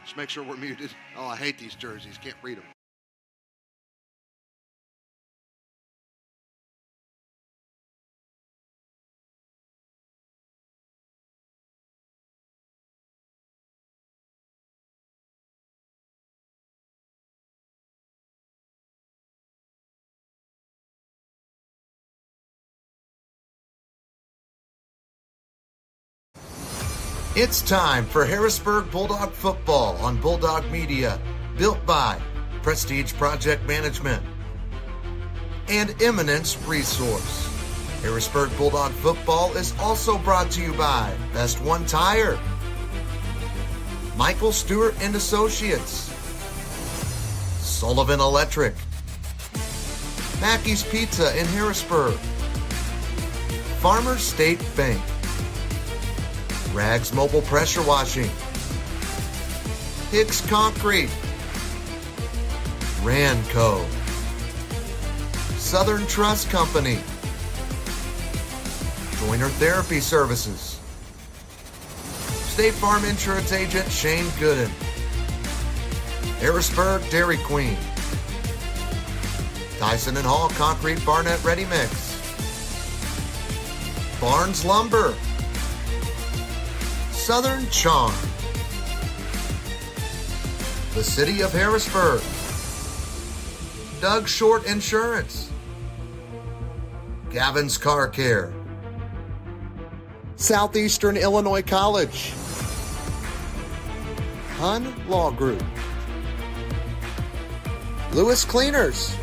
Just make sure we're muted. Oh, I hate these jerseys. Can't read them. It's time for Harrisburg Bulldog football on Bulldog Media, built by Prestige Project Management and Eminence Resource. Harrisburg Bulldog football is also brought to you by Best One Tire, Michael Stewart and Associates, Sullivan Electric, Mackey's Pizza in Harrisburg, Farmers State Bank, Rags Mobile Pressure Washing, Hicks Concrete, Ranco, Southern Trust Company, Joiner Therapy Services, State Farm Insurance Agent Shane Gooden, Harrisburg Dairy Queen, Tyson and Hall Concrete Barnett Ready Mix, Barnes Lumber, Southern Charm, the City of Harrisburg, Doug Short Insurance, Gavin's Car Care, Southeastern Illinois College, Hun Law Group, Lewis Cleaners,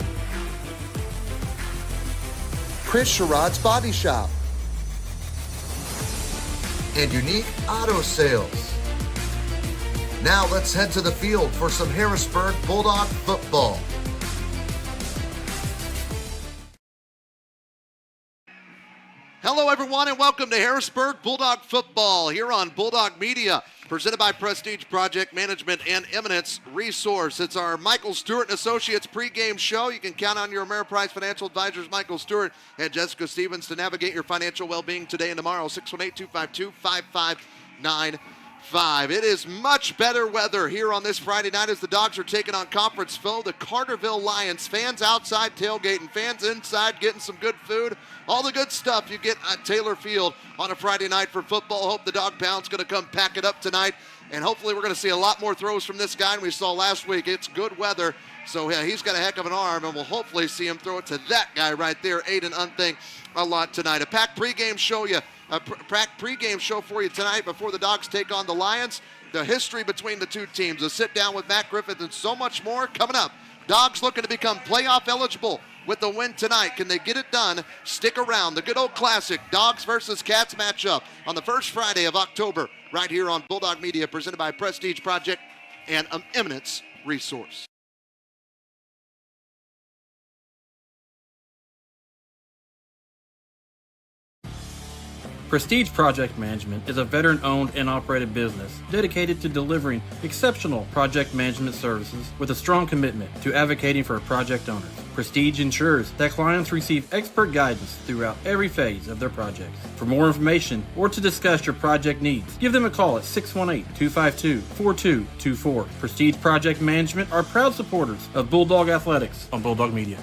Chris Sherrod's Body Shop, and Unique Auto Sales. Now let's head to the field for some Harrisburg Bulldog football. Hello, everyone, and welcome to Harrisburg Bulldog football here on Bulldog Media, presented by Prestige Project Management and Eminence Resource. It's our Michael Stewart and Associates pregame show. You can count on your Ameriprise financial advisors, Michael Stewart and Jessica Stevens, to navigate your financial well-being today and tomorrow. 618-252-5595. It is much better weather here on this Friday night as the Dogs are taking on conference foe, the Carterville Lions. Fans outside tailgating, fans inside getting some good food. All the good stuff you get at Taylor Field on a Friday night for football. Hope the Dog Pound's going to come pack it up tonight. And hopefully we're going to see a lot more throws from this guy than we saw last week. It's good weather. So yeah, he's got a heck of an arm, and we'll hopefully see him throw it to that guy right there, Aiden Unthing, a lot tonight. A packed pregame show for you tonight before the Dogs take on the Lions. The history between the two teams, a sit-down with Matt Griffith, and so much more coming up. Dogs looking to become playoff eligible with the win tonight. Can they get it done? Stick around. The good old classic Dogs versus Cats matchup on the first Friday of October right here on Bulldog Media, presented by Prestige Project and Eminence Resource. Prestige Project Management is a veteran-owned and operated business dedicated to delivering exceptional project management services with a strong commitment to advocating for project owners. Prestige ensures that clients receive expert guidance throughout every phase of their projects. For more information or to discuss your project needs, give them a call at 618-252-4224. Prestige Project Management are proud supporters of Bulldog Athletics on Bulldog Media.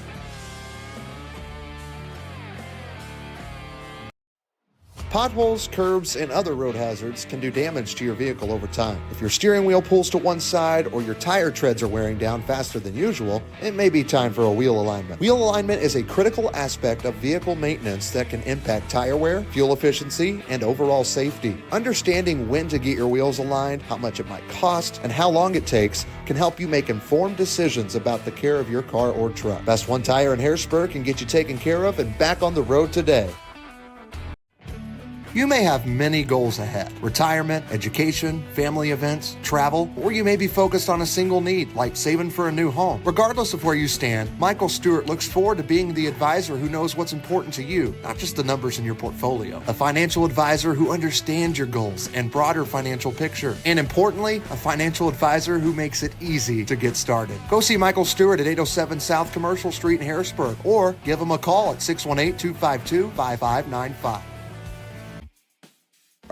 Potholes, curbs, and other road hazards can do damage to your vehicle over time. If your steering wheel pulls to one side or your tire treads are wearing down faster than usual, it may be time for a wheel alignment. Wheel alignment is a critical aspect of vehicle maintenance that can impact tire wear, fuel efficiency, and overall safety. Understanding when to get your wheels aligned, how much it might cost, and how long it takes can help you make informed decisions about the care of your car or truck. Best One Tire in Harrisburg can get you taken care of and back on the road today. You may have many goals ahead: retirement, education, family events, travel, or you may be focused on a single need, like saving for a new home. Regardless of where you stand, Michael Stewart looks forward to being the advisor who knows what's important to you, not just the numbers in your portfolio. A financial advisor who understands your goals and broader financial picture. And importantly, a financial advisor who makes it easy to get started. Go see Michael Stewart at 807 South Commercial Street in Harrisburg, or give him a call at 618-252-5595.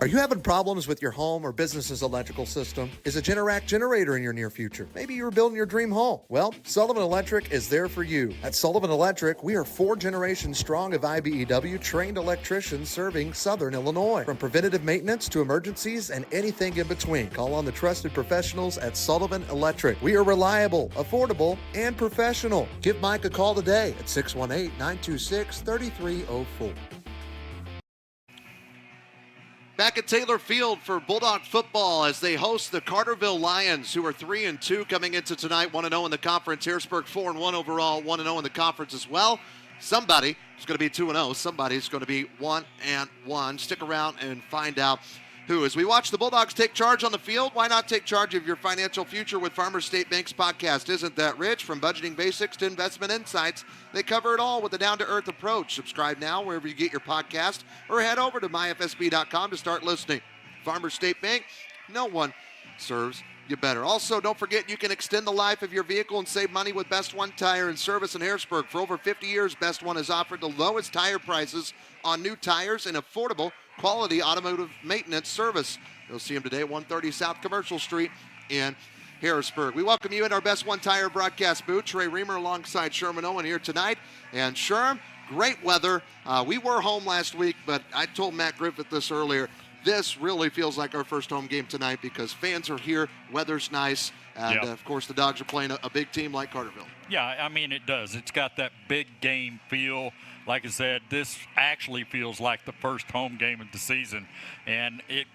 Are you having problems with your home or business's electrical system? Is a Generac generator in your near future? Maybe you're building your dream home. Well, Sullivan Electric is there for you. At Sullivan Electric, we are 4 generations strong of IBEW trained electricians serving Southern Illinois. From preventative maintenance to emergencies and anything in between, call on the trusted professionals at Sullivan Electric. We are reliable, affordable, and professional. Give Mike a call today at 618-926-3304. Back at Taylor Field for Bulldog football as they host the Carterville Lions, who are 3-2 coming into tonight, 1-0 in the conference. Harrisburg 4-1 overall, 1-0 in the conference as well. Somebody is going to be 2-0. Somebody's going to be 1-1. Stick around and find out who. As we watch the Bulldogs take charge on the field, why not take charge of your financial future with Farmers State Bank's podcast? Isn't that rich? From budgeting basics to investment insights, they cover it all with a down-to-earth approach. Subscribe now wherever you get your podcast or head over to myfsb.com to start listening. Farmers State Bank, no one serves you better. Also, don't forget you can extend the life of your vehicle and save money with Best One Tire and Service in Harrisburg. For over 50 years, Best One has offered the lowest tire prices on new tires and affordable quality automotive maintenance service. You'll see them today at 130 South Commercial Street in Harrisburg. We welcome you in our Best One Tire broadcast booth. Trey Reamer alongside Sherman Owen here tonight. And Sherm, great weather. We were home last week, but I told Matt Griffith this earlier. This really feels like our first home game tonight because fans are here, weather's nice, and of course the Dogs are playing a big team like Carterville. Yeah, I mean it does. It's got that big game feel. Like I said, this actually feels like the first home game of the season, and it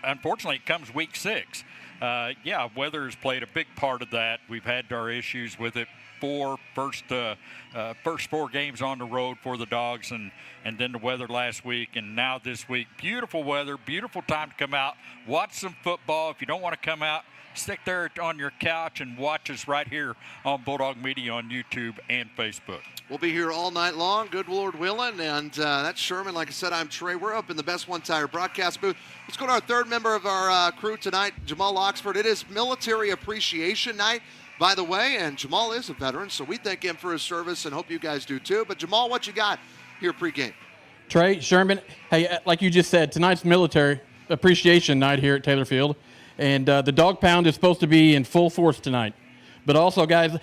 unfortunately it comes week 6. Weather has played a big part of that. We've had our issues with it. First 4 games on the road for the Dogs, and then the weather last week, and now this week. Beautiful weather, beautiful time to come out, watch some football. If you don't want to come out, stick there on your couch and watch us right here on Bulldog Media on YouTube and Facebook. We'll be here all night long, good Lord willing, and that's Sherman. Like I said, I'm Trey. We're up in the Best One Tire broadcast booth. Let's go to our third member of our crew tonight, Jamal Oxford. It is Military Appreciation Night, by the way, and Jamal is a veteran, so we thank him for his service and hope you guys do too. But Jamal, what you got here pregame? Trey, Sherman, hey, like you just said, tonight's Military Appreciation Night here at Taylor Field, and the Dog Pound is supposed to be in full force tonight. But also, guys,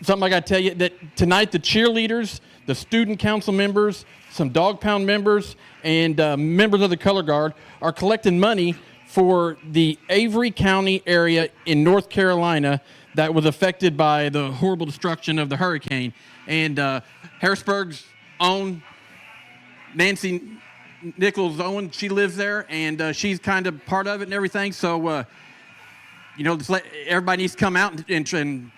something I got to tell you, that tonight the cheerleaders, the student council members, some Dog Pound members, and members of the Color Guard are collecting money for the Avery County area in North Carolina that was affected by the horrible destruction of the hurricane. And Harrisburg's own Nancy Nichols Owen, she lives there, and she's kind of part of it and everything. So, everybody needs to come out and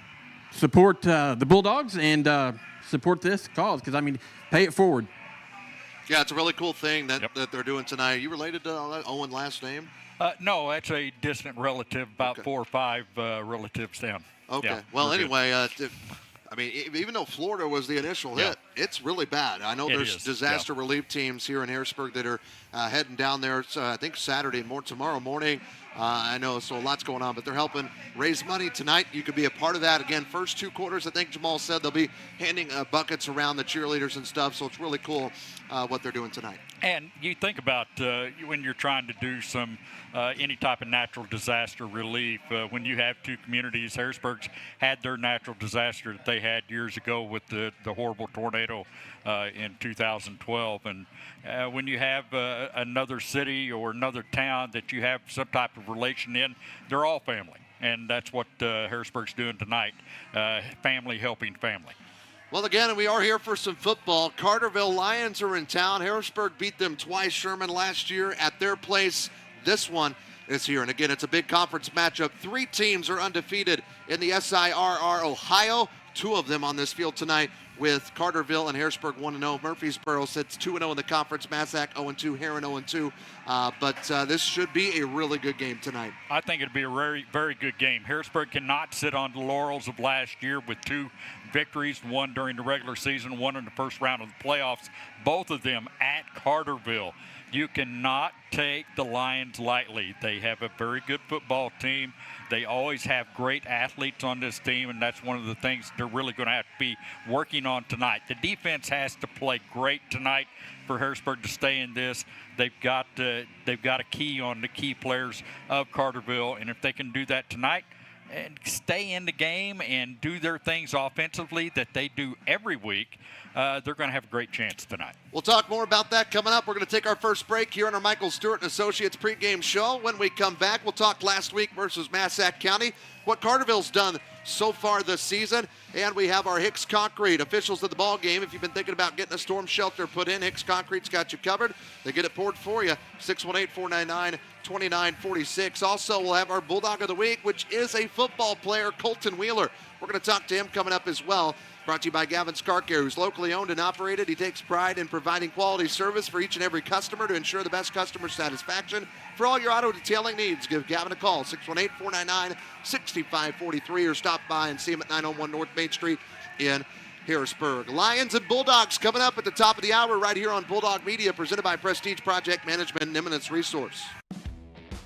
support the Bulldogs and support this cause, because, I mean, pay it forward. Yeah, it's a really cool thing that they're doing tonight. You related to Owen last name? No, that's a distant relative, about 4 or 5 relatives down. Okay. Yeah, well, anyway, even though Florida was the initial hit, it's really bad. I know there's disaster relief teams here in Harrisburg that are heading down there, I think Saturday tomorrow morning. I know, so a lot's going on, but they're helping raise money tonight. You could be a part of that. Again, first 2 quarters, I think Jamal said they'll be handing buckets around the cheerleaders and stuff, so it's really cool what they're doing tonight. And you think about when you're trying to do some any type of natural disaster relief, when you have 2 communities. Harrisburg's had their natural disaster that they had years ago with the horrible tornado in 2012. And when you have another city or another town that you have some type of relation in, they're all family. And that's what Harrisburg's doing tonight, family helping family. Well, again, we are here for some football. Carterville Lions are in town. Harrisburg beat them twice, Sherman, last year at their place. This one is here. And again, it's a big conference matchup. 3 teams are undefeated in the SIRR Ohio. 2 of them on this field tonight, with Carterville and Harrisburg 1-0. Murfreesboro sits 2-0 in the conference. Massac 0-2. Heron 0-2. But this should be a really good game tonight. I think it'll be a very, very good game. Harrisburg cannot sit on the laurels of last year with 2 victories, one during the regular season, one in the first round of the playoffs, both of them at Carterville. You cannot take the Lions lightly. They have a very good football team. They always have great athletes on this team, and that's one of the things they're really going to have to be working on tonight. The defense has to play great tonight for Harrisburg to stay in this. They've got a key on the key players of Carterville, and if they can do that tonight and stay in the game and do their things offensively that they do every week, they're going to have a great chance tonight. We'll talk more about that coming up. We're going to take our first break here on our Michael Stewart & Associates pregame show. When we come back, we'll talk last week versus Massac County, what Carterville's done so far this season, and we have our Hicks Concrete officials at the ball game. If you've been thinking about getting a storm shelter put in, Hicks Concrete's got you covered. They get it poured for you. 618-499-2946. Also, we'll have our Bulldog of the Week, which is a football player, Colton Wheeler. We're going to talk to him coming up as well. Brought to you by Gavin's Car Care, who's locally owned and operated. He takes pride in providing quality service for each and every customer to ensure the best customer satisfaction. For all your auto detailing needs, give Gavin a call, 618-499-6543, or stop by and see him at 901 North Main Street in Harrisburg. Lions and Bulldogs coming up at the top of the hour right here on Bulldog Media, presented by Prestige Project Management and Eminence Resource.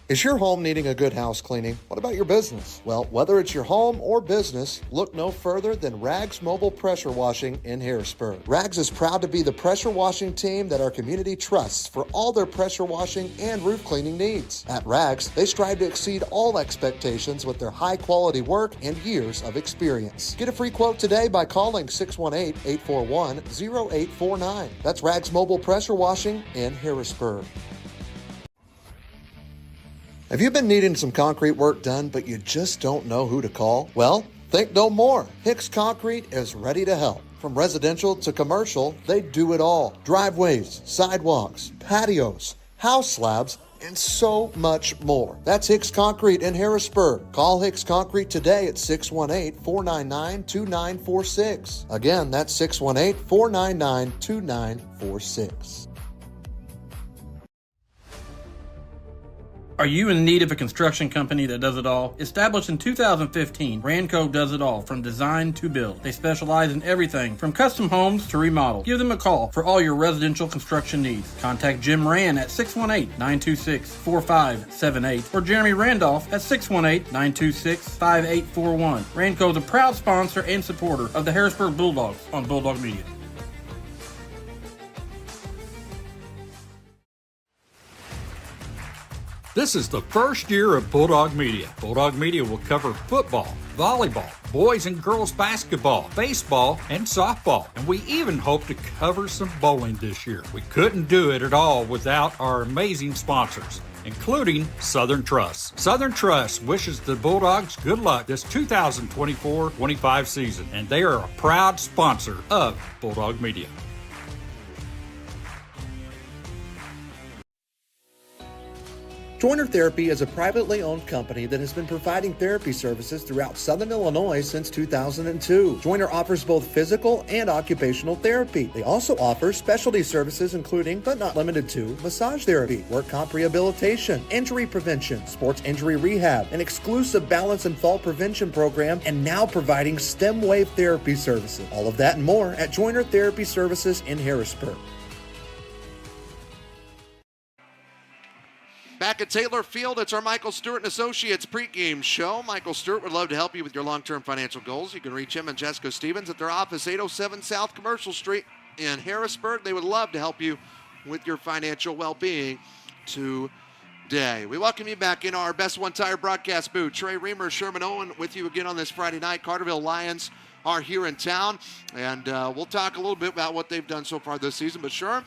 Is your home needing a good house cleaning? What about your business? Well, whether it's your home or business, look no further than Rags Mobile Pressure Washing in Harrisburg. Rags is proud to be the pressure washing team that our community trusts for all their pressure washing and roof cleaning needs. At Rags, they strive to exceed all expectations with their high-quality work and years of experience. Get a free quote today by calling 618-841-0849. That's Rags Mobile Pressure Washing in Harrisburg. Have you been needing some concrete work done, but you just don't know who to call? Well, think no more. Hicks Concrete is ready to help. From residential to commercial, they do it all. Driveways, sidewalks, patios, house slabs, and so much more. That's Hicks Concrete in Harrisburg. Call Hicks Concrete today at 618-499-2946. Again, that's 618-499-2946. Are you in need of a construction company that does it all? Established in 2015, Ranco does it all from design to build. They specialize in everything from custom homes to remodel. Give them a call for all your residential construction needs. Contact Jim Rand at 618-926-4578 or Jeremy Randolph at 618-926-5841. Ranco is a proud sponsor and supporter of the Harrisburg Bulldogs on Bulldog Media. This is the first year of Bulldog Media. Bulldog Media will cover football, volleyball, boys and girls basketball, baseball, and softball. And we even hope to cover some bowling this year. We couldn't do it at all without our amazing sponsors, including Southern Trust. Southern Trust wishes the Bulldogs good luck this 2024-25 season, and they are a proud sponsor of Bulldog Media. Joiner Therapy is a privately owned company that has been providing therapy services throughout Southern Illinois since 2002. Joiner offers both physical and occupational therapy. They also offer specialty services including, but not limited to, massage therapy, work comp rehabilitation, injury prevention, sports injury rehab, an exclusive balance and fall prevention program, and now providing stem wave therapy services. All of that and more at Joiner Therapy Services in Harrisburg. Back at Taylor Field, it's our Michael Stewart & Associates pregame show. Michael Stewart would love to help you with your long-term financial goals. You can reach him and Jessica Stevens at their office, 807 South Commercial Street in Harrisburg. They would love to help you with your financial well-being today. We welcome you back in our Best One Tire broadcast booth. Trey Reamer, Sherman Owen with you again on this Friday night. Carterville Lions are here in town, and we'll talk a little bit about what they've done so far this season. But sure,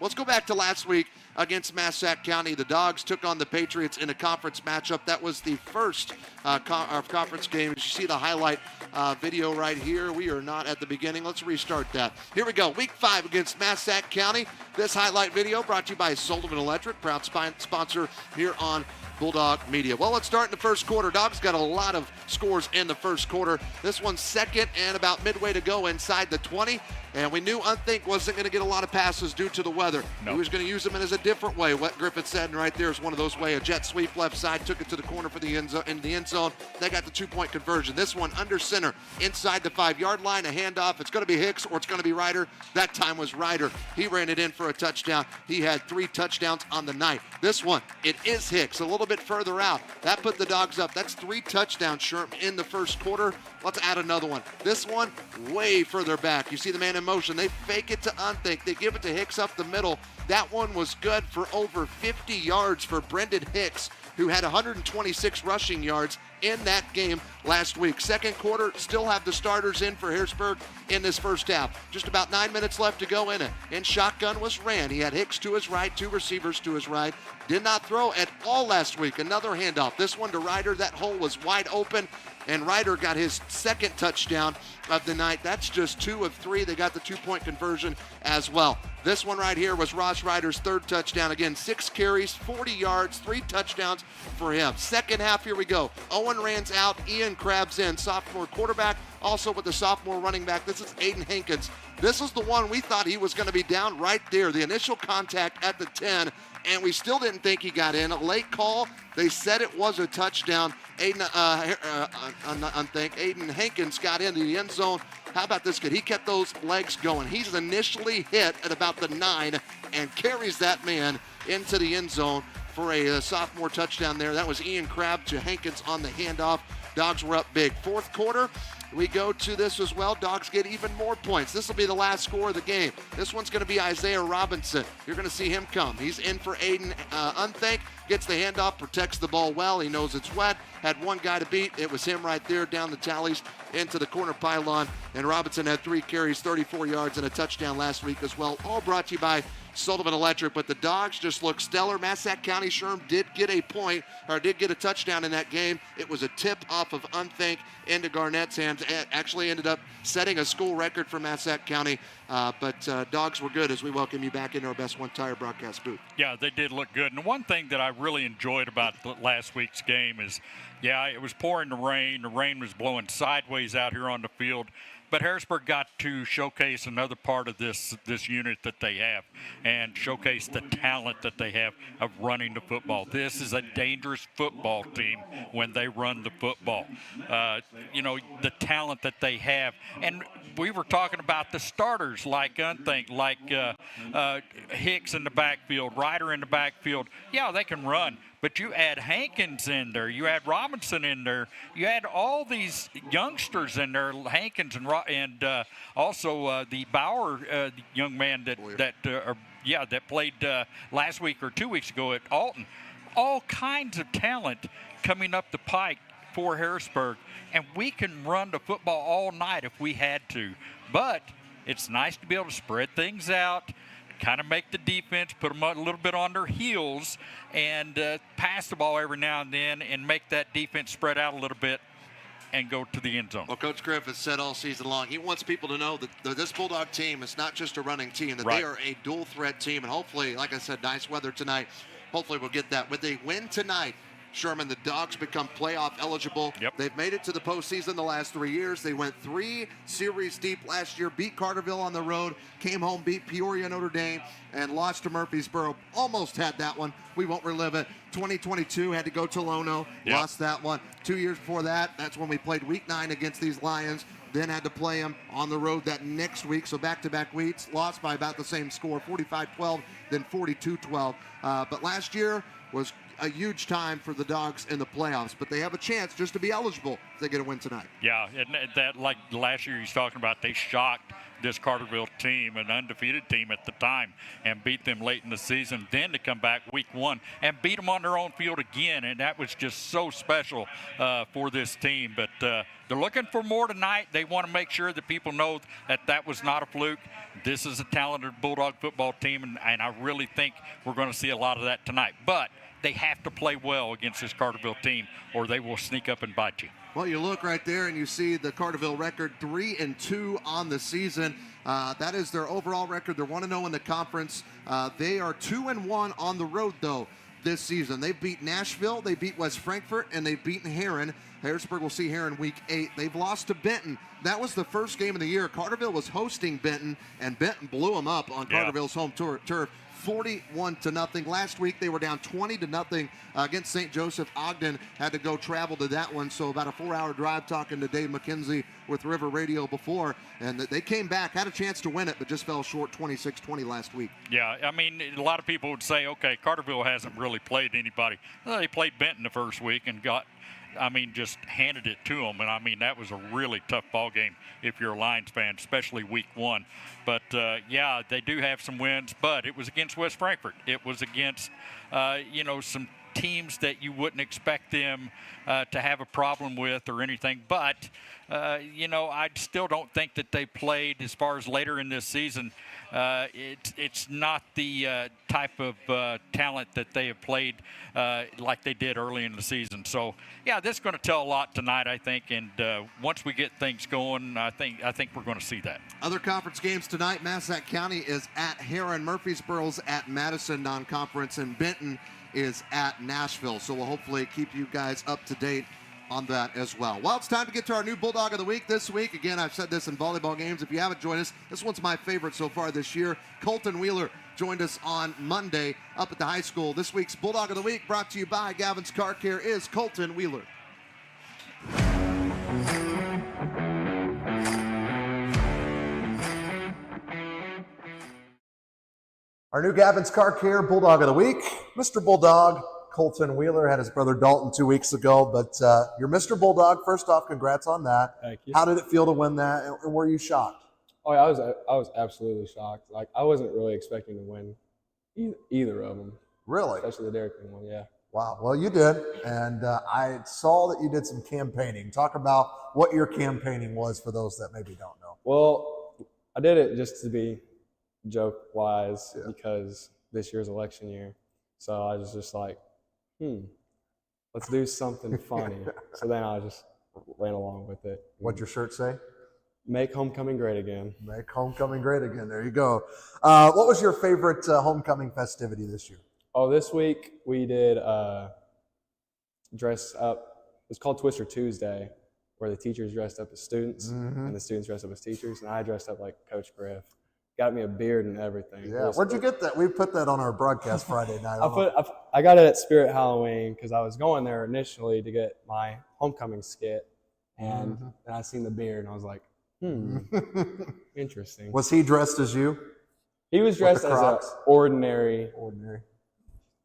let's go back to last week against Massac County. The Dogs took on the Patriots in a conference matchup. That was the first conference game. You see the highlight video right here. We are not at the beginning. Let's restart that. Here we go. Week 5 against Massac County. This highlight video brought to you by Sullivan Electric, proud sponsor here on Bulldog Media. Well, let's start in the first quarter. Dogs got a lot of scores in the first quarter. This one's second and about midway to go inside the 20. And we knew Unthink wasn't going to get a lot of passes due to the weather. Nope. He was going to use them in as a different way. What Griffith said, and right there is one of those ways. A jet sweep left side, took it to the corner for the end zone, into the end zone. They got the 2-point conversion. This one under center, inside the 5-yard line, a handoff. It's going to be Hicks or it's going to be Ryder. That time was Ryder. He ran it in for a touchdown. He had 3 touchdowns on the night. This one, it is Hicks, a little bit further out. That put the Dogs up. That's 3 touchdowns, Sherm, in the first quarter. Let's add another one. This one, way further back. You see the man in motion. They fake it to Unthink. They give it to Hicks up the middle. That one was good for over 50 yards for Brendan Hicks, who had 126 rushing yards in that game last week. Second quarter, still have the starters in for Harrisburg in this first half. Just about 9 minutes left to go in it. And shotgun was ran. He had Hicks to his right, 2 receivers to his right. Did not throw at all last week. Another handoff. This one to Ryder. That hole was wide open. And Ryder got his second touchdown of the night. That's just 2 of 3. They got the 2-point conversion as well. This one right here was Ross Ryder's 3rd touchdown. Again, 6 carries, 40 yards, 3 touchdowns for him. Second half, here we go. Owen Rand's out, Ian Krabs in, sophomore quarterback. Also with the sophomore running back, this is Aiden Hankins. This is the one we thought he was going to be down right there. The initial contact at the 10, and we still didn't think he got in. A late call. They said it was a touchdown. Aiden Hankins got into the end zone. How about this kid? He kept those legs going. He's initially hit at about the 9 and carries that man into the end zone for a sophomore touchdown there. That was Ian Crabb to Hankins on the handoff. Dogs were up big. Fourth quarter, we go to this as well. Dogs get even more points. This will be the last score of the game. This one's going to be Isaiah Robinson. You're going to see him come. He's in for Aiden Unthink. Gets the handoff, protects the ball well. He knows it's wet. Had one guy to beat. It was him right there down the tallies into the corner pylon. And Robinson had 3 carries, 34 yards, and a touchdown last week as well. All brought to you by Sullivan Electric. But the Dogs just look stellar. Massac County Sherm did get a point, or did get a touchdown in that game. It was a tip off of Unthink into Garnett's hands. It actually ended up setting a school record for Massac County. But Dogs were good as we welcome you back into our Best One Tire broadcast booth. Yeah, they did look good. And one thing that I really enjoyed about last week's game is, yeah, it was pouring the rain. The rain was blowing sideways out here on the field. But Harrisburg got to showcase another part of this unit that they have and showcase the talent that they have of running the football. This is a dangerous football team when they run the football. The talent that they have. And we were talking about the starters like Unthink, like Hicks in the backfield, Ryder in the backfield. Yeah, they can run. But you add Hankins in there, you add Robinson in there, you add all these youngsters in there, Hankins and also the Bauer young man that played last week or 2 weeks ago at Alton. All kinds of talent coming up the pike for Harrisburg, and we can run the football all night if we had to. But it's nice to be able to spread things out, kind of make the defense, put them a little bit on their heels, and pass the ball every now and then and make that defense spread out a little bit and go to the end zone. Well, Coach Griffith said all season long, he wants people to know that this Bulldog team is not just a running team, that they are a dual-threat team. And hopefully, like I said, nice weather tonight. Hopefully we'll get that. With a win tonight, Sherman, the Dogs become playoff eligible. Yep. They've made it to the postseason the last 3 years. They went 3 series deep last year, beat Carterville on the road, came home, beat Peoria, Notre Dame, and lost to Murfreesboro. Almost had that one. We won't relive it. 2022 had to go to Lono, lost that one. 2 years before that, that's when we played week 9 against these Lions. Then had to play them on the road that next week. So back-to-back weeks, lost by about the same score, 45-12, then 42-12. But last year was a huge time for the Dogs in the playoffs, but they have a chance just to be eligible if they get a win tonight. Yeah, and that, like last year he's talking about, they shocked this Carterville team, an undefeated team at the time, and beat them late in the season, then to come back week 1 and beat them on their own field again, and that was just so special for this team. But they're looking for more tonight. They want to make sure that people know that that was not a fluke. This is a talented Bulldog football team, and I really think we're going to see a lot of that tonight. But they have to play well against this Carterville team, or they will sneak up and bite you. Well, you look right there and you see the Carterville record, 3-2 on the season. That is their overall record. They're 1-0 in the conference. They are 2-1 on the road, though. this season. They've beat Nashville, they beat West Frankfort, and they've beaten Herrin. Harrisburg will see Herrin week 8. They've lost to Benton. That was the first game of the year. Carterville was hosting Benton, and Benton blew them up on Carterville's home turf. 41-0. Last week they were down 20-0 against St. Joseph. Ogden had to go travel to that one, so about a 4-hour drive talking to Dave McKenzie with River Radio before, and they came back, had a chance to win it, but just fell short 26-20 last week. Yeah, I mean, a lot of people would say, okay, Carterville hasn't really played anybody. Well, they played Benton the first week and just handed it to them. And, I mean, that was a really tough ball game if you're a Lions fan, especially week 1. But, yeah, they do have some wins, but it was against West Frankfort. It was against, some teams that you wouldn't expect them to have a problem with or anything. But, I still don't think that they played, as far as later in this season, it's not the type of talent that they have played like they did early in the season. So, yeah, this is going to tell a lot tonight, I think. And once we get things going, I think we're going to see that. Other conference games tonight, Massac County is at Herrin, Murfreesboro's at Madison non-conference, and Benton is at Nashville. So we'll hopefully keep you guys up to date on that as well. Well, it's time to get to our new Bulldog of the Week this week. Again, I've said this in volleyball games. If you haven't joined us, this one's my favorite so far this year. Colton Wheeler joined us on Monday up at the high school. This week's Bulldog of the Week, brought to you by Gavin's Car Care, is Colton Wheeler. Our new Gavin's Car Care Bulldog of the Week, Mr. Bulldog Colton Wheeler had his brother Dalton 2 weeks ago, but you're Mr. Bulldog. First off, congrats on that. Thank you. How did it feel to win that, and were you shocked? Oh, yeah, I was absolutely shocked. Like, I wasn't really expecting to win either of them. Really? Especially the Dairy Queen one, yeah. Wow. Well, you did, and I saw that you did some campaigning. Talk about what your campaigning was for those that maybe don't know. Well, I did it just to be joke-wise because this year's election year. So I was just like, let's do something funny. So then I just ran along with it. What'd your shirt say? Make homecoming great again. Make homecoming great again. There you go. What was your favorite homecoming festivity this year? Oh, this week we did dress up. It's called Twister Tuesday, where the teachers dressed up as students and the students dressed up as teachers, and I dressed up like Coach Griff. Got me a beard and everything. Yeah, where'd you get that? We put that on our broadcast Friday night. I got it at Spirit Halloween because I was going there initially to get my homecoming skit, and then I seen the beard and I was like, interesting. Was he dressed as you? He was dressed as an ordinary,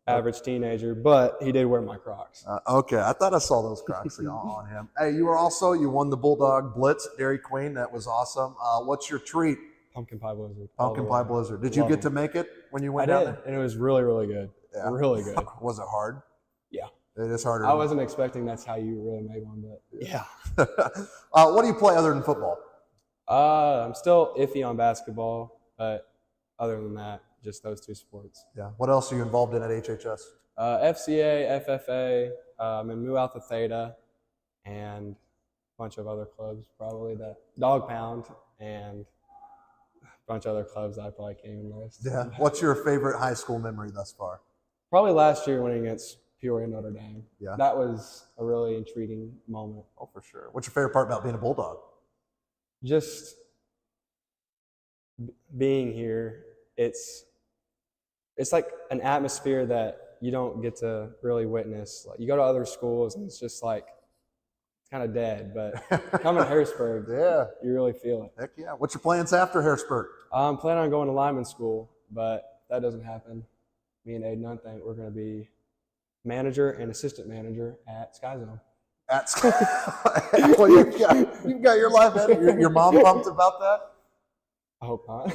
average teenager, but he did wear my Crocs. Okay, I thought I saw those Crocs on him. Hey, you won the Bulldog Blitz at Dairy Queen. That was awesome. What's your treat? Pumpkin Pie Blizzard. Pumpkin Pie Blizzard. Did you get to make it when you went down there? And it was really, really good. Yeah. Really good. Was it hard? Yeah. It is harder. I wasn't expecting that's how you really made one, but yeah. What do you play other than football? I'm still iffy on basketball, but other than that, just those two sports. Yeah. What else are you involved in at HHS? FCA, FFA, I'm in Mu Alpha Theta, and a bunch of other clubs, probably that Dog Pound and bunch of other clubs I probably can't even list. Yeah. What's your favorite high school memory thus far? Probably last year winning against Peoria Notre Dame. Yeah. That was a really intriguing moment. Oh, for sure. What's your favorite part about being a Bulldog? Just being here. It's like an atmosphere that you don't get to really witness. Like, you go to other schools and it's just like, it's kind of dead, but coming to Harrisburg, you really feel it. Heck yeah. What's your plans after Harrisburg? I'm planning on going to lineman school, but if that doesn't happen, me and Aiden, I think we're going to be manager and assistant manager at Sky Zone. At Sky Well, you've got your life ahead. Your mom pumped about that? I hope not.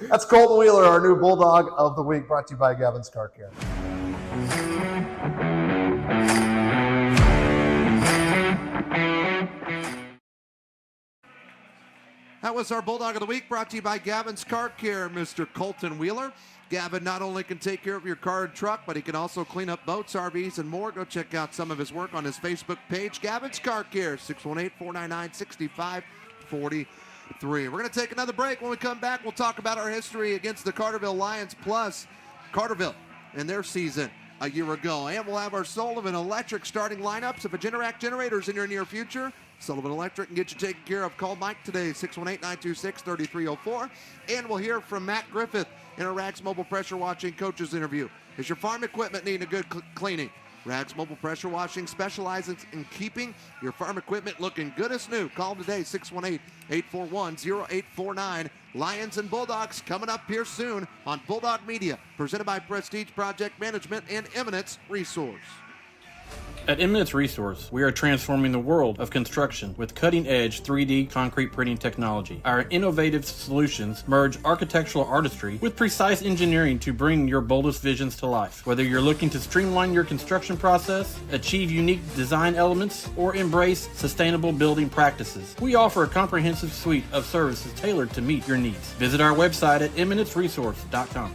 That's Colton Wheeler, our new Bulldog of the Week, brought to you by Gavin's Car Care. That was our Bulldog of the Week, brought to you by Gavin's Car Care, Mr. Colton Wheeler. Gavin not only can take care of your car and truck, but he can also clean up boats, RVs, and more. Go check out some of his work on his Facebook page, Gavin's Car Care, 618-499-6543. We're going to take another break. When we come back, we'll talk about our history against the Carterville Lions, plus Carterville in their season a year ago. And we'll have our Sullivan Electric starting lineups. If a Generac generator is in your near future, Sullivan Electric can get you taken care of. Call Mike today, 618-926-3304. And we'll hear from Matt Griffith in our Rags Mobile Pressure Washing Coaches interview. Is your farm equipment needing a good cleaning? Rags Mobile Pressure Washing specializes in keeping your farm equipment looking good as new. Call today, 618-841-0849. Lions and Bulldogs coming up here soon on Bulldog Media, presented by Prestige Project Management and Eminence Resource. At Eminence Resource, we are transforming the world of construction with cutting-edge 3D concrete printing technology. Our innovative solutions merge architectural artistry with precise engineering to bring your boldest visions to life. Whether you're looking to streamline your construction process, achieve unique design elements, or embrace sustainable building practices, we offer a comprehensive suite of services tailored to meet your needs. Visit our website at eminenceresource.com.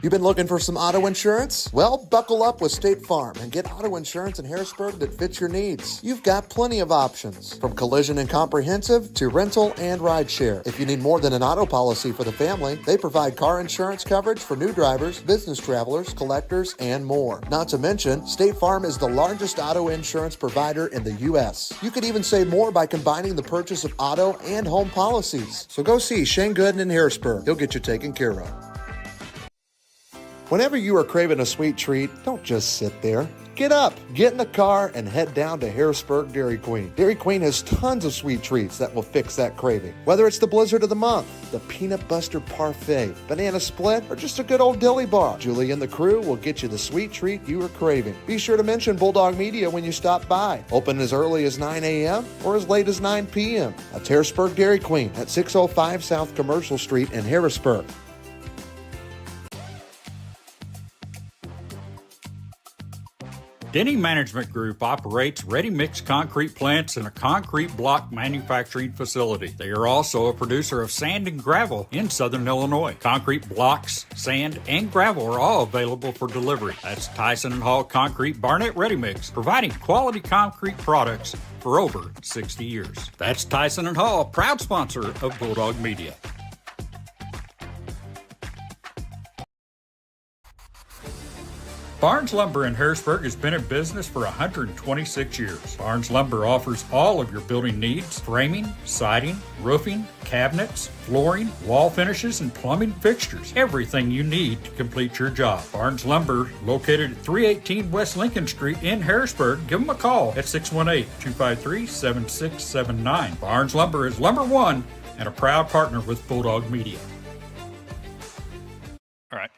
You've been looking for some auto insurance? Well, buckle up with State Farm and get auto insurance in Harrisburg that fits your needs. You've got plenty of options, from collision and comprehensive to rental and rideshare. If you need more than an auto policy for the family, they provide car insurance coverage for new drivers, business travelers, collectors, and more. Not to mention, State Farm is the largest auto insurance provider in the U.S. You could even save more by combining the purchase of auto and home policies. So go see Shane Gooden in Harrisburg. He'll get you taken care of. Whenever you are craving a sweet treat, don't just sit there. Get up, get in the car, and head down to Harrisburg Dairy Queen. Dairy Queen has tons of sweet treats that will fix that craving. Whether it's the Blizzard of the Month, the Peanut Buster Parfait, Banana Split, or just a good old dilly bar, Julie and the crew will get you the sweet treat you are craving. Be sure to mention Bulldog Media when you stop by. Open as early as 9 a.m. or as late as 9 p.m. That's Harrisburg Dairy Queen at 605 South Commercial Street in Harrisburg. Denny Management Group operates ready-mix concrete plants and a concrete block manufacturing facility. They are also a producer of sand and gravel in Southern Illinois. Concrete blocks, sand, and gravel are all available for delivery. That's Tyson and Hall Concrete Barnett Ready Mix, providing quality concrete products for over 60 years. That's Tyson and Hall, proud sponsor of Bulldog Media. Barnes Lumber in Harrisburg has been in business for 126 years. Barnes Lumber offers all of your building needs: framing, siding, roofing, cabinets, flooring, wall finishes, and plumbing fixtures. Everything you need to complete your job. Barnes Lumber, located at 318 West Lincoln Street in Harrisburg. Give them a call at 618-253-7679. Barnes Lumber is Lumber One and a proud partner with Bulldog Media. All right.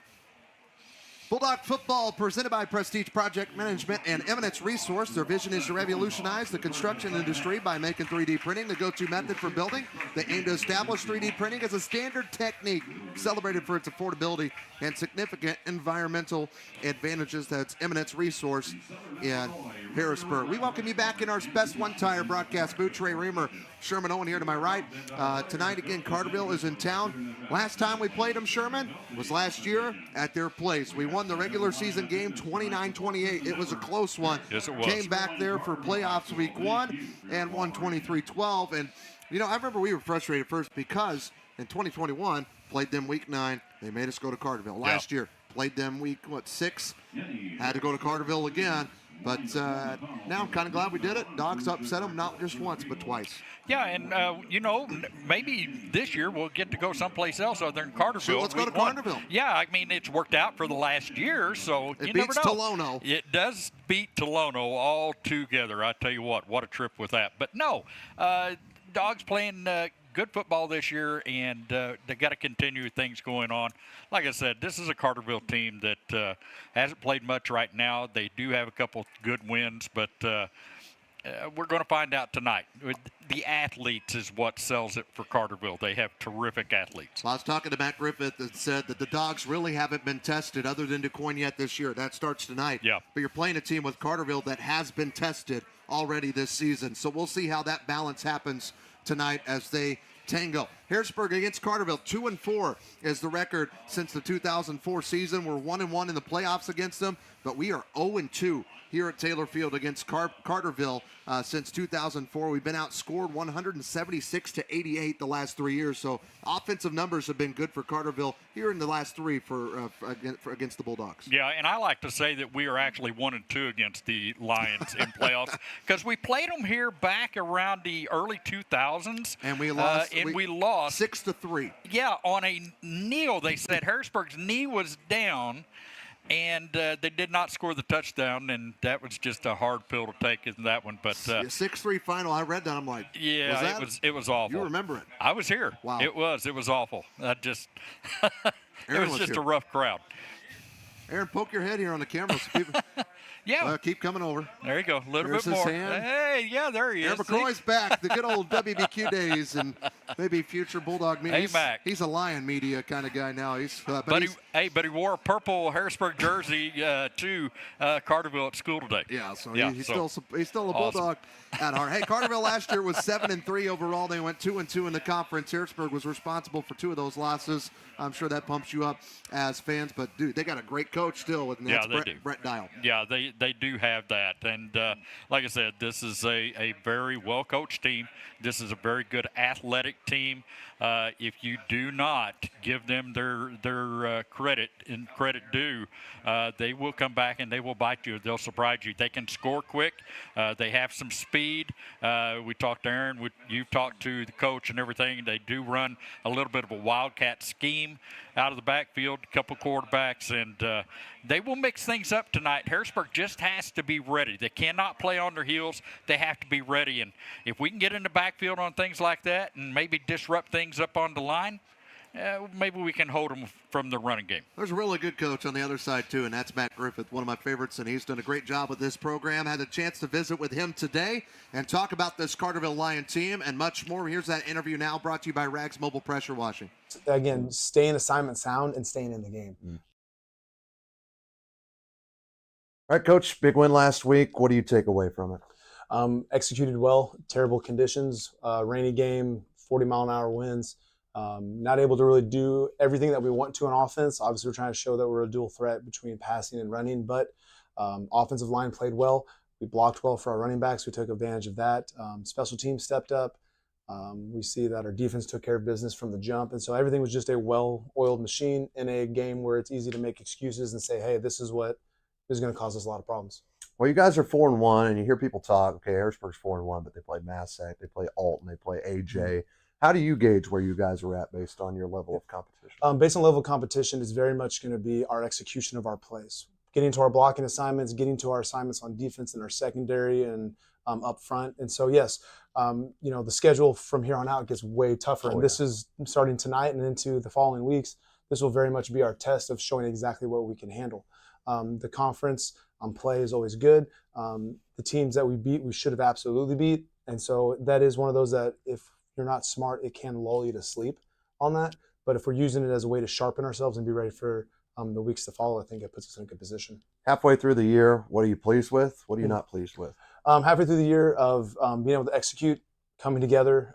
Bulldog football presented by Prestige Project Management and Eminence Resource. Their vision is to revolutionize the construction industry by making 3D printing the go-to method for building. They aim to establish 3D printing as a standard technique, celebrated for its affordability and significant environmental advantages. That's Eminence Resource in Harrisburg. We welcome you back in our Best One Tire broadcast booth. Trey Reamer, Sherman Owen here to my right. Tonight, again, Carterville is in town. Last time we played them, Sherman, was last year at their place. We won the regular season game 29-28. It was a close one. Yes, it was. Came back there for playoffs week 1 and won 23-12. And, you know, I remember we were frustrated first because in 2021, played them week 9. They made us go to Carterville. Last year, played them week, 6? Had to go to Carterville again. But now I'm kind of glad we did it. Dogs upset them not just once, but twice. Yeah, and, you know, maybe this year we'll get to go someplace else other than Carterville. So let's go to Carterville. Yeah, I mean, it's worked out for the last year, so it you beats never know. Tolono. It does beat Tolono all together. I tell you what a trip with that. But no, Dogs playing good football this year, and they got to continue things going on. Like I said, this is a Carterville team that hasn't played much right now. They do have a couple good wins, but we're going to find out tonight. The athletes is what sells it for Carterville. They have terrific athletes. Well, I was talking to Matt Griffith that said that the Dogs really haven't been tested other than DeCoin yet this year. That starts tonight. Yeah. But you're playing a team with Carterville that has been tested already this season. So we'll see how that balance happens tonight as they tango. Harrisburg against Carterville, 2-4 is the record since the 2004 season. We're 1-1 in the playoffs against them, but we are 0-2 here at Taylor Field against Carterville since 2004. We've been outscored 176-88 the last 3 years. So offensive numbers have been good for Carterville here in the last three for against the Bulldogs. Yeah, and I like to say that we are actually 1-2 against the Lions in playoffs because we played them here back around the early 2000s, and we lost. We lost 6-3. Yeah, on a kneel. They said Harrisburg's knee was down. And they did not score the touchdown, and that was just a hard pill to take in that one. But 6-3 final. I read that. I'm like, yeah, it was awful. You remember it? I was here. Wow. It was awful. It was just here. a rough crowd. Aaron, poke your head here on the camera. So people, yeah. Keep coming over. There you go. A little There's bit more. His hand. Hey, yeah, there he is. Aaron McCroy's back. The good old WBQ days and maybe future Bulldog media. Hey, Mac. He's a Lion media kind of guy now. But he wore a purple Harrisburg jersey to Carterville at school today. Yeah, so yeah, he's still a Bulldog at heart. Hey, Carterville last year was 7-3 overall. They went 2-2 in the conference. Harrisburg was responsible for 2 of those losses. I'm sure that pumps you up as fans. But dude, they got a great coach still, and that's Brett Dial. Yeah, they do have that, and like I said, this is a very well coached team. This is a very good athletic team. If you do not give them their credit and credit due, they will come back and they will bite you. They'll surprise you. They can score quick. They have some speed. We talked to Aaron. You've talked to the coach and everything. They do run a little bit of a wildcat scheme out of the backfield, a couple quarterbacks, and they will mix things up tonight. Harrisburg just has to be ready. They cannot play on their heels. They have to be ready, and if we can get in the backfield on things like that and maybe disrupt things up on the line, maybe we can hold them from the running game. There's a really good coach on the other side, too, and that's Matt Griffith, one of my favorites, and he's done a great job with this program. Had a chance to visit with him today and talk about this Carterville Lion team and much more. Here's that interview now brought to you by Rags Mobile Pressure Washing. Again, staying assignment sound and staying in the game. All right, Coach, big win last week. What do you take away from it? Executed well, terrible conditions, rainy game, 40-mile-an-hour winds. Not able to really do everything that we want to on offense. Obviously, we're trying to show that we're a dual threat between passing and running, but offensive line played well. We blocked well for our running backs. We took advantage of that. Special teams stepped up. We see that our defense took care of business from the jump. And so everything was just a well-oiled machine in a game where it's easy to make excuses and say, hey, this is what is going to cause us a lot of problems. Well, you guys are 4-1, and you hear people talk, okay, Harrisburg's 4-1, but they play Massac, they play Alton, they play AJ. Mm-hmm. How do you gauge where you guys are at based on your level of competition? Based on level of competition, is very much going to be our execution of our plays. Getting to our blocking assignments, getting to our assignments on defense and our secondary and up front. And so, yes, the schedule from here on out gets way tougher. This is starting tonight and into the following weeks. This will very much be our test of showing exactly what we can handle. The conference play is always good. The teams that we beat, we should have absolutely beat. And so that is one of those that if you're not smart, it can lull you to sleep on that. But if we're using it as a way to sharpen ourselves and be ready for the weeks to follow, I think it puts us in a good position. Halfway through the year, what are you pleased with? What are you not pleased with? Halfway through the year of being able to execute, coming together,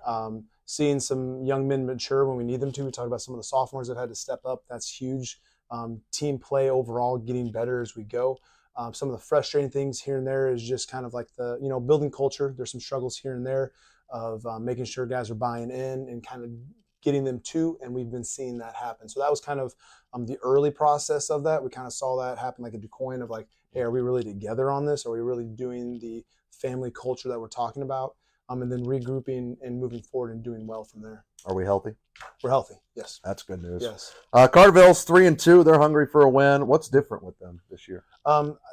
seeing some young men mature when we need them to. We talked about some of the sophomores that had to step up. That's huge. Team play overall, getting better as we go. Some of the frustrating things here and there is just kind of like the, building culture. There's some struggles here and there of making sure guys are buying in and kind of getting them to, and we've been seeing that happen. So that was kind of the early process of that. We kind of saw that happen like a coin of like, hey, are we really together on this? Are we really doing the family culture that we're talking about? And then regrouping and moving forward and doing well from there. Are we healthy? We're healthy, yes. That's good news. Yes. Carterville's 3-2. They're hungry for a win. What's different with them this year?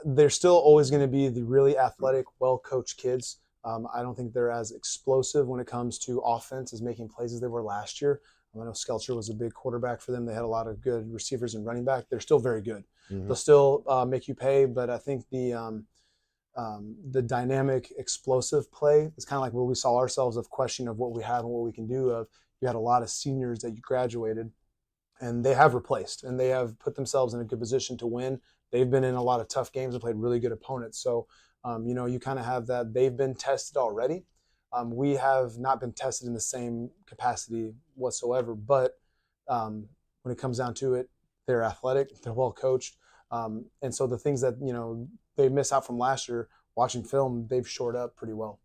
They're still always going to be the really athletic, well-coached kids. I don't think they're as explosive when it comes to offense as making plays as they were last year. I know Skelcher was a big quarterback for them. They had a lot of good receivers and running back. They're still very good. Mm-hmm. They'll still make you pay, but I think the dynamic, explosive play is kind of like where we saw ourselves of questioning of what we have and what we can do. Of you had a lot of seniors that you graduated, and they have replaced, and they have put themselves in a good position to win. They've been in a lot of tough games and played really good opponents. So, you kind of have that. They've been tested already. We have not been tested in the same capacity whatsoever, but when it comes down to it, they're athletic, they're well coached, and so the things that they miss out from last year, watching film, they've shored up pretty well.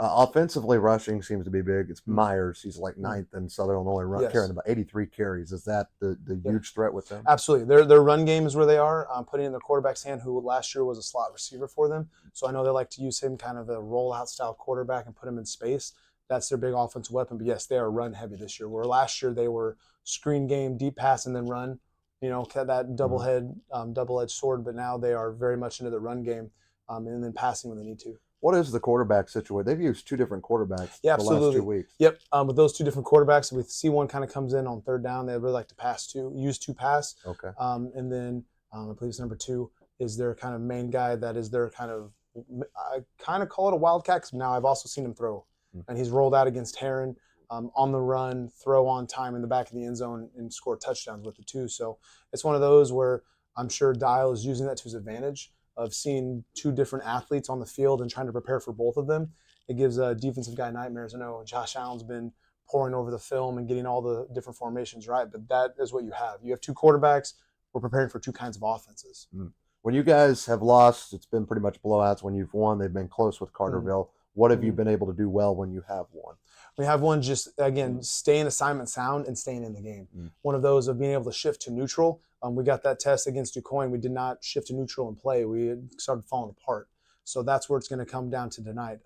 Offensively, rushing seems to be big. It's Myers. He's like ninth in Southern Illinois, carrying about 83 carries. Is that the huge threat with them? Absolutely. Their run game is where they are, putting in their quarterback's hand, who last year was a slot receiver for them. So I know they like to use him kind of a rollout style quarterback and put him in space. That's their big offensive weapon. But yes, they are run heavy this year, where last year they were screen game, deep pass, and then run. That double-edged sword. But now they are very much into the run game and then passing when they need to. What is the quarterback situation? They've used two different quarterbacks the last 2 weeks. Yep. With those two different quarterbacks, we see one kind of comes in on third down. They really like to use two pass. Okay. And then I believe it's number 2 is their kind of main guy that is their kind of, I kind of call it a wildcat, because now I've also seen him throw. And he's rolled out against Heron on the run, throw on time in the back of the end zone, and score touchdowns with it too. So it's one of those where I'm sure Dial is using that to his advantage, of seeing two different athletes on the field and trying to prepare for both of them. It gives a defensive guy nightmares. I know Josh Allen's been poring over the film and getting all the different formations right, but that is what you have. You have two quarterbacks. We're preparing for two kinds of offenses. When you guys have lost, it's been pretty much blowouts. When you've won, they've been close with Carterville. What have you been able to do well when you have won? We have one, just, again, staying assignment sound and staying in the game. One of those of being able to shift to neutral. We got that test against DuQuoin. We did not shift to neutral and play. We had started falling apart. So that's where it's going to come down to tonight.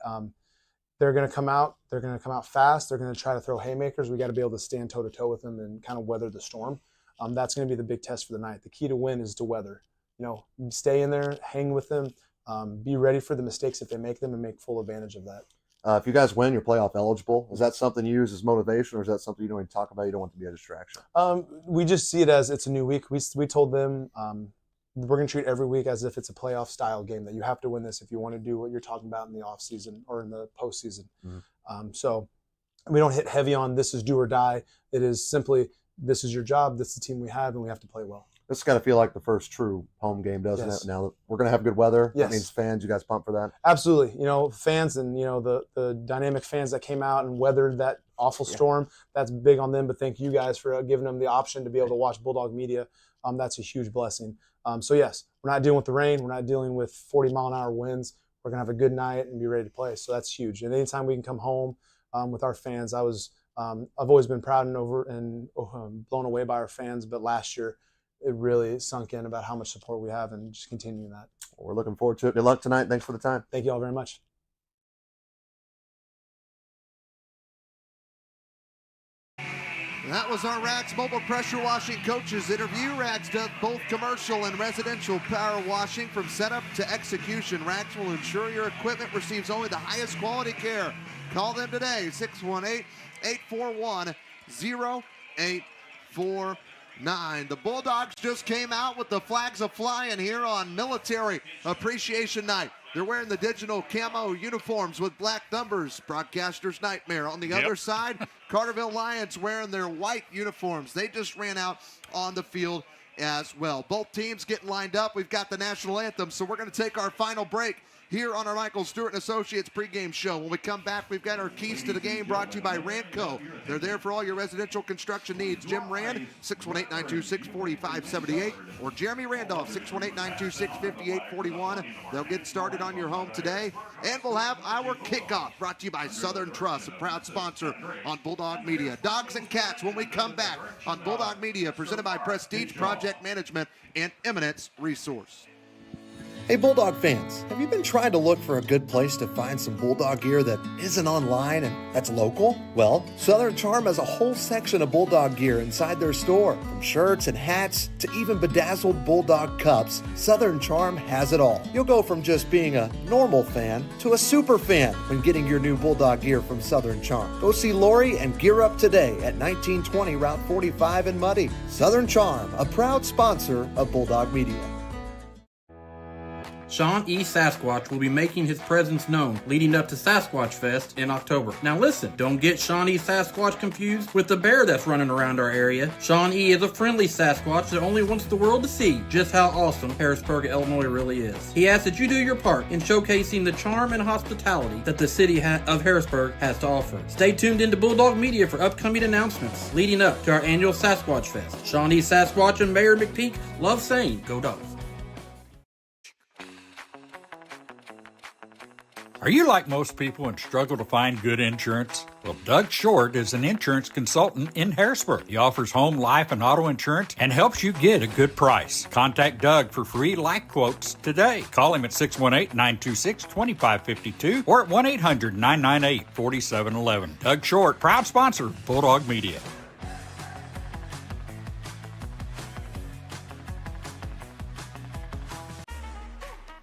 They're going to come out. They're going to come out fast. They're going to try to throw haymakers. We got to be able to stand toe-to-toe with them and kind of weather the storm. That's going to be the big test for the night. The key to win is to weather. Stay in there, hang with them, be ready for the mistakes if they make them, and make full advantage of that. If you guys win, you're playoff eligible. Is that something you use as motivation, or is that something you don't even talk about? You don't want to be a distraction? We just see it as it's a new week. We told them we're going to treat every week as if it's a playoff style game, that you have to win this if you want to do what you're talking about in the off season or in the postseason. So we don't hit heavy on this is do or die. It is simply, this is your job, this is the team we have, and we have to play well. This has got to feel like the first true home game, doesn't it? Now we're going to have good weather. Yes. That means fans, you guys pumped for that? Absolutely. Fans and, the dynamic fans that came out and weathered that awful storm, that's big on them. But thank you guys for giving them the option to be able to watch Bulldog Media. That's a huge blessing. So, yes, we're not dealing with the rain. We're not dealing with 40-mile-an-hour winds. We're going to have a good night and be ready to play. So that's huge. And anytime we can come home with our fans, I've always been proud and blown away by our fans. But last year, it really sunk in about how much support we have, and just continuing that. We're looking forward to it. Good luck tonight. Thanks for the time. Thank you all very much. That was our Rags Mobile Pressure Washing Coaches interview. Rags does both commercial and residential power washing from setup to execution. Rags will ensure your equipment receives only the highest quality care. Call them today, 618-841-0849. The Bulldogs just came out with the flags a-flying here on Military Appreciation Night. They're wearing the digital camo uniforms with black numbers, broadcaster's nightmare. On the other side, Carterville Lions wearing their white uniforms. They just ran out on the field as well. Both teams getting lined up. We've got the national anthem, so we're going to take our final break here on our Michael Stewart & Associates pregame show. When we come back, we've got our keys to the game brought to you by Randco. They're there for all your residential construction needs. Jim Rand, 618-926-4578, or Jeremy Randolph, 618-926-5841. They'll get started on your home today. And we'll have our kickoff brought to you by Southern Trust, a proud sponsor on Bulldog Media. Dogs and Cats when we come back on Bulldog Media, presented by Prestige Project Management and Eminence Resource. Hey Bulldog fans, have you been trying to look for a good place to find some Bulldog gear that isn't online and that's local? Well, Southern Charm has a whole section of Bulldog gear inside their store. From shirts and hats to even bedazzled Bulldog cups, Southern Charm has it all. You'll go from just being a normal fan to a super fan when getting your new Bulldog gear from Southern Charm. Go see Lori and gear up today at 1920 Route 45 in Muddy. Southern Charm, a proud sponsor of Bulldog Media. Sean E. Sasquatch will be making his presence known leading up to Sasquatch Fest in October. Now listen, don't get Sean E. Sasquatch confused with the bear that's running around our area. Sean E. is a friendly Sasquatch that only wants the world to see just how awesome Harrisburg, Illinois really is. He asks that you do your part in showcasing the charm and hospitality that the city of Harrisburg has to offer. Stay tuned into Bulldog Media for upcoming announcements leading up to our annual Sasquatch Fest. Sean E. Sasquatch and Mayor McPeak love saying, "Go Dogs." Are you like most people and struggle to find good insurance? Well, Doug Short is an insurance consultant in Harrisburg. He offers home, life, and auto insurance and helps you get a good price. Contact Doug for free life quotes today. Call him at 618-926-2552 or at 1-800-998-4711. Doug Short, proud sponsor of Bulldog Media.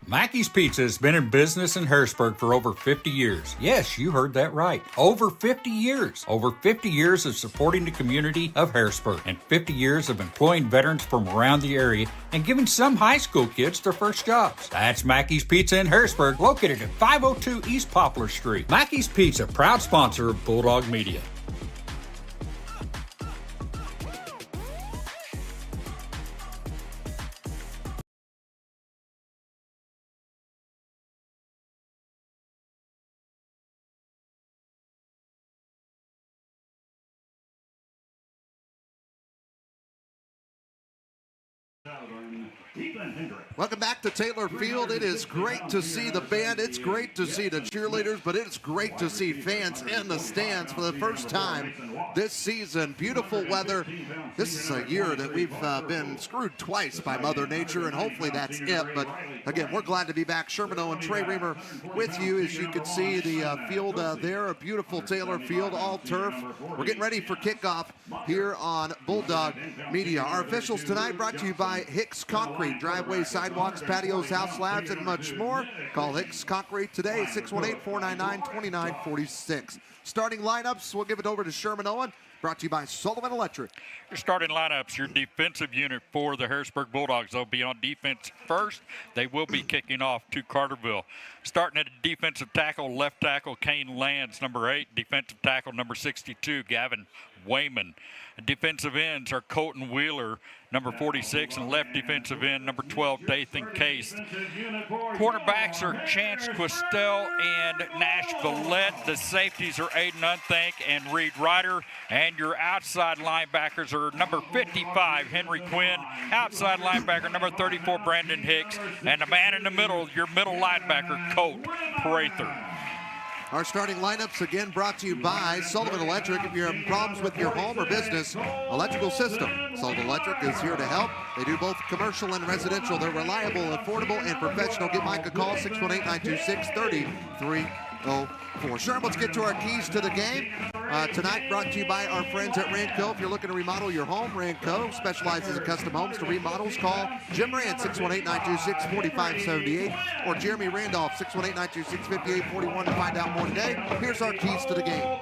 Mackey's Pizza has been in business in Harrisburg for over 50 years. Yes, you heard that right. Over 50 years. Over 50 years of supporting the community of Harrisburg and 50 years of employing veterans from around the area and giving some high school kids their first jobs. That's Mackey's Pizza in Harrisburg, located at 502 East Poplar Street. Mackey's Pizza, proud sponsor of Bulldog Media. Welcome back to Taylor Field. It is great to see the band. It's great to see the cheerleaders, but it's great to see fans in the stands for the first time this season. Beautiful weather. This is a year that we've been screwed twice by Mother Nature, and hopefully that's it. But again, we're glad to be back. Sherman Owen, Trey Reamer with you. As you can see the field there, a beautiful Taylor Field, all turf. We're getting ready for kickoff here on Bulldog Media. Our officials tonight brought to you by Hicks Concrete. Driveways, sidewalks, patios, house slabs, and much more. Call Hicks Concrete today, 618-499-2946. Starting lineups, we'll give it over to Sherman Owen. Brought to you by Sullivan Electric. Your starting lineups, your defensive unit for the Harrisburg Bulldogs. They'll be on defense first. They will be kicking off to Carterville. Starting at defensive tackle, left tackle, Kane Lands, number 8. Defensive tackle, number 62, Gavin Wayman. Defensive ends are Colton Wheeler, number 46, and left defensive end, number 12, Dathan Case. Quarterbacks are Chance Quistel and Nash Villette. The safeties are Aiden Unthank and Reed Ryder. And your outside linebackers are number 55, Henry Quinn, outside linebacker, number 34, Brandon Hicks, and the man in the middle, your middle linebacker, Colt Prather. Our starting lineups again brought to you by Sullivan Electric. If you're having problems with your home or business electrical system, Sullivan Electric is here to help. They do both commercial and residential. They're reliable, affordable, and professional. Give Mike a call, 618-926-3304. Sherman, let's get to our keys to the game. Tonight brought to you by our friends at Ranco. If you're looking to remodel your home, Ranco specializes in custom homes. To remodels, call Jim Rand, 618-926-4578, or Jeremy Randolph, 618-926-5841 to find out more today. Here's our keys to the game.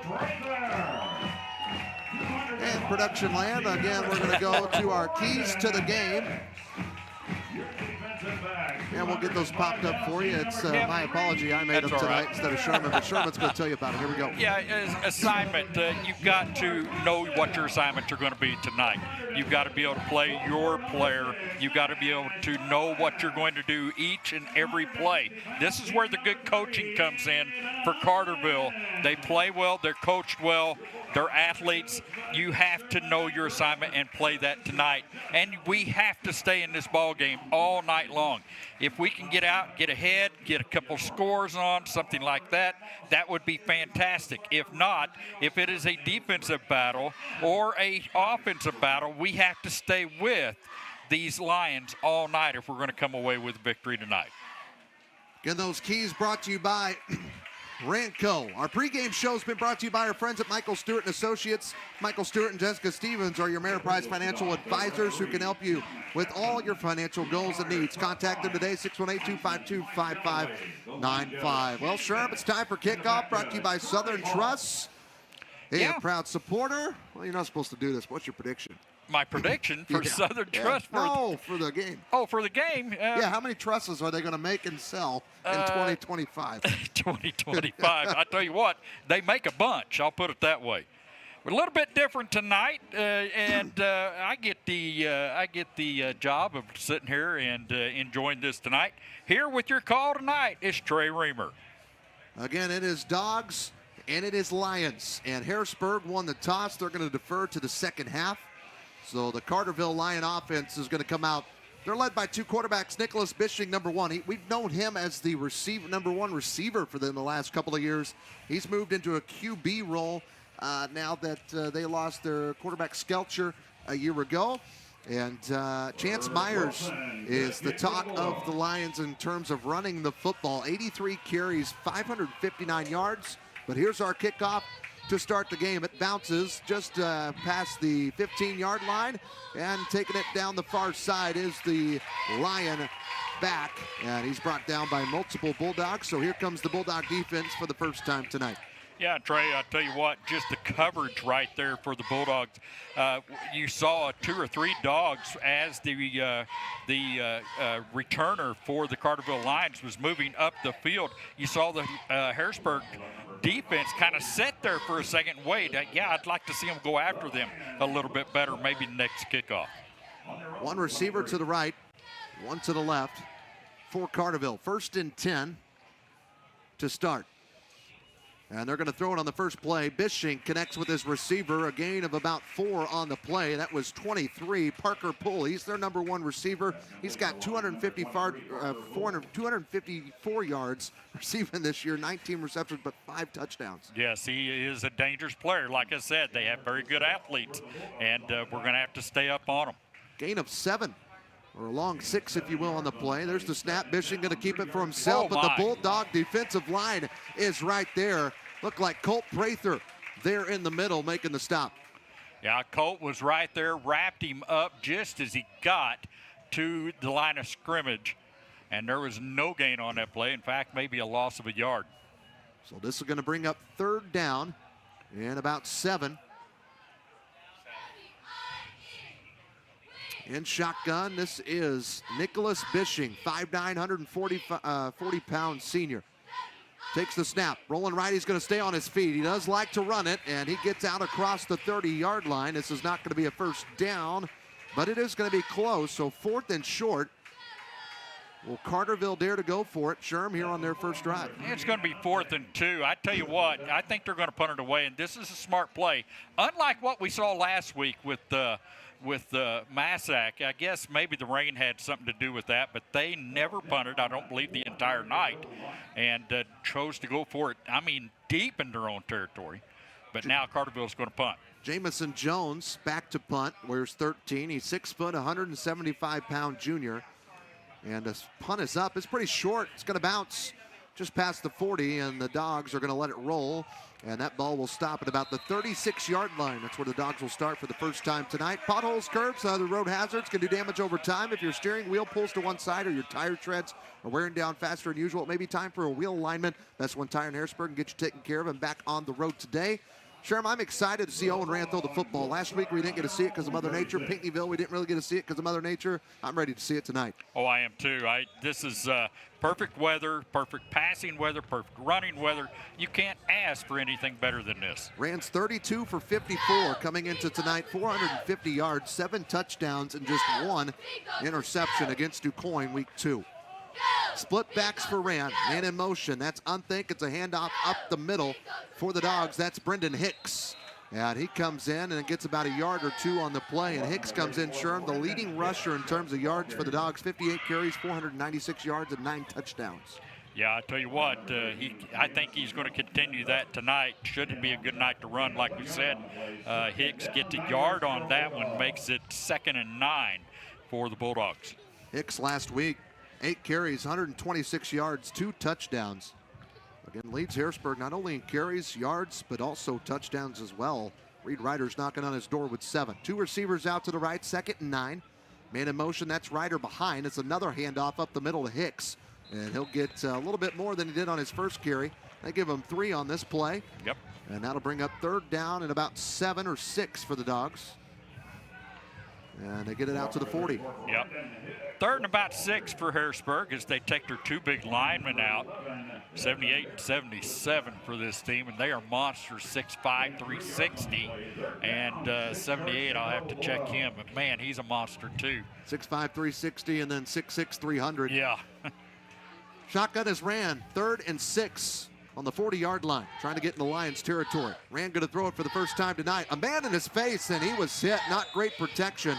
And production land, again, we're going to go to our keys to the game. And we'll get those popped up for you. It's my apology. I made them tonight instead of Sherman, but Sherman's going to tell you about it. Here we go. Yeah, assignment. You've got to know what your assignments are going to be tonight. You've got to be able to play your player. You've got to be able to know what you're going to do each and every play. This is where the good coaching comes in for Carterville. They play well. They're coached well. They're athletes. You have to know your assignment and play that tonight. And we have to stay in this ball game all night long. If we can get out, get ahead, get a couple scores on, something like that, that would be fantastic. If not, if it is a defensive battle or a offensive battle, we have to stay with these Lions all night if we're going to come away with victory tonight. Again, those keys brought to you by Ranco. Our pregame show has been brought to you by our friends at Michael Stewart & Associates. Michael Stewart and Jessica Stevens are your Ameriprise financial advisors who can help you with all your financial goals and needs. Contact them today, 618-252-5595. Well, Sherm, it's time for kickoff, brought to you by Southern Trust. Hey, a proud supporter. Well, you're not supposed to do this. What's your prediction? my prediction for Southern Yeah. Trust. No, for the game. Oh, for the game. Yeah, how many trusses are they going to make and sell in 2025? 2025. I tell you what, they make a bunch. I'll put it that way. We're a little bit different tonight, and I get the job of sitting here and enjoying this tonight. Here with your call tonight is Trey Reamer. Again, it is Dogs and it is Lions. And Harrisburg won the toss. They're going to defer to the second half. So the Carterville Lion offense is going to come out. They're led by two quarterbacks, Nicholas Bishing, number one. We've known him as the number one receiver for them the last couple of years. He's moved into a QB role now that they lost their quarterback Skelcher a year ago. And Chance Myers is the talk of the Lions in terms of running the football. 83 carries, 559 yards. But here's our kickoff to start the game. It bounces just past the 15-yard line, and taking it down the far side is the Lion back, and he's brought down by multiple Bulldogs. So here comes the Bulldog defense for the first time tonight. Yeah, Trey, I'll tell you what, just the coverage right there for the Bulldogs. You saw 2 or 3 dogs as the returner for the Carterville Lions was moving up the field. You saw the Harrisburg defense kind of sit there for a second and wait. Yeah, I'd like to see them go after them a little bit better, maybe next kickoff. One receiver to the right, one to the left for Carterville. 1st and 10 to start. And they're going to throw it on the first play. Bishing connects with his receiver, a gain of about 4 on the play. That was 23. Parker Poole, he's their number one receiver. He's got 254 yards receiving this year, 19 receptions, but 5 touchdowns. Yes, he is a dangerous player. Like I said, they have very good athletes, and we're going to have to stay up on them. Gain of 7. Or a long 6, if you will, on the play. There's the snap. Bishing going to keep it for himself, but the Bulldog defensive line is right there. Looked like Colt Prather there in the middle making the stop. Yeah, Colt was right there, wrapped him up just as he got to the line of scrimmage, and there was no gain on that play. In fact, maybe a loss of a yard. So this is going to bring up 3rd down and about 7. In shotgun, this is Nicholas Bishing, 5'9", 140-pound senior. Takes the snap. Rolling right, he's going to stay on his feet. He does like to run it, and he gets out across the 30-yard line. This is not going to be a first down, but it is going to be close. So 4th and short. Will Carterville dare to go for it? Sherm here on their first drive. It's going to be 4th and 2. I tell you what, I think they're going to punt it away, and this is a smart play. Unlike what we saw last week with Massac, I guess maybe the rain had something to do with that, but they never punted, I don't believe, the entire night, and chose to go for it, I mean, deep in their own territory. But now Carterville's going to punt. Jamison Jones back to punt, wears 13. He's 6 foot, 175-pound junior. And the punt is up. It's pretty short. It's going to bounce just past the 40, and the Dogs are going to let it roll. And that ball will stop at about the 36-yard line. That's where the Dogs will start for the first time tonight. Potholes, curbs, other road hazards can do damage over time. If your steering wheel pulls to one side or your tire treads are wearing down faster than usual, it may be time for a wheel alignment. That's when Tire in Harrisburg can get you taken care of and back on the road today. Sherm, I'm excited to see Owen Rand throw the football. Last week we didn't get to see it because of Mother Nature. Pinckneyville, we didn't really get to see it because of Mother Nature. I'm ready to see it tonight. Oh, I am too. This is perfect weather, perfect passing weather, perfect running weather. You can't ask for anything better than this. Rand's 32 for 54 coming into tonight, 450 yards, 7 touchdowns, and just 1 interception against DuQuoin week 2. Split backs for Rand, man in motion. That's Unthink. It's a handoff up the middle for the Dogs. That's Brendan Hicks. And he comes in and gets about a yard or 2 on the play. And Hicks comes in, Sherm, the leading rusher in terms of yards for the Dogs. 58 carries, 496 yards, and 9 touchdowns. Yeah, I tell you what, I think he's going to continue that tonight. Should it be a good night to run, like we said. Hicks gets a yard on that one, makes it 2nd and 9 for the Bulldogs. Hicks last week, 8 carries, 126 yards, 2 touchdowns. Again, leads Harrisburg not only in carries, yards, but also touchdowns as well. Reed Ryder's knocking on his door with 7. 2 receivers out to the right, 2nd and 9. Man in motion, that's Ryder behind. It's another handoff up the middle to Hicks. And he'll get a little bit more than he did on his first carry. They give him 3 on this play. Yep. And that'll bring up 3rd down and about 7 or 6 for the Dogs. And they get it out to the 40. Yep. 3rd and about 6 for Harrisburg as they take their 2 big linemen out. 78 and 77 for this team, and they are monsters, 6'5", 360. And 78, I'll have to check him, but man, he's a monster too. 6'5", 360, and then 6'6", 300. Yeah. Shotgun is ran, 3rd and 6 on the 40-yard line, trying to get in the Lions' territory. Rand going to throw it for the first time tonight. A man in his face, and he was hit. Not great protection.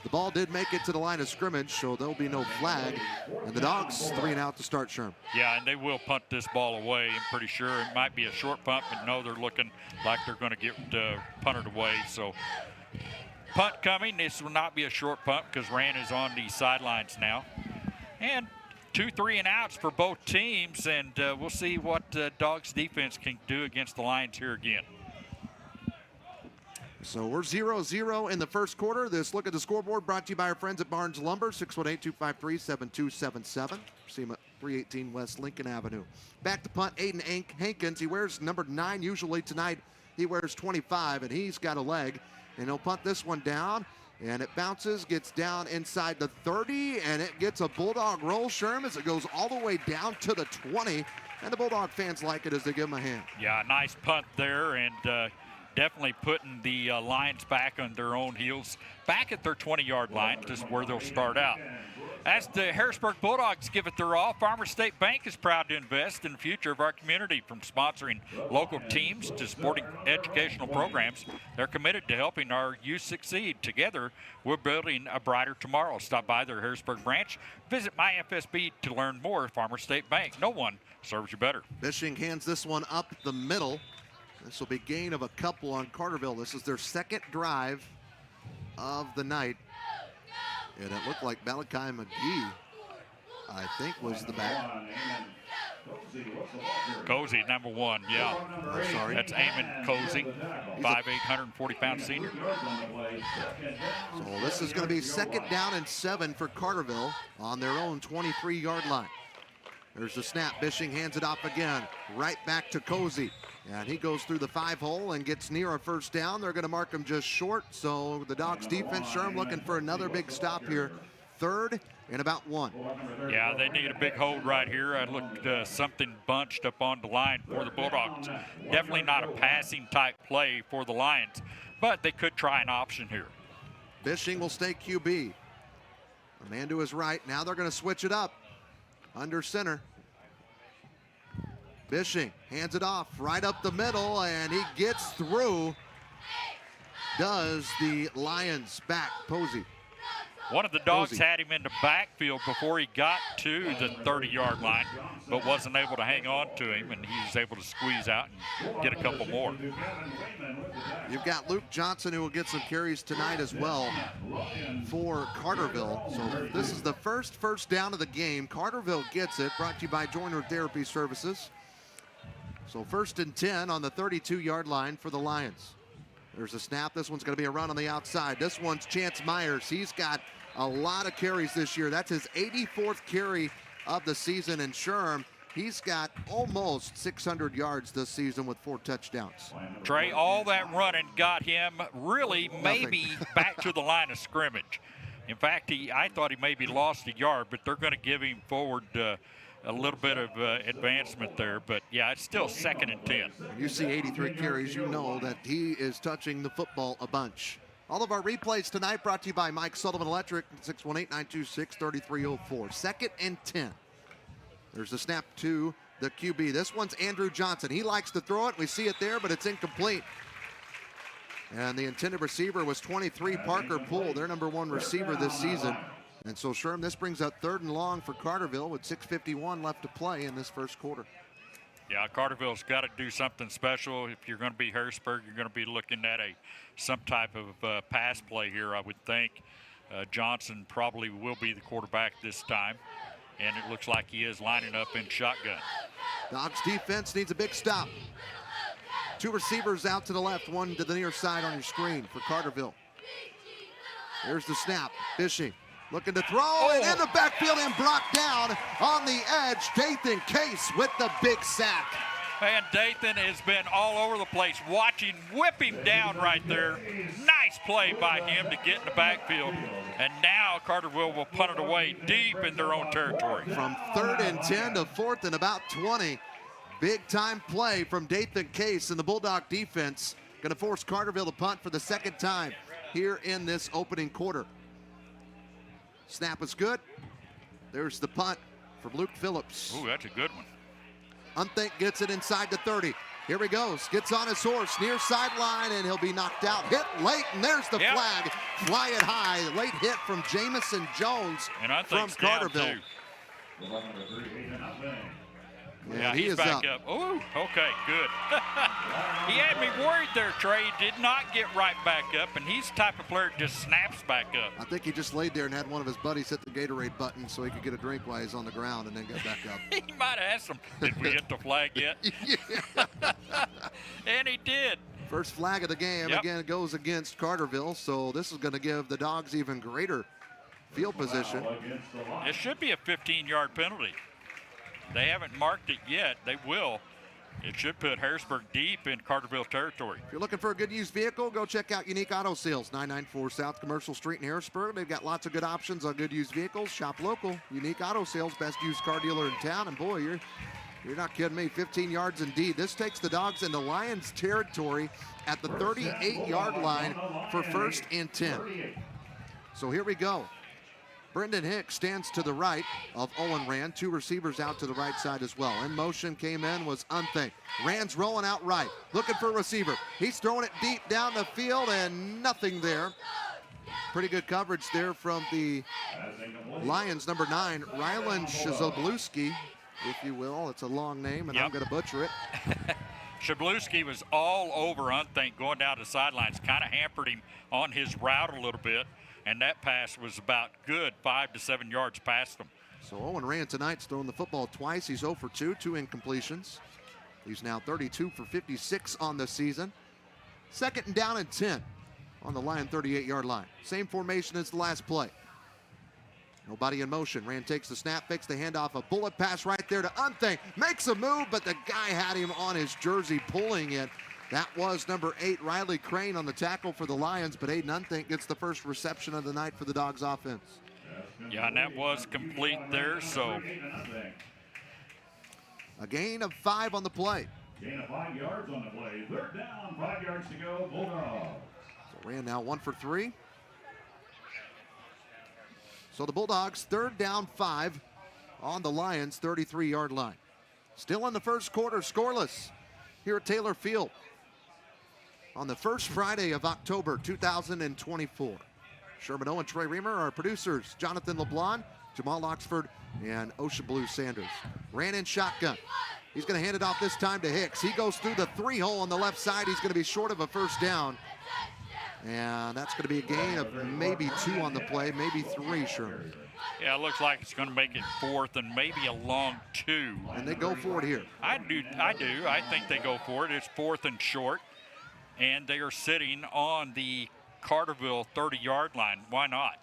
The ball did make it to the line of scrimmage, so there'll be no flag. And the Dogs 3 and out to start Sherm. Yeah, and they will punt this ball away. I'm pretty sure it might be a short punt, but no, they're looking like they're going to get punted away. So punt coming. This will not be a short punt because Rand is on the sidelines now. And 2 3 and outs for both teams, and we'll see what Dogs defense can do against the Lions here again. So we're 0-0 in the first quarter. This look at the scoreboard brought to you by our friends at Barnes Lumber, 618-253-7277. See him at 318 West Lincoln Avenue. Back to punt, Aiden Hankins. He wears number 9 usually. Tonight he wears 25, and he's got a leg. And he'll punt this one down, and it bounces, gets down inside the 30, and it gets a Bulldog roll, Sherm, as it goes all the way down to the 20. And the Bulldog fans like it as they give him a hand. Yeah, nice punt there, and definitely putting the Lions back on their own heels, back at their 20-yard line, just where they'll start out. As the Harrisburg Bulldogs give it their all, Farmers State Bank is proud to invest in the future of our community. From sponsoring local teams to supporting educational programs, they're committed to helping our youth succeed. Together, we're building a brighter tomorrow. Stop by their Harrisburg branch. Visit MyFSB to learn more. Farmers State Bank, no one serves you better. Bishing hands this one up the middle. This will be gain of a couple on Carterville. This is their 2nd drive of the night. And it looked like Malachi McGee, I think, was the back. Cozy, number 1, yeah. Oh, sorry. That's Eamon Cozy, 5'8", 140-pound senior. So this is going to be 2nd down and 7 for Carterville on their own 23-yard line. There's the snap. Bishing hands it off again. Right back to Cozy. And he goes through the 5-hole and gets near a first down. They're going to mark him just short. So the Dogs defense, Sherm, looking for another big stop here. 3rd and about 1. Yeah, they need a big hold right here. I looked something bunched up on the line for the Bulldogs. Definitely not a passing type play for the Lions, but they could try an option here. Bishing will stay QB. A man to his right. Now they're going to switch it up. Under center. Bishing hands it off right up the middle, and he gets through. Does the Lions back, Posey. One of the Dogs had him in the backfield before he got to the 30-yard line, but wasn't able to hang on to him, and he was able to squeeze out and get a couple more. You've got Luke Johnson, who will get some carries tonight as well for Carterville. So this is the first down of the game. Carterville gets it, brought to you by Joiner Therapy Services. So 1st and 10 on the 32-yard line for the Lions. There's a snap. This one's going to be a run on the outside. This one's Chance Myers. He's got a lot of carries this year. That's his 84th carry of the season. And Sherm, he's got almost 600 yards this season with 4 touchdowns. Trey, all that running got him really maybe back to the line of scrimmage. In fact, I thought he maybe lost a yard, but they're going to give him forward a little bit of advancement there. But, yeah, it's still 2nd and 10. You see 83 carries, you know that he is touching the football a bunch. All of our replays tonight brought to you by Mike Sullivan Electric, 618-926-3304. 2nd and 10. There's the snap to the QB. This one's Andrew Johnson. He likes to throw it. We see it there, but it's incomplete. And the intended receiver was 23, Parker Poole, their number 1 receiver this season. And so, Sherm, this brings up 3rd and long for Carterville with 6:51 left to play in this first quarter. Yeah, Carterville's got to do something special. If you're going to be Harrisburg, you're going to be looking at some type of pass play here, I would think. Johnson probably will be the quarterback this time, and it looks like he is lining up in shotgun. Dogs defense needs a big stop. 2 receivers out to the left, 1 to the near side on your screen for Carterville. There's the snap. Bishing looking to throw, and in the backfield and brought down on the edge. Dathan Case with the big sack. And Dathan has been all over the place. Watching, whip him down right there. Nice play by him to get in the backfield. And now Carterville will punt it away deep in their own territory. From 3rd and 10 to 4th and about 20. Big time play from Dathan Case and the Bulldog defense. Going to force Carterville to punt for the 2nd time here in this opening quarter. Snap is good. There's the punt from Luke Phillips. Ooh, that's a good one. Unthink gets it inside the 30. Here he goes, gets on his horse, near sideline, and he'll be knocked out. Hit late, and there's the flag. Fly it high. Late hit from Jamison Jones from Carterville. Yeah, he's back up. Oh, okay, good. He had me worried there, Trey. He did not get right back up, and he's the type of player that just snaps back up. I think he just laid there and had one of his buddies hit the Gatorade button so he could get a drink while he's on the ground and then get back up. He might have asked him, did we hit the flag yet? And he did. First flag of the game, again, goes against Carterville, so this is going to give the Dogs even greater field position. It should be a 15-yard penalty. They haven't marked it yet. They will. It should put Harrisburg deep in Carterville territory. If you're looking for a good used vehicle, go check out Unique Auto Sales, 994 South Commercial Street in Harrisburg. They've got lots of good options on good used vehicles. Shop local. Unique Auto Sales, best used car dealer in town. And boy, you're not kidding me. 15 yards indeed. This takes the Dogs into Lions territory at the 38-yard line for 1st and 10. So here we go. Brendan Hicks stands to the right of Owen Rand. 2 receivers out to the right side as well. In motion came in was Unthink. Rand's rolling out right, looking for a receiver. He's throwing it deep down the field and nothing there. Pretty good coverage there from the Lions, number 9, Rylan Shazoblewski, if you will. It's a long name, and I'm going to butcher it. Shablewski was all over Unthink going down the sidelines, kind of hampered him on his route a little bit. And that pass was about good 5 to 7 yards past him. So Owen Rand tonight's thrown the football twice. He's 0 for 2 incompletions. He's now 32 for 56 on the season. 2nd and down and 10 on the Lion 38-yard line. Same formation as the last play. Nobody in motion. Rand takes the snap, fakes the handoff, a bullet pass right there to Unthink. Makes a move, but the guy had him on his jersey pulling it. That was number 8, Riley Crane, on the tackle for the Lions, but Aiden Unthink gets the first reception of the night for the Dogs offense. Yeah, and that was complete there, so. A gain of 5 on the play. Gain of 5 yards on the play. 3rd down, 5 yards to go, Bulldogs. So Rand now 1 for 3. So the Bulldogs 3rd down 5 on the Lions 33-yard line. Still in the first quarter, scoreless here at Taylor Field on the first Friday of October 2024. Sherman Owen, Trey Reamer, our producers, Jonathan LeBlanc, Jamal Oxford, and Ocean Blue Sanders. Ran in shotgun. He's going to hand it off this time to Hicks. He goes through the 3-hole on the left side. He's going to be short of a first down. And that's going to be a gain of maybe 2 on the play, maybe 3, Sherman. Yeah, it looks like it's going to make it 4th and maybe a long 2. And they go for it here. I do. I think they go for it. It's 4th and short. And they are sitting on the Carterville 30-yard line. Why not?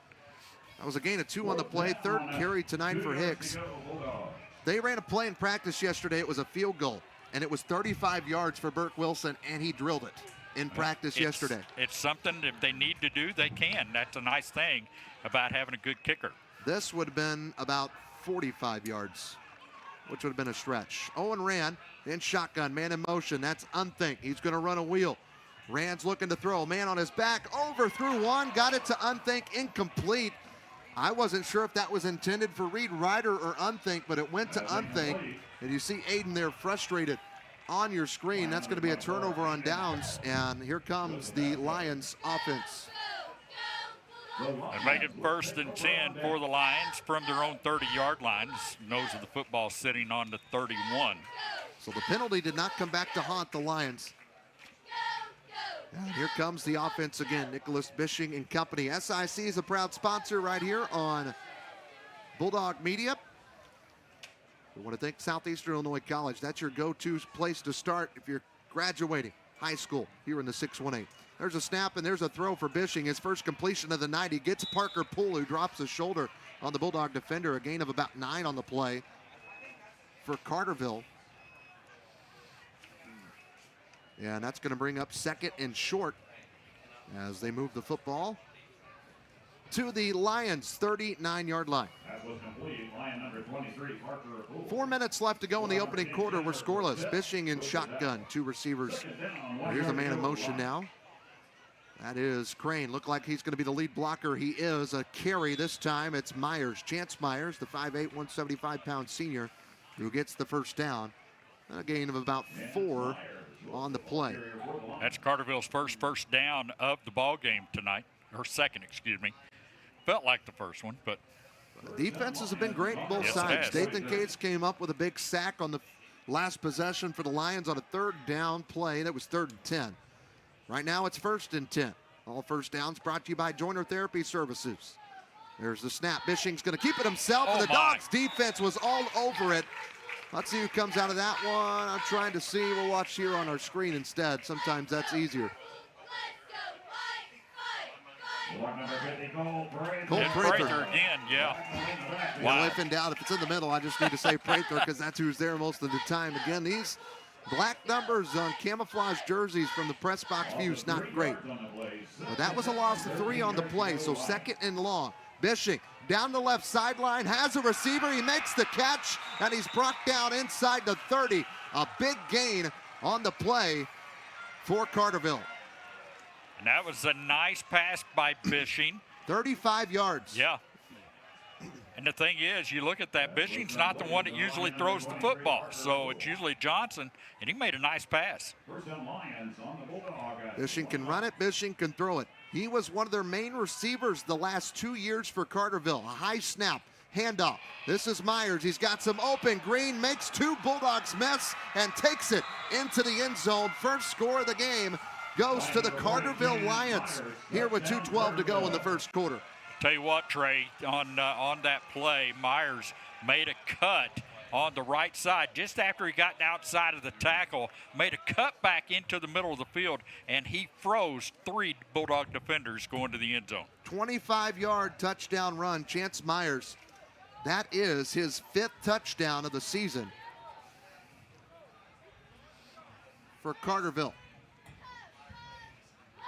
That was a gain of 2 on the play. 3rd carry tonight for Hicks. They ran a play in practice yesterday. It was a field goal. And it was 35 yards for Burke Wilson, and he drilled it in practice yesterday. It's something if they need to do, they can. That's a nice thing about having a good kicker. This would have been about 45 yards, which would have been a stretch. Owen Rand in shotgun, man in motion. That's Unthink. He's going to run a wheel. Rand's looking to throw. Man on his back, overthrew one, got it to Unthink, incomplete. I wasn't sure if that was intended for Reed Ryder or Unthink, but it went to Unthink. And you see Aiden there frustrated on your screen. That's going to be a turnover on downs, and here comes the Lions offense. They make it 1st and 10 for the Lions from their own 30-yard line. Nose of the football sitting on the 31. So the penalty did not come back to haunt the Lions. And here comes the offense again. Nicholas Bishing and company. SIC is a proud sponsor right here on Bulldog Media. We want to thank Southeastern Illinois College. That's your go-to place to start if you're graduating high school here in the 618. There's a snap and there's a throw for Bishing. His first completion of the night. He gets Parker Poole, who drops his shoulder on the Bulldog defender. A gain of about 9 on the play for Carterville. And that's going to bring up 2nd and short as they move the football to the Lions' 39-yard line. That was complete. Lion number 23, Carterville. 4 minutes left to go in the opening quarter. We're scoreless. Bishing in shotgun, 2 receivers. Here's a man in motion now. That is Crane. Look like he's going to be the lead blocker. He is. A carry this time. It's Myers, Chance Myers, the 5'8", 175-pound senior, who gets the first down. A gain of about 4 on the play. That's Carterville's first down of the ball game tonight, or second, excuse me. Felt like the first one, but the defenses have been great on both Yes, it sides. has. Dathan Cates came up with a big sack on the last possession for the Lions on a 3rd down play. That was 3rd and 10. Right now it's 1st and 10. All first downs brought to you by Joiner Therapy Services. There's the snap. Bishing's going to keep it himself, and the Dogs defense was all over it. Let's see who comes out of that one. I'm trying to see. We'll watch here on our screen instead. Sometimes that's easier. Colt Prather Prather. again, yeah. Well, if in doubt, if it's in the middle, I just need to say Prather because that's who's there most of the time. Again, these black numbers on camouflage jerseys from the press box view is not great. But that was a loss of 3 on the play, so 2nd and long. Bishing down the left sideline, has a receiver. He makes the catch, and he's brought down inside the 30. A big gain on the play for Carterville. And that was a nice pass by Bishing. 35 yards. Yeah. And the thing is, you look at that, Bishing's not the one that usually throws the football. So it's usually Johnson, and he made a nice pass. Bishing can run it, Bishing can throw it. He was one of their main receivers the last 2 years for Carterville. A high snap, handoff. This is Myers. He's got some open. Green makes 2 Bulldogs miss and takes it into the end zone. First score of the game goes to the Carterville Lions here with 2:12 to go in the first quarter. Tell you what, Trey, on that play, Myers made a cut on the right side just after he got outside of the tackle, made a cut back into the middle of the field, and he froze 3 Bulldog defenders going to the end zone. 25-yard touchdown run, Chance Myers. That is his 5th touchdown of the season for Carterville.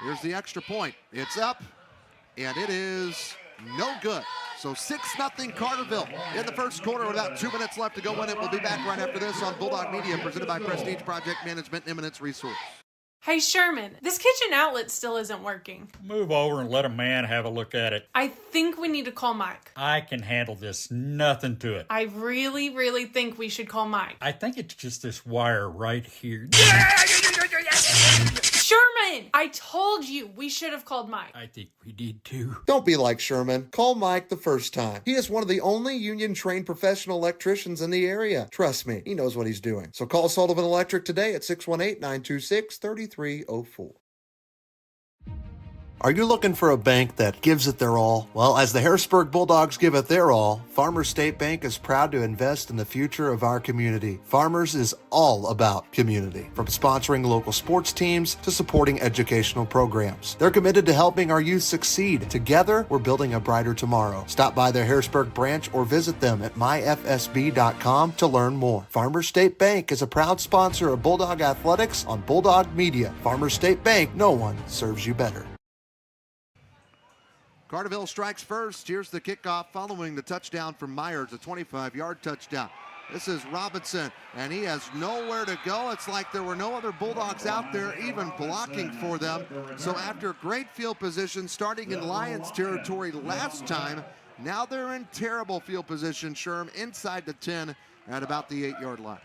Here's the extra point. It's up, and it is no good. So 6-0 Carterville in the first quarter with about 2 minutes left to go in it. We'll be back right after this on Bulldog Media, presented by Prestige Project Management and Eminence Resource. Hey Sherman, this kitchen outlet still isn't working. Move over and let a man have a look at it. I think we need to call Mike. I can handle this. Nothing to it. I really, really think we should call Mike. I think it's just this wire right here. Sherman, I told you we should have called Mike. I think we did too. Don't be like Sherman. Call Mike the first time. He is one of the only union-trained professional electricians in the area. Trust me, he knows what he's doing. So call Sullivan Electric today at 618-926-3304. Are you looking for a bank that gives it their all? Well, as the Harrisburg Bulldogs give it their all, Farmers State Bank is proud to invest in the future of our community. Farmers is all about community, from sponsoring local sports teams to supporting educational programs. They're committed to helping our youth succeed. Together, we're building a brighter tomorrow. Stop by their Harrisburg branch or visit them at myfsb.com to learn more. Farmers State Bank is a proud sponsor of Bulldog Athletics on Bulldog Media. Farmers State Bank, no one serves you better. Carterville strikes first. Here's the kickoff following the touchdown from Myers, a 25-yard touchdown. This is Robinson, and he has nowhere to go. It's like there were no other Bulldogs out there even blocking for them. So after great field position starting in Lions territory last time, now they're in terrible field position, Sherm, inside the 10 at about the 8-yard line.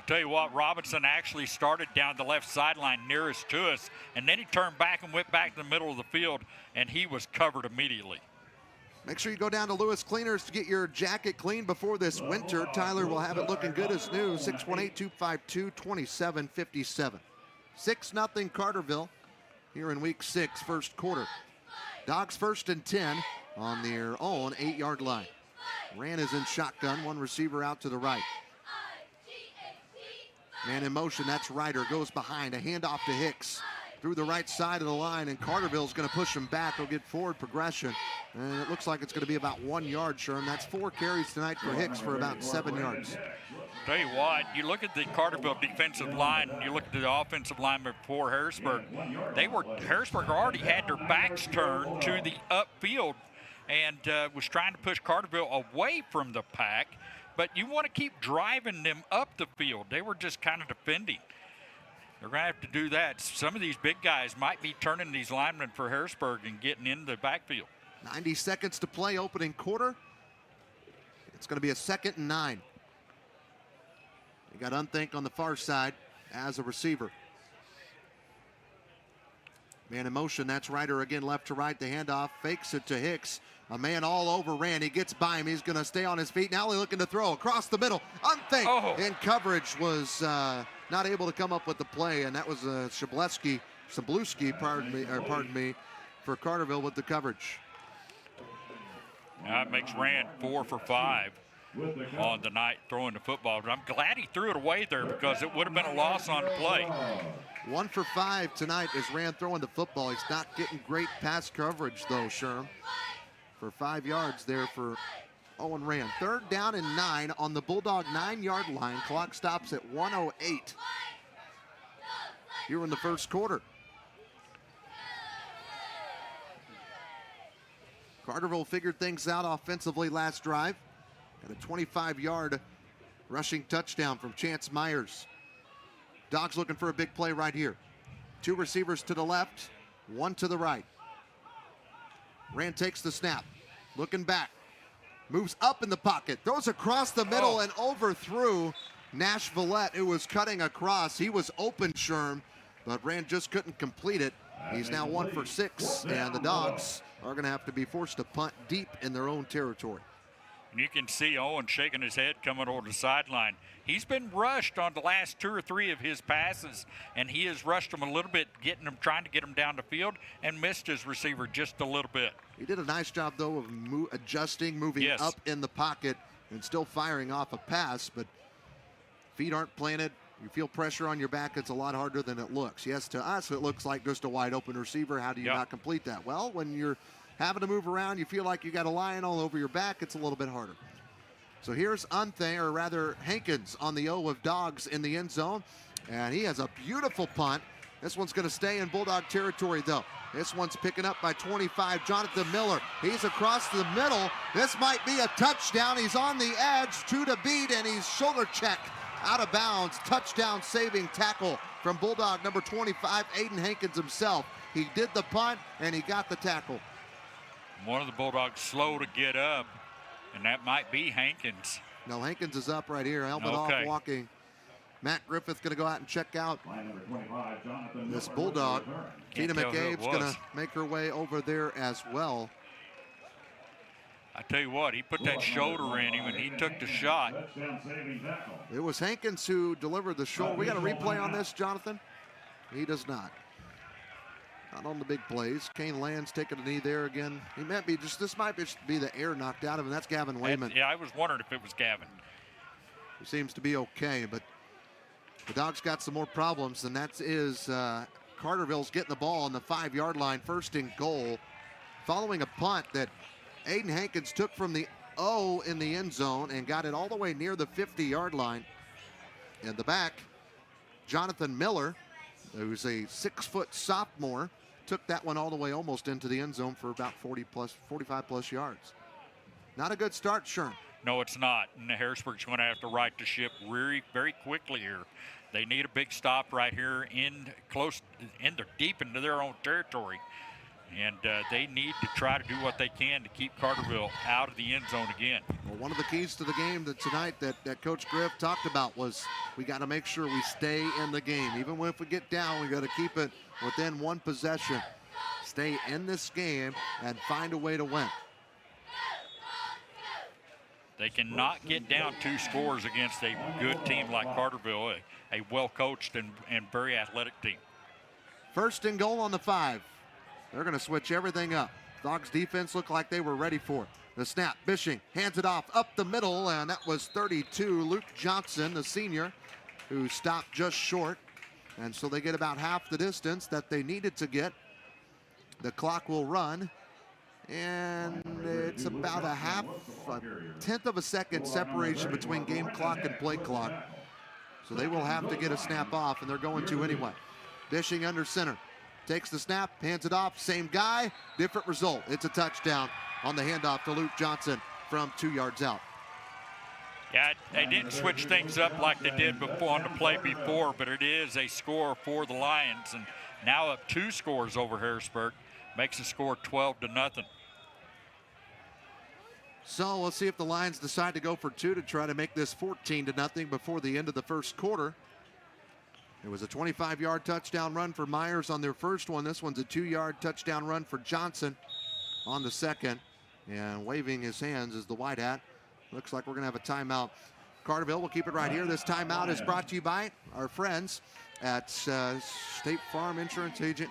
Tell you what, Robinson actually started down the left sideline nearest to us, and then he turned back and went back to the middle of the field, and he was covered immediately. Make sure you go down to Lewis Cleaners to get your jacket cleaned before this winter. Tyler will have it looking good as new. 618-252-2757. 6-0 Carterville here in week 6, first quarter. Dogs 1st and 10 on their own 8-yard line. Rand is in shotgun, one receiver out to the right. Man in motion, that's Ryder, goes behind, a handoff to Hicks through the right side of the line, and Carterville's going to push him back. He'll get forward progression And it looks like it's going to be about 1 yard, Sherm. That's 4 carries tonight for Hicks for about 7 yards. Tell you what, you look at the Carterville defensive line, and you look at the offensive line before Harrisburg. Harrisburg already had their backs turned to the upfield and was trying to push Carterville away from the pack. But you want to keep driving them up the field. They were just kind of defending. They're going to have to do that. Some of these big guys might be turning these linemen for Harrisburg and getting into the backfield. 90 seconds to play, opening quarter. It's going to be a 2nd and 9. You got Unthink on the far side as a receiver. Man in motion, that's Ryder again, left to right. The handoff, fakes it to Hicks. A man all over Rand. He gets by him. He's going to stay on his feet. Now he's looking to throw across the middle. Unthink in coverage was not able to come up with the play, and that was Szablewski, pardon me, for Carterville with the coverage. Now it makes Rand 4 for 5 on the night throwing the football. But I'm glad he threw it away there because it would have been a loss on the play. 1 for 5 tonight is Rand throwing the football. He's not getting great pass coverage though, Sherm. For 5 yards there for Owen Rand. 3rd down and 9 on the Bulldog 9-yard line. Clock stops at 1:08 here in the first quarter. Carterville figured things out offensively last drive. Got a 25-yard rushing touchdown from Chance Myers. Dogs looking for a big play right here. 2 receivers to the left, 1 to the right. Rand takes the snap, looking back, moves up in the pocket, throws across the middle and overthrew Nash Villette, who was cutting across. He was open, Sherm, but Rand just couldn't complete it. He's now 1 for 6, and the Dogs are going to have to be forced to punt deep in their own territory. And you can see Owen shaking his head coming over the sideline. He's been rushed on the last 2 or 3 of his passes, and he has rushed them a little bit, trying to get him down the field, and missed his receiver just a little bit. He did a nice job, though, of adjusting, moving up in the pocket, and still firing off a pass, but feet aren't planted. You feel pressure on your back, it's a lot harder than it looks. Yes, to us, it looks like just a wide open receiver. How do you not complete that? Well, when you're having to move around, you feel like you got a lion all over your back, it's a little bit harder. So here's Unthink, or rather Hankins, on the O of Dogs in the end zone, and he has a beautiful punt. This one's going to stay in Bulldog territory, though. This one's picking up by 25. Jonathan Miller, he's across the middle. This might be a touchdown. He's on the edge, 2 to beat, and he's shoulder checked out of bounds. Touchdown saving tackle from Bulldog number 25, Aiden Hankins himself. He did the punt, and he got the tackle. One of the Bulldogs slow to get up, and that might be Hankins. No, Hankins is up right here, helmet off, walking. Matt Griffith going to go out and check out this Bulldog. Tina McCabe's going to make her way over there as well. I tell you what, he put that shoulder in him and he took the shot. It was Hankins who delivered the shoulder. We got a replay on this, Jonathan? He does not. Not on the big plays. Kane Land's taking a knee there again. He might be this might just be the air knocked out of him. That's Gavin Wayman. Yeah, I was wondering if it was Gavin. He seems to be okay, but the Dogs got some more problems, and that is Carterville's getting the ball on the 5-yard line, 1st and goal, following a punt that Aiden Hankins took from the O in the end zone and got it all the way near the 50-yard line. In the back, Jonathan Miller, who's a 6-foot sophomore, took that one all the way almost into the end zone for about 45 plus yards. Not a good start, Sherm. No, it's not. And Harrisburg's going to have to right the ship very, very quickly here. They need a big stop right here deep into their own territory. And they need to try to do what they can to keep Carterville out of the end zone again. Well, one of the keys to the game tonight that Coach Griff talked about was we got to make sure we stay in the game. Even if we get down, we got to keep it within 1 possession. Stay in this game and find a way to win. They cannot get down 2 scores against a good team like Carterville, a well-coached and very athletic team. 1st and goal on the 5. They're going to switch everything up. Dogs defense looked like they were ready for it. The snap, Bishing hands it off up the middle, and that was 32, Luke Johnson, the senior, who stopped just short. And so they get about half the distance that they needed to get. The clock will run, And it's about a tenth of a second separation between game clock and play clock. So they will have to get a snap off, and they're going to anyway. Bishing under center. Takes the snap, hands it off, same guy, different result. It's a touchdown on the handoff to Luke Johnson from 2 yards out. Yeah, they didn't switch things up like they did before on the play before, but it is a score for the Lions, and now up 2 scores over Harrisburg. Makes the score 12-0. So let's see if the Lions decide to go for 2 to try to make this 14-0 before the end of the first quarter. It was a 25-yard touchdown run for Myers on their first one. This one's a 2-yard touchdown run for Johnson on the second. And waving his hands is the white hat. Looks like we're going to have a timeout. Carterville will keep it right here. This timeout is brought to you by our friends at State Farm Insurance Agent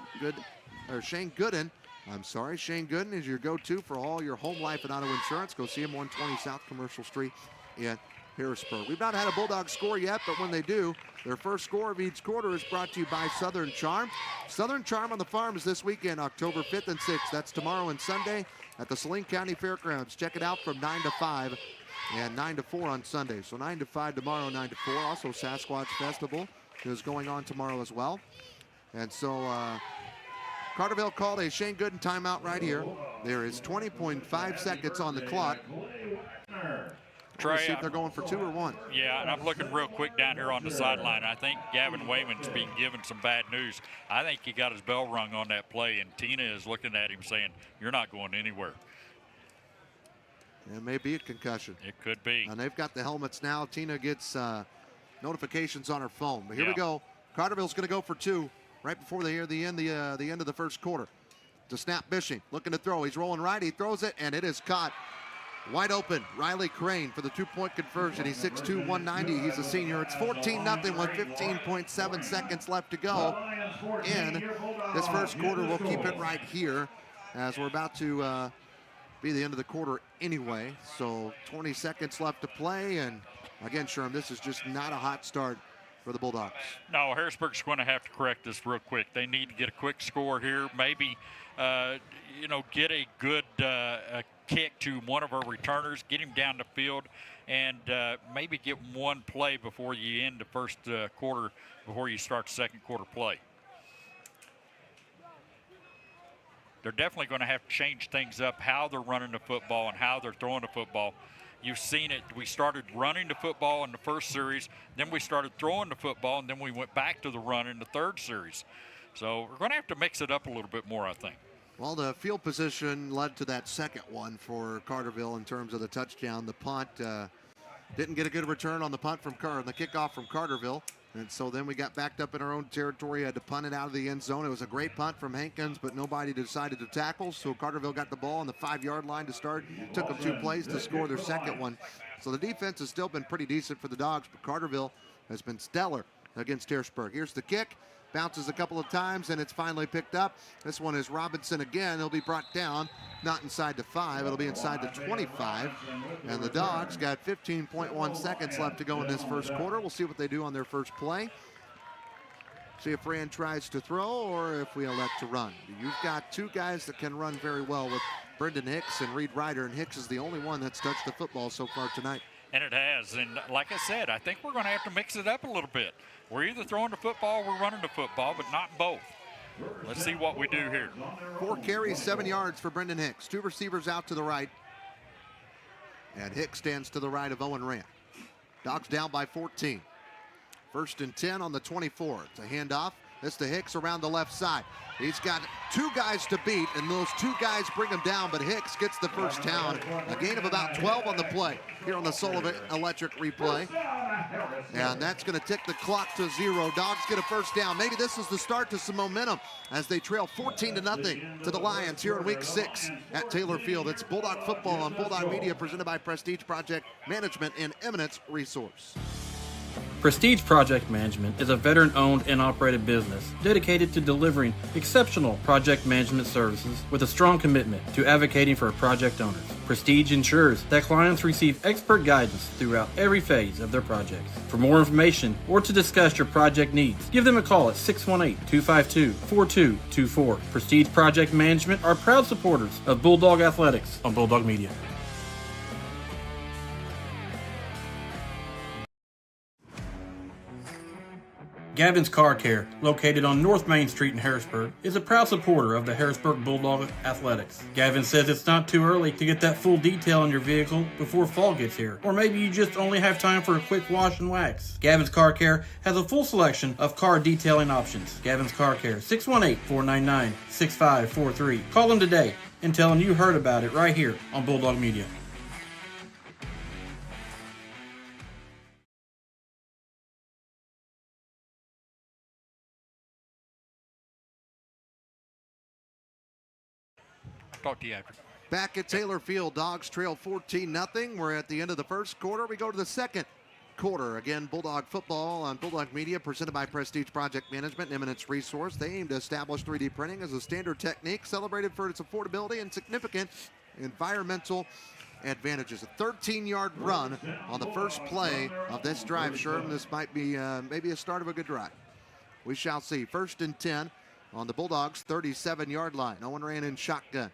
Shane Gooden. Shane Gooden is your go-to for all your home, life, and auto insurance. Go see him 120 South Commercial Street in Harrisburg. We've not had a Bulldog score yet, but when they do, their first score of each quarter is brought to you by Southern Charm. Southern Charm on the Farm is this weekend, October 5th and 6th. That's tomorrow and Sunday at the Saline County Fairgrounds. Check it out from 9 to 5 and 9 to 4 on Sunday. So 9 to 5 tomorrow, 9 to 4. Also, Sasquatch Festival is going on tomorrow as well. And so Carterville called a Shane Gooden timeout right here. There is 20.5 seconds on the clock. Trey, see if they're going for 2 or 1. Yeah, and I'm looking real quick down here on the sideline. I think Gavin Wayman's being given some bad news. I think he got his bell rung on that play, and Tina is looking at him saying, "You're not going anywhere." It may be a concussion. It could be. And they've got the helmets now. Tina gets notifications on her phone. But here we go. Carterville's going to go for 2 right before they hear the end of the first quarter. To snap Bishing, looking to throw. He's rolling right. He throws it, and it is caught. Wide open, Riley Crane for the 2-point conversion. He's 6'2", 190. He's a senior. It's 14-0 with 15.7 seconds left to go in this first quarter. We'll keep it right here as we're about to be the end of the quarter anyway. So 20 seconds left to play. And again, Sherm, this is just not a hot start for the Bulldogs. No, Harrisburg's going to have to correct this real quick. They need to get a quick score here. Maybe, get a good kick to one of our returners, get him down the field, and maybe get one play before you end the first quarter, before you start the second quarter play. They're definitely going to have to change things up, how they're running the football and how they're throwing the football. You've seen it. We started running the football in the first series, then we started throwing the football, and then we went back to the run in the third series. So we're going to have to mix it up a little bit more, I think. Well, the field position led to that second one for Carterville in terms of the touchdown. The punt didn't get a good return on the punt from the kickoff from Carterville. And so then we got backed up in our own territory, had to punt it out of the end zone. It was a great punt from Hankins, but nobody decided to tackle. So Carterville got the ball on the 5-yard line to start. Took them 2 plays to score their second one. So the defense has still been pretty decent for the Dogs, but Carterville has been stellar against Harrisburg. Here's the kick. Bounces a couple of times, and it's finally picked up. This one is Robinson again. He'll be brought down, not inside the 5. It'll be inside the 25. And the Dogs got 15.1 seconds left to go in this first quarter. We'll see what they do on their first play. See if Rand tries to throw or if we elect to run. You've got 2 guys that can run very well with Brendan Hicks and Reed Ryder, and Hicks is the only one that's touched the football so far tonight. And it has. And like I said, I think we're going to have to mix it up a little bit. We're either throwing the football or we're running the football, but not both. Let's see what we do here. 4 carries, 7 yards for Brendan Hicks. 2 receivers out to the right. And Hicks stands to the right of Owen Rand. Dogs down by 14. 1st and 10 on the 24. It's a handoff. This to Hicks around the left side. He's got 2 guys to beat, and those 2 guys bring him down, but Hicks gets the first down. A gain of about 12 on the play here on the Sullivan Electric replay. And that's going to tick the clock to 0. Dogs get a first down. Maybe this is the start to some momentum as they trail 14-0 to the Lions here in Week 6 at Taylor Field. It's Bulldog Football on Bulldog Media, presented by Prestige Project Management and Eminence Resource. Prestige Project Management is a veteran-owned and operated business dedicated to delivering exceptional project management services with a strong commitment to advocating for project owners. Prestige ensures that clients receive expert guidance throughout every phase of their projects. For more information or to discuss your project needs, give them a call at 618-252-4224. Prestige Project Management are proud supporters of Bulldog Athletics on Bulldog Media. Gavin's Car Care, located on North Main Street in Harrisburg, is a proud supporter of the Harrisburg Bulldog Athletics. Gavin says it's not too early to get that full detail on your vehicle before fall gets here, or maybe you just only have time for a quick wash and wax. Gavin's Car Care has a full selection of car detailing options. Gavin's Car Care, 618-499-6543. Call them today and tell them you heard about it right here on Bulldog Media. Talk to you after. Back at Taylor Field, Dogs trail 14-0. We're at the end of the first quarter. We go to the second quarter. Again, Bulldog football on Bulldog Media, presented by Prestige Project Management and Eminence Resource. They aim to establish 3D printing as a standard technique, celebrated for its affordability and significant environmental advantages. A 13-yard run on the first play of this drive, Sherman. This might be maybe a start of a good drive. We shall see. 1st and 10 on the Bulldogs' 37-yard line. Owen ran in shotgun.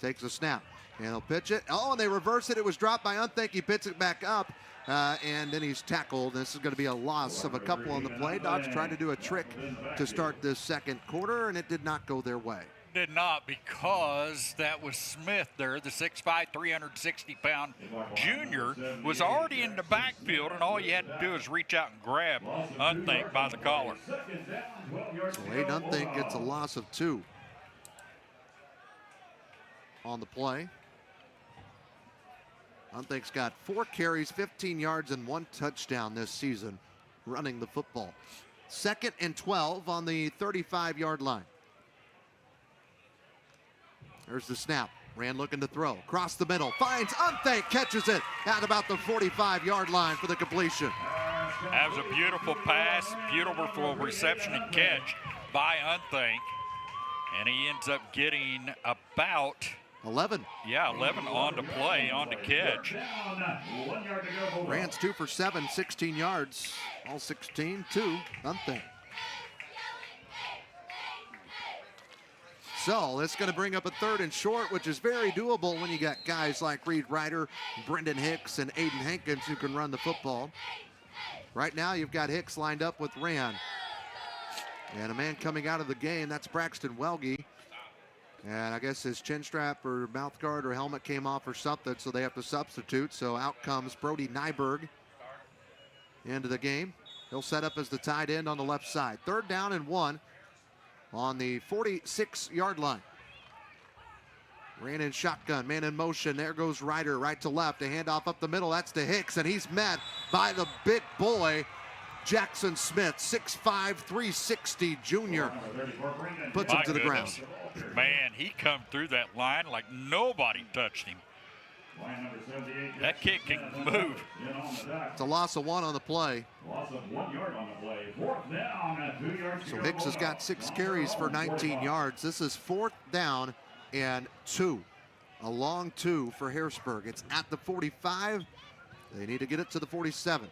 Takes a snap, and he'll pitch it. Oh, and they reverse it. It was dropped by Unthink. He picks it back up, and then he's tackled. This is going to be a loss of a couple on the play. Dogs tried to do a trick to start this second quarter, and it did not go their way. Did not, because that was Smith there, the 6'5", 360-pound junior, was already in the backfield, and all you had to do is reach out and grab Unthink by the collar. So Wade Unthink gets a loss of 2 on the play. Unthink's got 4 carries, 15 yards, and 1 touchdown this season running the football. 2nd and 12 on the 35-yard line. There's the snap. Rand looking to throw. Across the middle. Finds Unthink. Catches it at about the 45-yard line for the completion. That was a beautiful pass, beautiful reception and catch by Unthink. And he ends up getting about 11. Yeah, 11 on to play, on to catch. Rand's 2 for 7, 16 yards. All 16 to Unthink. So this is going to bring up a 3rd and short, which is very doable when you got guys like Reed Ryder, Brendan Hicks, and Aiden Hankins who can run the football. Right now you've got Hicks lined up with Rand. And a man coming out of the game, that's Braxton Welge. And I guess his chin strap or mouth guard or helmet came off or something, so they have to substitute. So out comes Brody Nyberg into the game. He'll set up as the tight end on the left side. 3rd down and 1 on the 46-yard line. Ran in shotgun, man in motion. There goes Ryder right to left. A handoff up the middle. That's to Hicks, and he's met by the big boy, Jackson Smith, 6'5", 360 junior. Puts him to the ground. Man, he come through that line like nobody touched him. That kid can move. It's a loss of 1 on the play. So Hicks has got 6 carries for 19 yards. This is 4th down and 2. A long 2 for Harrisburg. It's at the 45. They need to get it to the 47.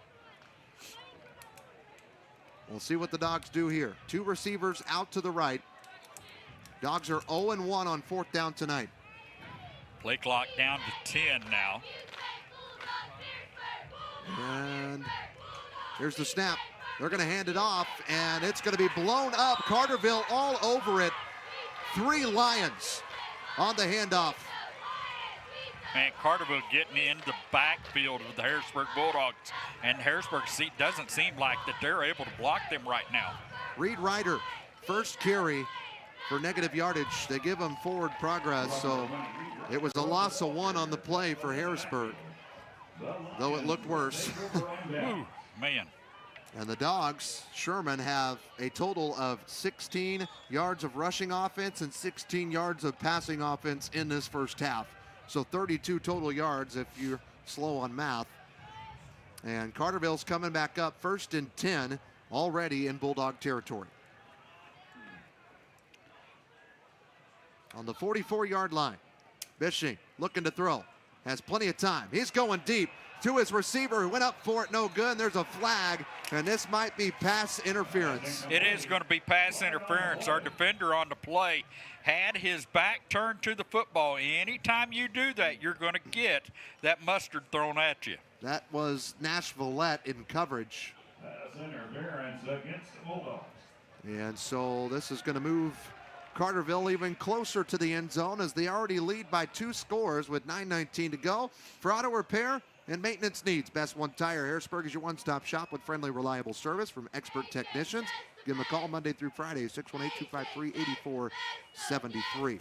We'll see what the Dogs do here. 2 receivers out to the right. Dogs are 0-1 on 4th down tonight. Play clock down to 10 now. And here's the snap. They're going to hand it off, and it's going to be blown up. Carterville all over it. 3 Lions on the handoff. Man, Carterville getting into the backfield of the Harrisburg Bulldogs, and Harrisburg doesn't seem like that they're able to block them right now. Reed Ryder, first carry for negative yardage. They give him forward progress, so it was a loss of 1 on the play for Harrisburg, though it looked worse. Ooh, man. And the Dogs, Sherman, have a total of 16 yards of rushing offense and 16 yards of passing offense in this first half. So 32 total yards if you're slow on math. And Carterville's coming back up, 1st and 10, already in Bulldog territory. On the 44-yard line. Bishing looking to throw. Has plenty of time. He's going deep to his receiver who went up for it, no good. There's a flag, and this might be pass interference. It is going to be pass interference. Our defender on the play had his back turned to the football. Anytime you do that, you're going to get that mustard thrown at you. That was Nashville in coverage. Pass interference against the Bulldogs. And so this is going to move Carterville even closer to the end zone as they already lead by 2 scores with 9:19 to go. For auto repair and maintenance needs, Best One Tire Harrisburg is your one-stop shop with friendly, reliable service from expert technicians. Give them a call Monday through Friday, 618-253-8473.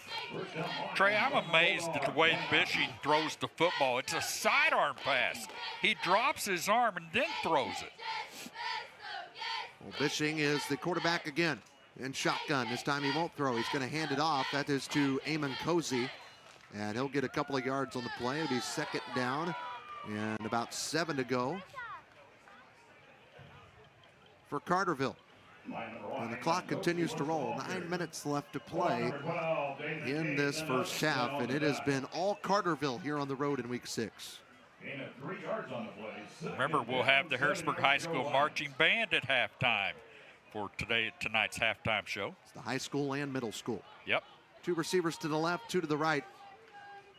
Trey, I'm amazed at the way Bishing throws the football. It's a sidearm pass. He drops his arm and then throws it. Well, Bishing is the quarterback again in shotgun. This time he won't throw. He's going to hand it off. That is to Eamon Cozy, and he'll get a couple of yards on the play. It'll be 2nd down and about 7 to go for Carterville. And the clock continues to roll. 9 minutes left to play in this first half, and it has been all Carterville here on the road in week 6. Remember, we'll have the Harrisburg High School Marching Band at halftime for tonight's halftime show. It's the high school and middle school. Yep. 2 receivers to the left, 2 to the right.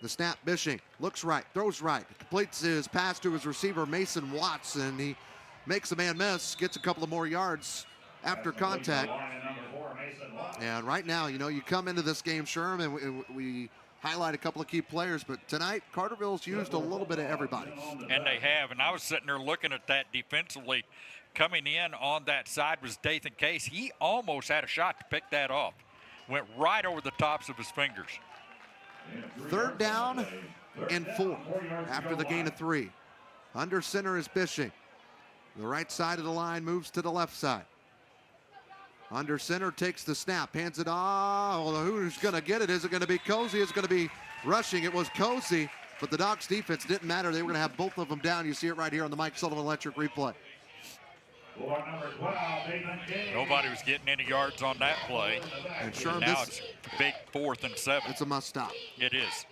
The snap, Bishing looks right, throws right, completes his pass to his receiver, Mason Watts, and he makes a man miss, gets a couple of more yards after contact. And right now, you know, you come into this game, Sherm, and we highlight a couple of key players, but tonight Carterville's used a little bit of everybody. And they have, and I was sitting there looking at that defensively. Coming in on that side was Dathan Case. He almost had a shot to pick that off. Went right over the tops of his fingers. 3rd down and 4 after the gain of 3. Under center is Bishing. The right side of the line moves to the left side. Under center takes the snap, hands it off. Well, who's going to get it? Is it going to be Cozy? It's going to be rushing. It was Cozy, but the Dogs defense didn't matter. They were going to have both of them down. You see it right here on the Mike Sullivan Electric replay. Nobody was getting any yards on that play. And Sherm, now it's big 4th and 7. It's a must stop. It is.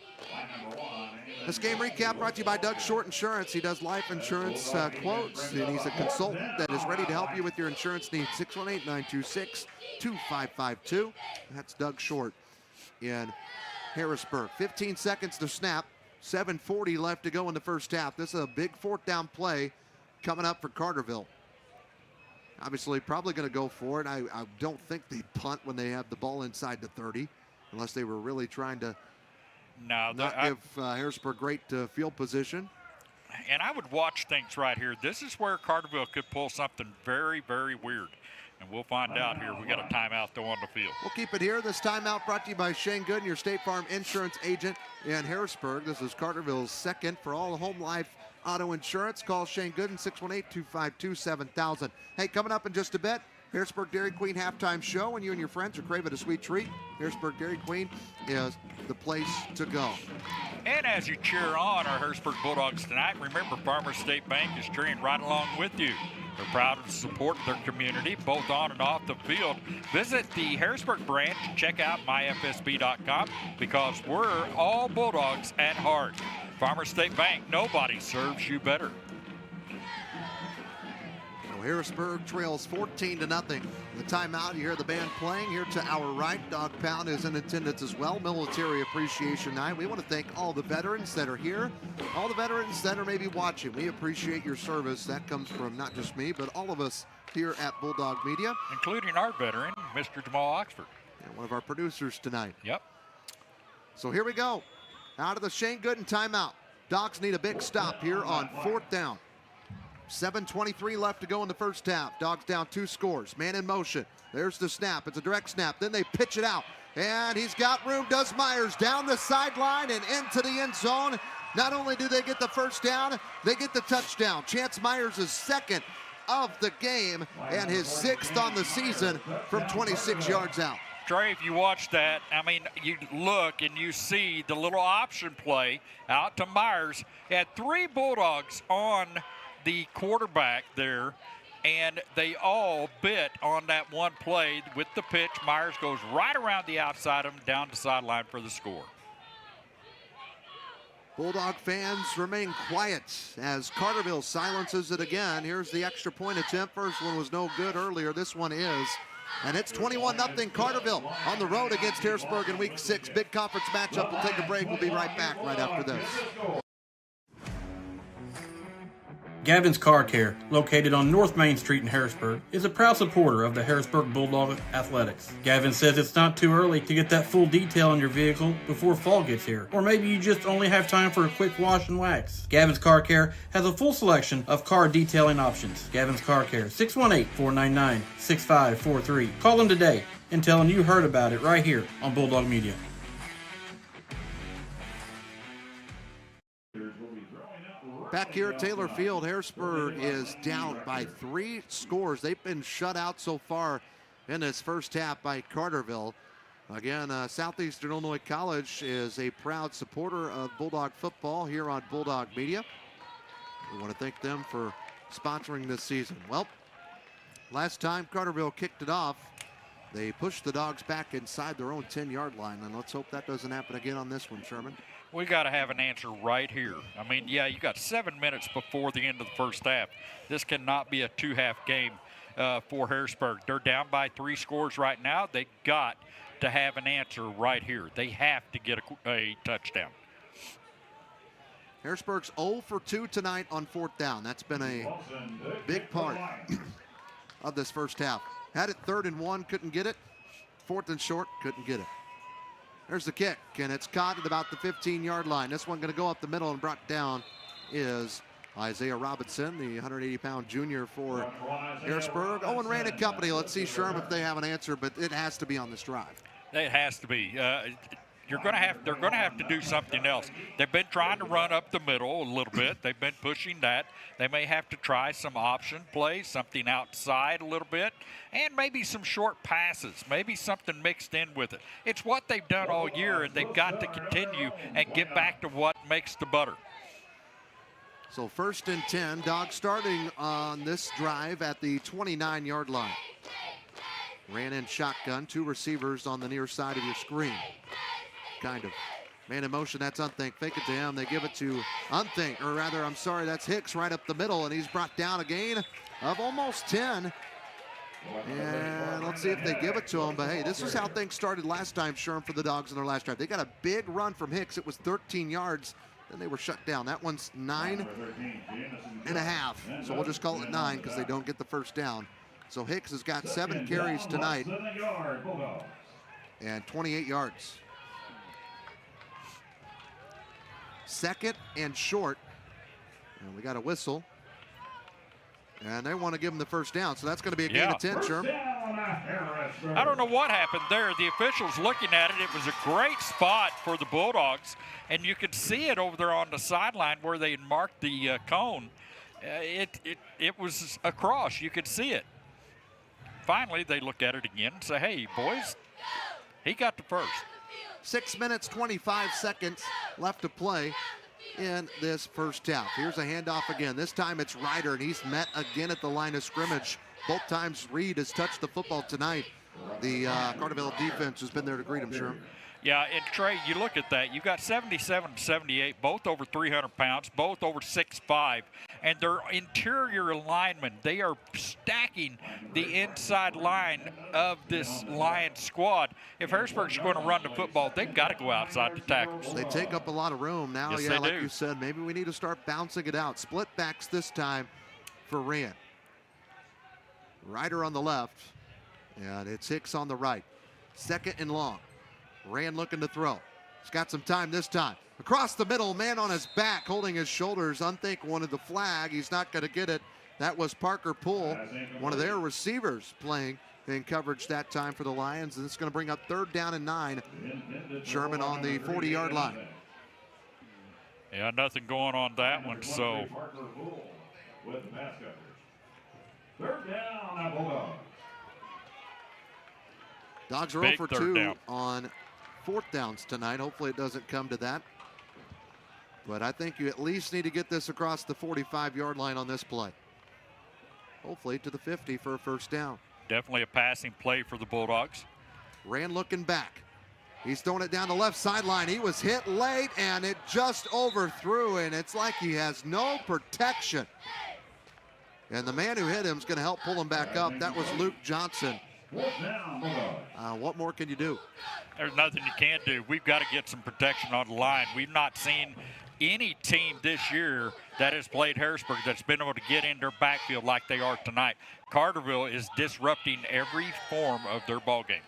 This game recap brought to you by Doug Short Insurance. He does life insurance quotes, and he's a consultant that is ready to help you with your insurance needs. 618-926-2552. That's Doug Short in Harrisburg. 15 seconds to snap. 7:40 left to go in the first half. This is a big 4th down play coming up for Carterville. Obviously, probably going to go for it. I don't think they punt when they have the ball inside the 30, unless they were really trying to not give Harrisburg great field position. And I would watch things right here. This is where Carterville could pull something very, very weird. And we'll find out here. We got a timeout, though, on the field. We'll keep it here. This timeout brought to you by Shane Gooden, your State Farm insurance agent in Harrisburg. This is Carterville's 2nd for all home life auto insurance. Call Shane Gooden, 618-252-7000. Hey, coming up in just a bit, Harrisburg Dairy Queen halftime show. When you and your friends are craving a sweet treat, Harrisburg Dairy Queen is the place to go. And as you cheer on our Harrisburg Bulldogs tonight, remember Farmers State Bank is cheering right along with you. They're proud to support their community, both on and off the field. Visit the Harrisburg branch and check out myfsb.com because we're all Bulldogs at heart. Farmers State Bank, nobody serves you better. Harrisburg trails 14-0. The timeout, you hear the band playing. Here to our right, Dog Pound is in attendance as well. Military Appreciation Night. We want to thank all the veterans that are here, all the veterans that are maybe watching. We appreciate your service. That comes from not just me, but all of us here at Bulldog Media. Including our veteran, Mr. Jamal Oxford. And one of our producers tonight. Yep. So here we go. Out of the Shane Gooden timeout. Dogs need a big stop here on 4th down. 7:23 left to go in the first half. Dogs down 2 scores. Man in motion. There's the snap. It's a direct snap. Then they pitch it out. And he's got room, does Myers, down the sideline and into the end zone. Not only do they get the first down, they get the touchdown. Chance Myers is 2nd of the game and his 6th on the season from 26 yards out. Trey, if you watch that, I mean, you look and you see the little option play out to Myers. He had 3 Bulldogs on the quarterback there, and they all bit on that one play with the pitch. Myers goes right around the outside of him, down the sideline for the score. Bulldog fans remain quiet as Carterville silences it again. Here's the extra point attempt. First one was no good earlier. This one is. And it's 21-0 Carterville on the road against Harrisburg in Week 6. Big conference matchup. We'll take a break. We'll be right back right after this. Gavin's Car Care, located on North Main Street in Harrisburg, is a proud supporter of the Harrisburg Bulldog athletics. Gavin says it's not too early to get that full detail on your vehicle before fall gets here, or maybe you just only have time for a quick wash and wax. Gavin's Car Care has a full selection of car detailing options. Gavin's Car Care, 618-499-6543. Call them today and tell them you heard about it right here on Bulldog Media. Back here at Taylor Field, Harrisburg is down by 3 scores. They've been shut out so far in this first half by Carterville. Again, Southeastern Illinois College is a proud supporter of Bulldog football here on Bulldog Media. We want to thank them for sponsoring this season. Well, last time Carterville kicked it off, they pushed the Dogs back inside their own 10-yard line, and let's hope that doesn't happen again on this one, Sherman. We got to have an answer right here. I mean, yeah, you got 7 minutes before the end of the first half. This cannot be a 2-half game for Harrisburg. They're down by 3 scores right now. They got to have an answer right here. They have to get a touchdown. Harrisburg's 0 for 2 tonight on 4th down. That's been a big part of this first half. Had it 3rd and 1, couldn't get it. 4th and short, couldn't get it. There's the kick, and it's caught at about the 15-yard line. This one going to go up the middle, and brought down is Isaiah Robinson, the 180-pound junior for Harrisburg. Owen Rand and company. Let's see, Sherm, if they have an answer, but it has to be on this drive. It has to be. They're going to have to do something else. They've been trying to run up the middle a little bit. They've been pushing that. They may have to try some option plays, something outside a little bit, and maybe some short passes, maybe something mixed in with it. It's what they've done all year, and they've got to continue and get back to what makes the butter. So 1st and 10, Dogs starting on this drive at the 29-yard line. Ran in shotgun, 2 receivers on the near side of your screen. Kind of. Man in motion, that's Unthink. Fake it to him. They give it to Unthink, or rather, I'm sorry, that's Hicks right up the middle, and he's brought down a gain of almost 10. And let's see if they give it to him. But hey, this is how things started last time, Sherm, for the Dogs in their last drive. They got a big run from Hicks. It was 13 yards. Then they were shut down. That one's 9.5. So we'll just call it 9 because they don't get the first down. So Hicks has got 7 carries tonight and 28 yards. 2nd and short. And we got a whistle. And they want to give him the first down. So that's going to be a gain of 10, Sherm. I don't know what happened there. The officials looking at it, it was a great spot for the Bulldogs. And you could see it over there on the sideline where they had marked the cone. It was across. You could see it. Finally, they look at it again and say, hey, boys, he got the first. 6 minutes, 25 seconds left to play in this first half. Here's a handoff again. This time it's Ryder, and he's met again at the line of scrimmage. Both times Reed has touched the football tonight. The Carterville defense has been there to greet him, Sherm. Yeah, and Trey, you look at that. You've got 77 and 78, both over 300 pounds, both over 6'5", and their interior linemen, they are stacking the inside line of this Lions squad. If Harrisburg's going to run the football, they've got to go outside the tackles. They take up a lot of room now. Yes, yeah, they like do. you said, maybe we need to start bouncing it out. Split backs this time for Rand. Ryder on the left, and it's Hicks on the right. 2nd and long. Rand looking to throw. He's got some time this time. Across the middle, man on his back, holding his shoulders. Unthink wanted the flag. He's not going to get it. That was Parker Poole, one of their receivers, playing in coverage that time for the Lions. And it's going to bring up 3rd down and 9. Sherman on the 40-yard line. Yeah, nothing going on that one, so. With the pass coverage. 3rd down, Bulldogs. Dogs are Big 0 for 3rd 2 down. on 4th downs tonight. Hopefully it doesn't come to that. But I think you at least need to get this across the 45-yard line on this play. Hopefully to the 50 for a first down. Definitely a passing play for the Bulldogs. Rand looking back. He's throwing it down the left sideline. He was hit late, and it just overthrew, and it's like he has no protection. And the man who hit him is going to help pull him back up. That was Luke Johnson. What more can you do? There's nothing you can do. We've got to get some protection on the line. We've not seen any team this year that has played Harrisburg that's been able to get in their backfield like they are tonight. Carterville is disrupting every form of their ball game.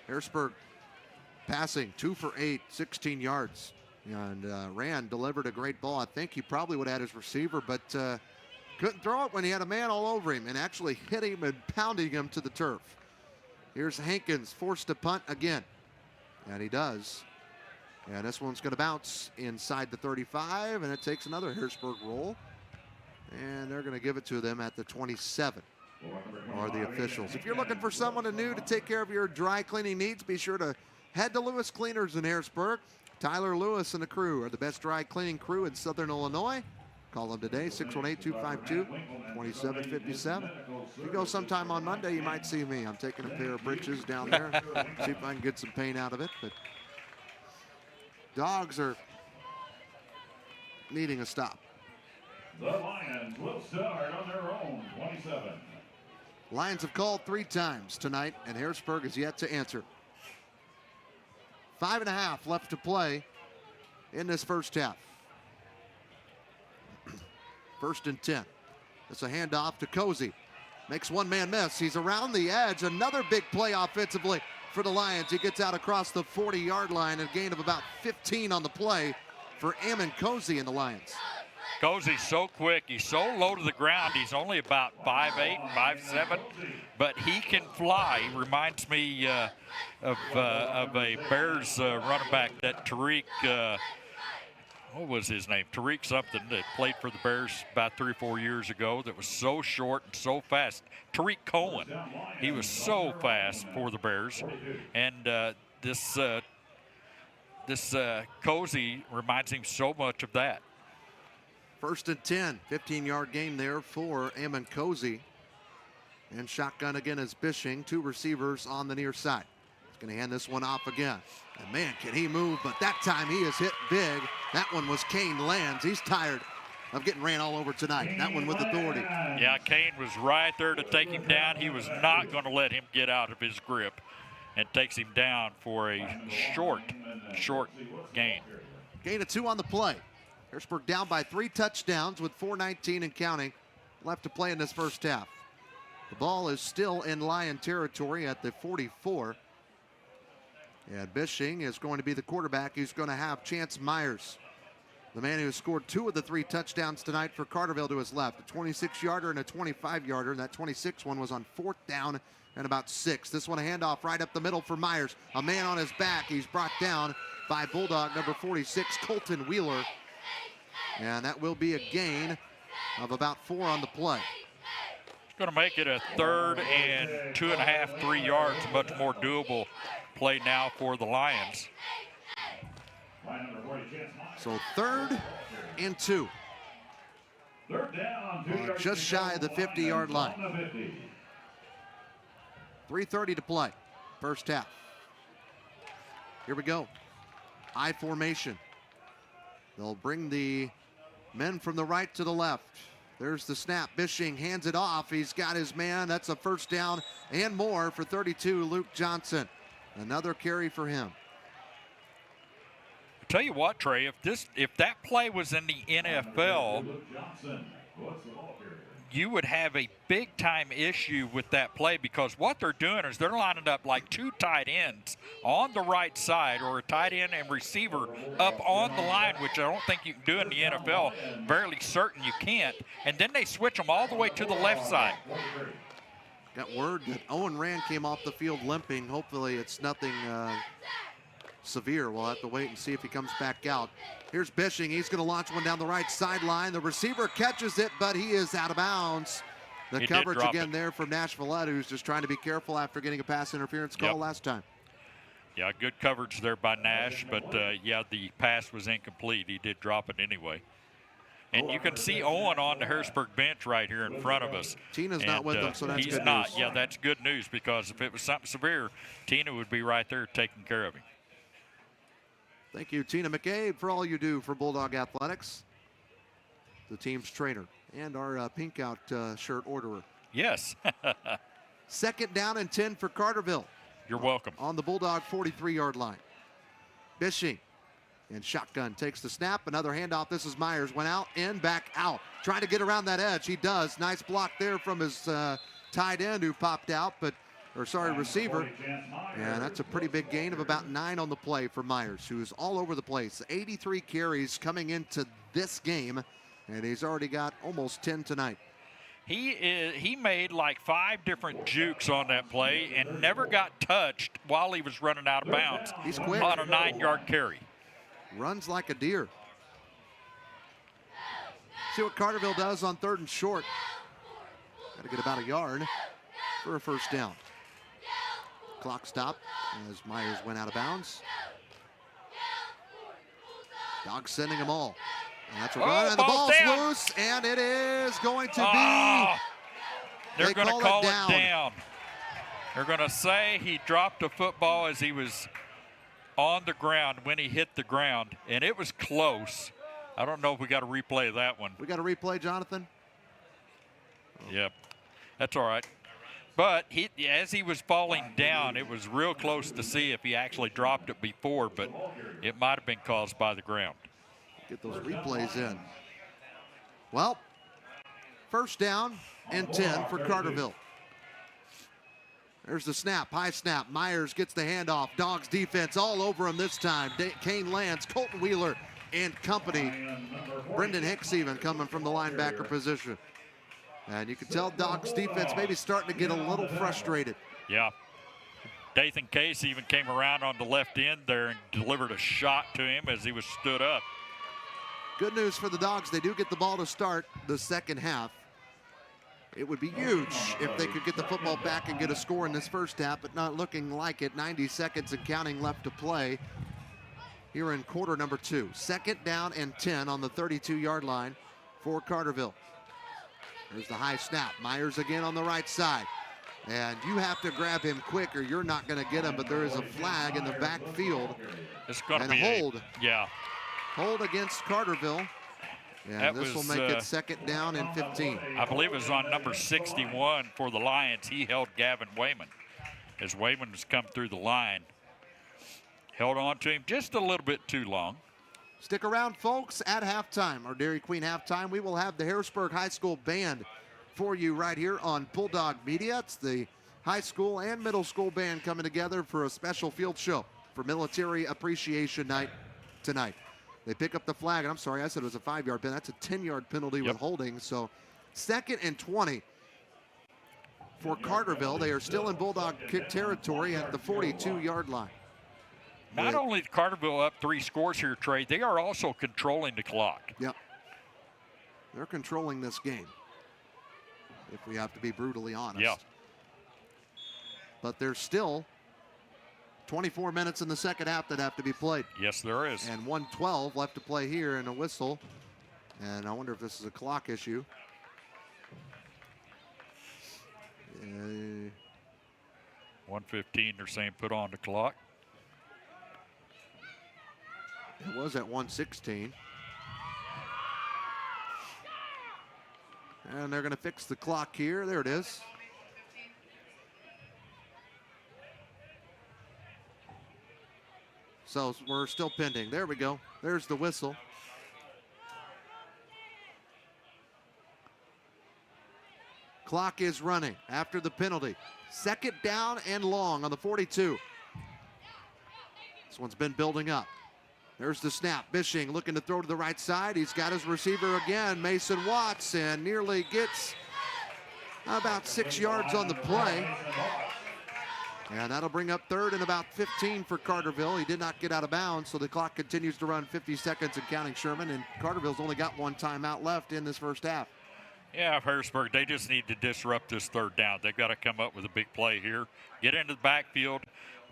Harrisburg passing 2 for 8, 16 yards. And Rand delivered a great ball. I think he probably would have had his receiver, but couldn't throw it when he had a man all over him and actually hit him and pounding him to the turf. Here's Hankins, forced to punt again. And he does. And this one's going to bounce inside the 35, and it takes another Harrisburg roll. And they're going to give it to them at the 27, or the officials. If you're looking for someone new to take care of your dry cleaning needs, be sure to head to Lewis Cleaners in Harrisburg. Tyler Lewis and the crew are the best dry cleaning crew in Southern Illinois. Call them today, 618-252-2757. If you go sometime on Monday, you might see me. I'm taking a pair of britches down there, see if I can get some paint out of it. But Dogs are needing a stop. The Lions will start on their own 27. Lions have called 3 times tonight, and Harrisburg is yet to answer. 5.5 left to play in this first half. 1st and 10. It's a handoff to Cozy. Makes one man miss. He's around the edge. Another big play offensively for the Lions. He gets out across the 40-yard line, a gain of about 15 on the play for Ammon Cozy and the Lions. Cozy's so quick. He's so low to the ground. He's only about 5'8", 5'7", but he can fly. He reminds me of a Bears running back, that Tariq, what was his name? Tariq something, that played for the Bears about 3 or 4 years ago, that was so short and so fast. Tariq Cohen. He was so fast for the Bears. And this Cozy reminds him so much of that. 1st and 10, 15-yard gain there for Ammon Cozy. And shotgun again is Bishing, 2 receivers on the near side. He's going to hand this one off again. And man, can he move, but that time he is hit big. That one was Kane Lands. He's tired of getting ran all over tonight. That one with authority. Yeah, Kane was right there to take him down. He was not going to let him get out of his grip, and takes him down for a short gain. Gain of 2 on the play. Harrisburg down by 3 touchdowns with 4:19 and counting left to play in this first half. The ball is still in Lion territory at the 44. And Bishing is going to be the quarterback. He's going to have Chance Myers, the man who has scored 2 of the 3 touchdowns tonight for Carterville, to his left. A 26-yarder and a 25-yarder. And that 26 one was on 4th down and about 6. This one a handoff right up the middle for Myers. A man on his back. He's brought down by Bulldog number 46, Colton Wheeler. And that will be a gain of about 4 on the play. It's going to make it a 3rd and 2.5, 3 yards. Much more doable play now for the Lions. So 3rd and 2. Just shy of the 50-yard line. 3:30 to play, first half. Here we go. I formation. They'll bring the men from the right to the left. There's the snap. Bishing hands it off. He's got his man. That's a 1st down and more for 32, Luke Johnson. Another carry for him. I tell you what, Trey, if that play was in the NFL, you would have a big-time issue with that play, because what they're doing is they're lining up like 2 tight ends on the right side, or a tight end and receiver up on the line, which I don't think you can do in the NFL. Fairly certain you can't. And then they switch them all the way to the left side. Got word that Owen Rand came off the field limping. Hopefully it's nothing severe. We'll have to wait and see if he comes back out. Here's Bishing. He's going to launch one down the right sideline. The receiver catches it, but he is out of bounds. The coverage again there from Nash Valletta, who's just trying to be careful after getting a pass interference call last time. Yeah, good coverage there by Nash, but yeah, the pass was incomplete. He did drop it anyway. And you can see Owen on the Harrisburg bench right here in front of us. Tina's not with them, so that's good news. He's not. Yeah, that's good news, because if it was something severe, Tina would be right there taking care of him. Thank you, Tina McCabe, for all you do for Bulldog Athletics, the team's trainer, and our pink out shirt orderer. Yes. 2nd down and 10 for Carterville. You're welcome. On the Bulldog 43-yard line. Bishing and shotgun takes the snap. Another handoff. This is Myers. Went out, in, back, out. Trying to get around that edge. He does. Nice block there from his tight end who popped out, receiver. And that's a pretty big gain of about 9 on the play for Myers, who is all over the place. 83 carries coming into this game, and he's already got almost 10 tonight. He made like 5 different jukes on that play and never got touched while he was running out of bounds. He's quick. On a 9-yard carry. Runs like a deer. See what Carterville does on 3rd and short. Got to get about a yard for a first down. Clock stop as Myers went out of bounds. Dogs sending them all. And that's a run, and the ball's loose, and it is going to be. They're going to call it down. They're going to say he dropped a football as he was on the ground when he hit the ground, and it was close. I don't know if we got to replay that one. We got to replay, Jonathan? Yep, that's all right. But as he was falling down, it was real close to see if he actually dropped it before, but it might have been caused by the ground. Get those replays in. Well, 1st down and 10 for Carterville. There's the snap, high snap. Myers gets the handoff. Dogs defense all over him this time. Kane Lance, Colton Wheeler, and company. Brendan Hicks even coming from the linebacker position. And you can tell Dogs defense maybe starting to get a little frustrated. Yeah. Dathan Case even came around on the left end there and delivered a shot to him as he was stood up. Good news for the Dogs. They do get the ball to start the second half. It would be huge if they could get the football back and get a score in this first half, but not looking like it. 90 seconds and counting left to play here in quarter number 2. 2nd down and 10 on the 32-yard line for Carterville. There's the high snap. Myers again on the right side. And you have to grab him quick or you're not going to get him, but there is a flag in the backfield. It's going to be a hold. Yeah. Hold against Carterville. And this will make it 2nd down and 15. I believe it was on number 61 for the Lions. He held Gavin Wayman as Wayman was come through the line. Held on to him just a little bit too long. Stick around, folks. At halftime, or Dairy Queen halftime, we will have the Harrisburg High School Band for you right here on Bulldog Media. It's the high school and middle school band coming together for a special field show for Military Appreciation Night tonight. They pick up the flag, and I'm sorry, I said it was a 5-yard penalty. That's a 10-yard penalty with holding. So 2nd and 20 for Carterville. They are still in Bulldog kick territory at the 42-yard line. Not only did Carterville up 3 scores here, Trey, they are also controlling the clock. Yep. They're controlling this game, if we have to be brutally honest. Yeah. But there's still 24 minutes in the second half that have to be played. Yes, there is. And 1:12 left to play here and a whistle. And I wonder if this is a clock issue. 1:15, they're saying put on the clock. It was at 1:16. And they're going to fix the clock here. There it is. So we're still pending. There we go. There's the whistle. Clock is running after the penalty. 2nd down and long on the 42. This one's been building up. There's the snap. Bishing looking to throw to the right side. He's got his receiver again, Mason Watts, and nearly gets about 6 yards on the play. And that'll bring up 3rd and about 15 for Carterville. He did not get out of bounds, so the clock continues to run 50 seconds and counting, Sherman, and Carterville's only got 1 timeout left in this first half. Yeah, Harrisburg, they just need to disrupt this 3rd down. They've got to come up with a big play here. Get into the backfield.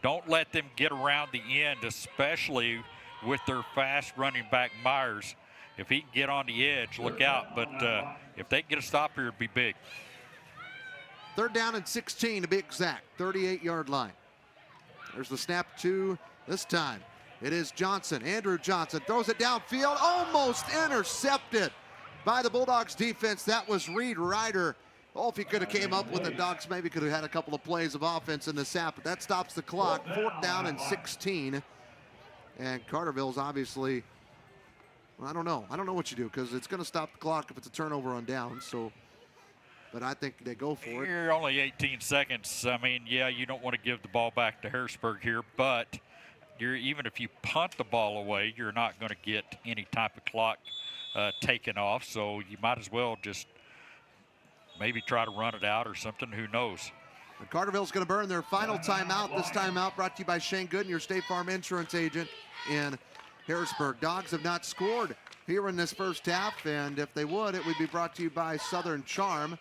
Don't let them get around the end, especially with their fast running back Myers. If he can get on the edge, look out. But if they can get a stop here, it'd be big. 3rd down and 16 to be exact, 38-yard line. There's the snap to this time. It is Johnson, Andrew Johnson, throws it downfield, almost intercepted by the Bulldogs defense. That was Reed Ryder. Oh, if he could have came up with the Dogs, maybe could have had a couple of plays of offense in this half, but that stops the clock. 4th down and 16. And Carterville's obviously, well, I don't know what you do, because it's going to stop the clock if it's a turnover on downs. So, but I think they go for it. You're only 18 seconds. I mean, yeah, you don't want to give the ball back to Harrisburg here, but even if you punt the ball away, you're not going to get any type of clock taken off. So you might as well just maybe try to run it out or something. Who knows? And Carterville's going to burn their final timeout. This timeout brought to you by Shane Gooden, your State Farm insurance agent in Harrisburg. Dogs have not scored here in this first half, and if they would, it would be brought to you by Southern Charm.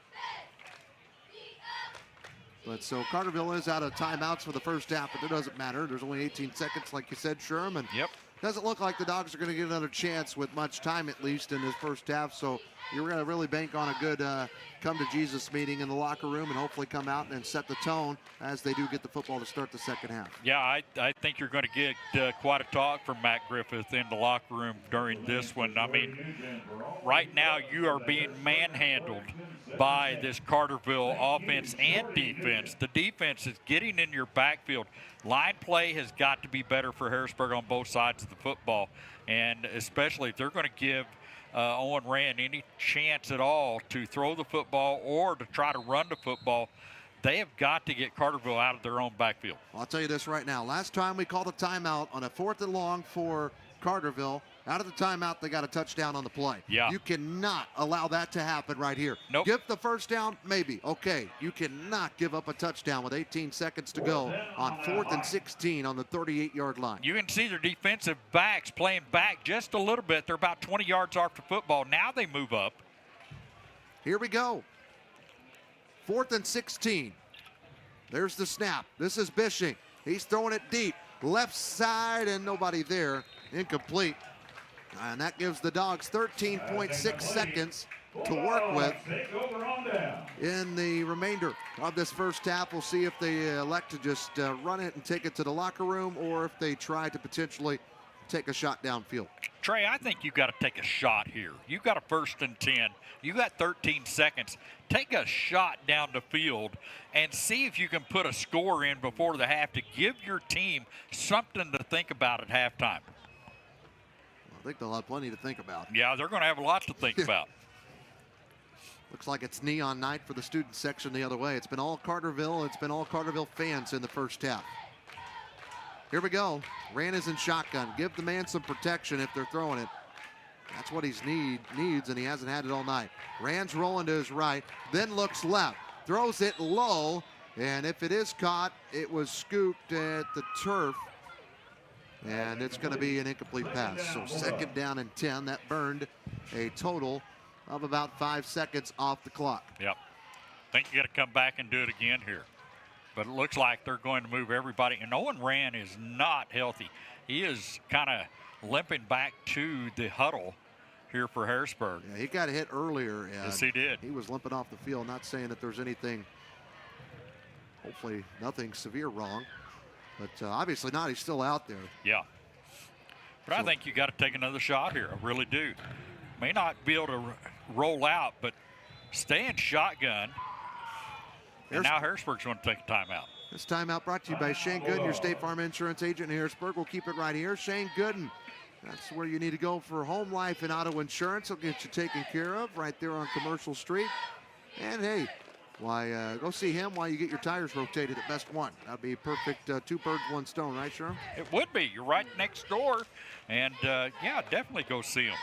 But so Carterville is out of timeouts for the first half, but it doesn't matter. There's only 18 seconds, like you said, Sherman. Yep. Doesn't look like the Dogs are going to get another chance with much time, at least in this first half. So you're going to really bank on a good come-to-Jesus meeting in the locker room and hopefully come out and set the tone as they do get the football to start the second half. Yeah, I think you're going to get quite a talk from Matt Griffith in the locker room during this one. I mean, right now you are being manhandled by this Carterville offense and defense. The defense is getting in your backfield. Line play has got to be better for Harrisburg on both sides of the football, and especially if they're going to give Owen Rand any chance at all to throw the football or to try to run the football, they have got to get Carterville out of their own backfield. I'll tell you this right now. Last time we called a timeout on a 4th and long for Carterville, out of the timeout, they got a touchdown on the play. Yeah. You cannot allow that to happen right here. Nope. Give the first down, maybe. Okay. You cannot give up a touchdown with 18 seconds to go on 4th and 16 on the 38-yard line. You can see their defensive backs playing back just a little bit. They're about 20 yards off the football. Now they move up. Here we go. 4th and 16. There's the snap. This is Bishing. He's throwing it deep. Left side and nobody there. Incomplete. And that gives the Dogs 13.6 seconds to work with in the remainder of this first half. We'll see if they elect to just run it and take it to the locker room, or if they try to potentially take a shot downfield. Trey, I think you've got to take a shot here. You've got a 1st and 10. You got 13 seconds. Take a shot down the field and see if you can put a score in before the half to give your team something to think about at halftime. I think they'll have plenty to think about. Yeah, they're going to have lots to think about. Looks like it's neon night for the student section the other way. It's been all Carterville. It's been all Carterville fans in the first half. Here we go. Rand is in shotgun. Give the man some protection if they're throwing it. That's what he needs, and he hasn't had it all night. Rand's rolling to his right, then looks left. Throws it low, and if it is caught, it was scooped at the turf. And it's going to be an incomplete pass. So 2nd down and 10. That burned a total of about 5 seconds off the clock. Yep. Think you got to come back and do it again here. But it looks like they're going to move everybody. And Owen Rand is not healthy. He is kind of limping back to the huddle here for Harrisburg. Yeah, he got hit earlier. Yes, he did. He was limping off the field. Not saying that there's anything, hopefully nothing severe wrong. But obviously not. He's still out there. Yeah. But I think you got to take another shot here. I really do. May not be able to roll out, but stay in shotgun. And now Harrisburg's going to take a timeout. This timeout brought to you by Shane Gooden, your State Farm insurance agent in Harrisburg. We'll keep it right here. Shane Gooden. That's where you need to go for home life and auto insurance. He'll get you taken care of right there on Commercial Street. And hey, why go see him while you get your tires rotated at Best One. That'd be perfect 2 birds, 1 stone, right, Sherm? It would be. You're right next door. And, yeah, definitely go see him.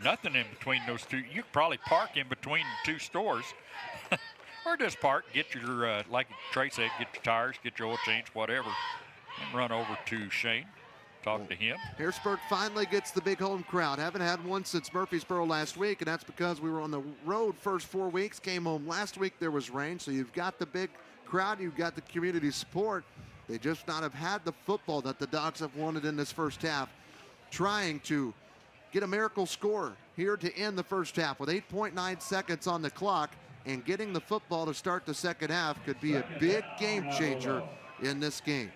Nothing in between those two. You could probably park in between the 2 stores. Or just park, get your, like Trey said, get your tires, get your oil change, whatever, and run over to Shane. Talk to him. Harrisburg finally gets the big home crowd. Haven't had one since Murfreesboro last week, and that's because we were on the road first 4 weeks. Came home last week, there was rain, so you've got the big crowd, you've got the community support. They just not have had the football that the Dogs have wanted in this first half. Trying to get a miracle score here to end the first half with 8.9 seconds on the clock, and getting the football to start the second half could be a big game changer in this game.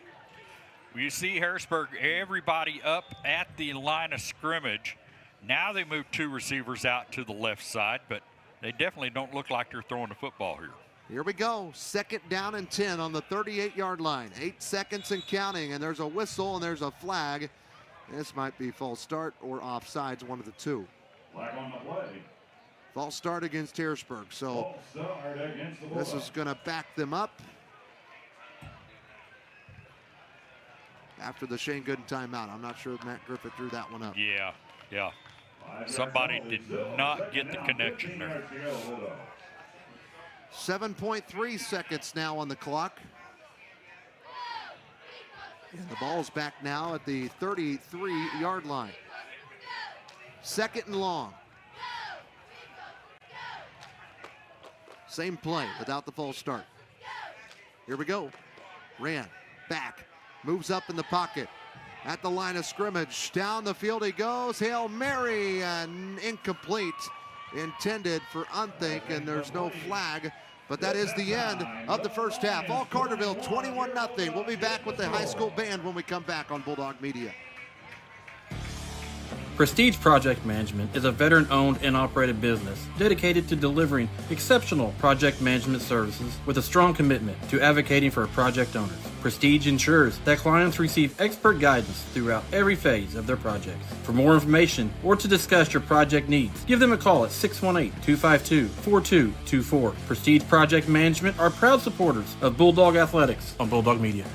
You see Harrisburg, everybody up at the line of scrimmage. Now they move 2 receivers out to the left side, but they definitely don't look like they're throwing the football here. Here we go. 2nd down and 10 on the 38-yard line. 8 seconds and counting, and there's a whistle and there's a flag. This might be false start or offsides, one of the two. Flag on the play. False start against Harrisburg. So this is going to back them up after the Shane Gooden timeout. I'm not sure if Matt Griffith threw that one up. Yeah. Somebody did not get the connection there. 7.3 seconds now on the clock. And the ball's back now at the 33-yard line. 2nd and long. Same play without the false start. Here we go. Ran back. Moves up in the pocket. At the line of scrimmage. Down the field he goes. Hail Mary, and incomplete. Intended for Unthink, and there's no flag. But that is the end of the first half. All Carterville 21-0. We'll be back with the high school band when we come back on Bulldog Media. Prestige Project Management is a veteran-owned and operated business dedicated to delivering exceptional project management services with a strong commitment to advocating for project owners. Prestige ensures that clients receive expert guidance throughout every phase of their projects. For more information or to discuss your project needs, give them a call at 618-252-4224. Prestige Project Management are proud supporters of Bulldog Athletics on Bulldog Media.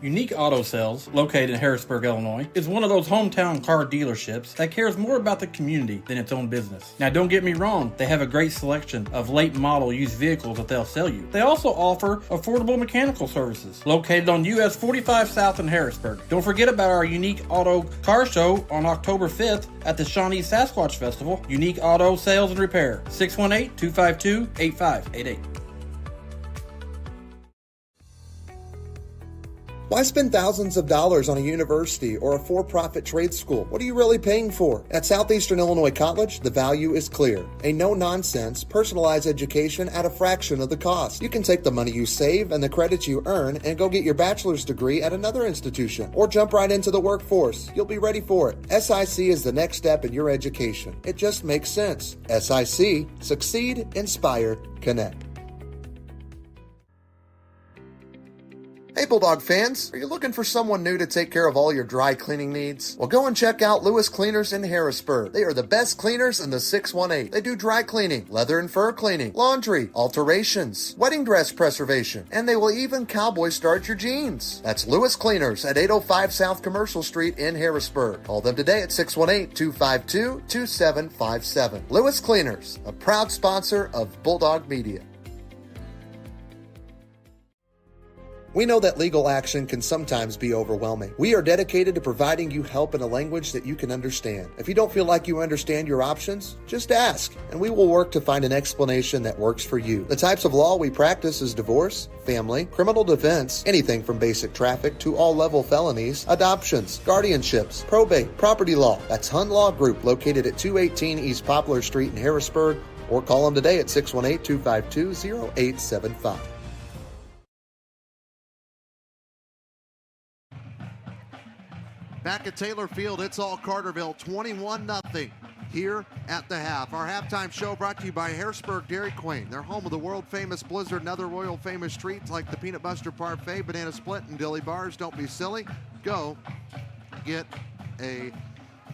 Unique Auto Sales, located in Harrisburg, Illinois, is one of those hometown car dealerships that cares more about the community than its own business. Now, don't get me wrong, they have a great selection of late model used vehicles that they'll sell you. They also offer affordable mechanical services, located on US 45 South in Harrisburg. Don't forget about our Unique Auto Car Show on October 5th at the Shawnee Sasquatch Festival. Unique Auto Sales and Repair, 618-252-8588. Why spend thousands of dollars on a university or a for-profit trade school? What are you really paying for? At Southeastern Illinois College, the value is clear. A no-nonsense, personalized education at a fraction of the cost. You can take the money you save and the credits you earn and go get your bachelor's degree at another institution or jump right into the workforce. You'll be ready for it. SIC is the next step in your education. It just makes sense. SIC. Succeed, inspire, connect. Hey Bulldog fans, are you looking for someone new to take care of all your dry cleaning needs? Well, go and check out Lewis Cleaners in Harrisburg. They are the best cleaners in the 618. They do dry cleaning, leather and fur cleaning, laundry, alterations, wedding dress preservation, and they will even cowboy start your jeans. That's Lewis Cleaners at 805 South Commercial Street in Harrisburg. Call them today at 618-252-2757. Lewis Cleaners, a proud sponsor of Bulldog Media. We know that legal action can sometimes be overwhelming. We are dedicated to providing you help in a language that you can understand. If you don't feel like you understand your options, just ask, and we will work to find an explanation that works for you. The types of law we practice is divorce, family, criminal defense, anything from basic traffic to all-level felonies, adoptions, guardianships, probate, property law. That's Hun Law Group, located at 218 East Poplar Street in Harrisburg, or call them today at 618-252-0875. Back at Taylor Field, it's all Carterville, 21-0 here at the half. Our halftime show brought to you by Harrisburg Dairy Queen. They're home of the world-famous Blizzard and other royal-famous treats like the Peanut Buster Parfait, Banana Split, and Dilly Bars. Don't be silly. Go get a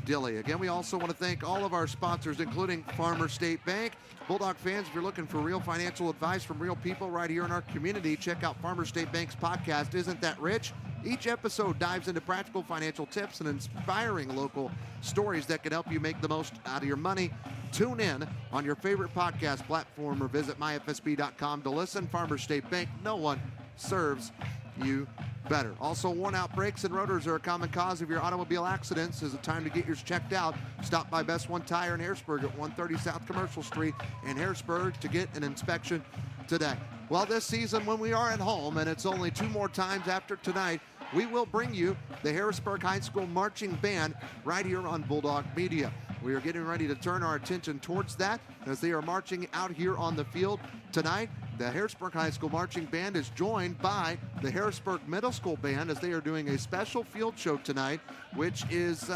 Dilly. Again, we also want to thank all of our sponsors, including Farmer State Bank. Bulldog fans, if you're looking for real financial advice from real people right here in our community, check out Farmer State Bank's podcast, Isn't That Rich? Each episode dives into practical financial tips and inspiring local stories that can help you make the most out of your money. Tune in on your favorite podcast platform or visit myfsb.com to listen. Farmer State Bank, no one serves you better. Also, worn-out brakes and rotors are a common cause of your automobile accidents. Is it time to get yours checked out? Stop by Best One Tire in Harrisburg at 130 South Commercial Street in Harrisburg to get an inspection today. Well, this season when we are at home, and it's only 2 more times after tonight, we will bring you the Harrisburg High School Marching Band right here on Bulldog Media. We are getting ready to turn our attention towards that as they are marching out here on the field tonight. The Harrisburg High School Marching Band is joined by the Harrisburg Middle School Band as they are doing a special field show tonight, which is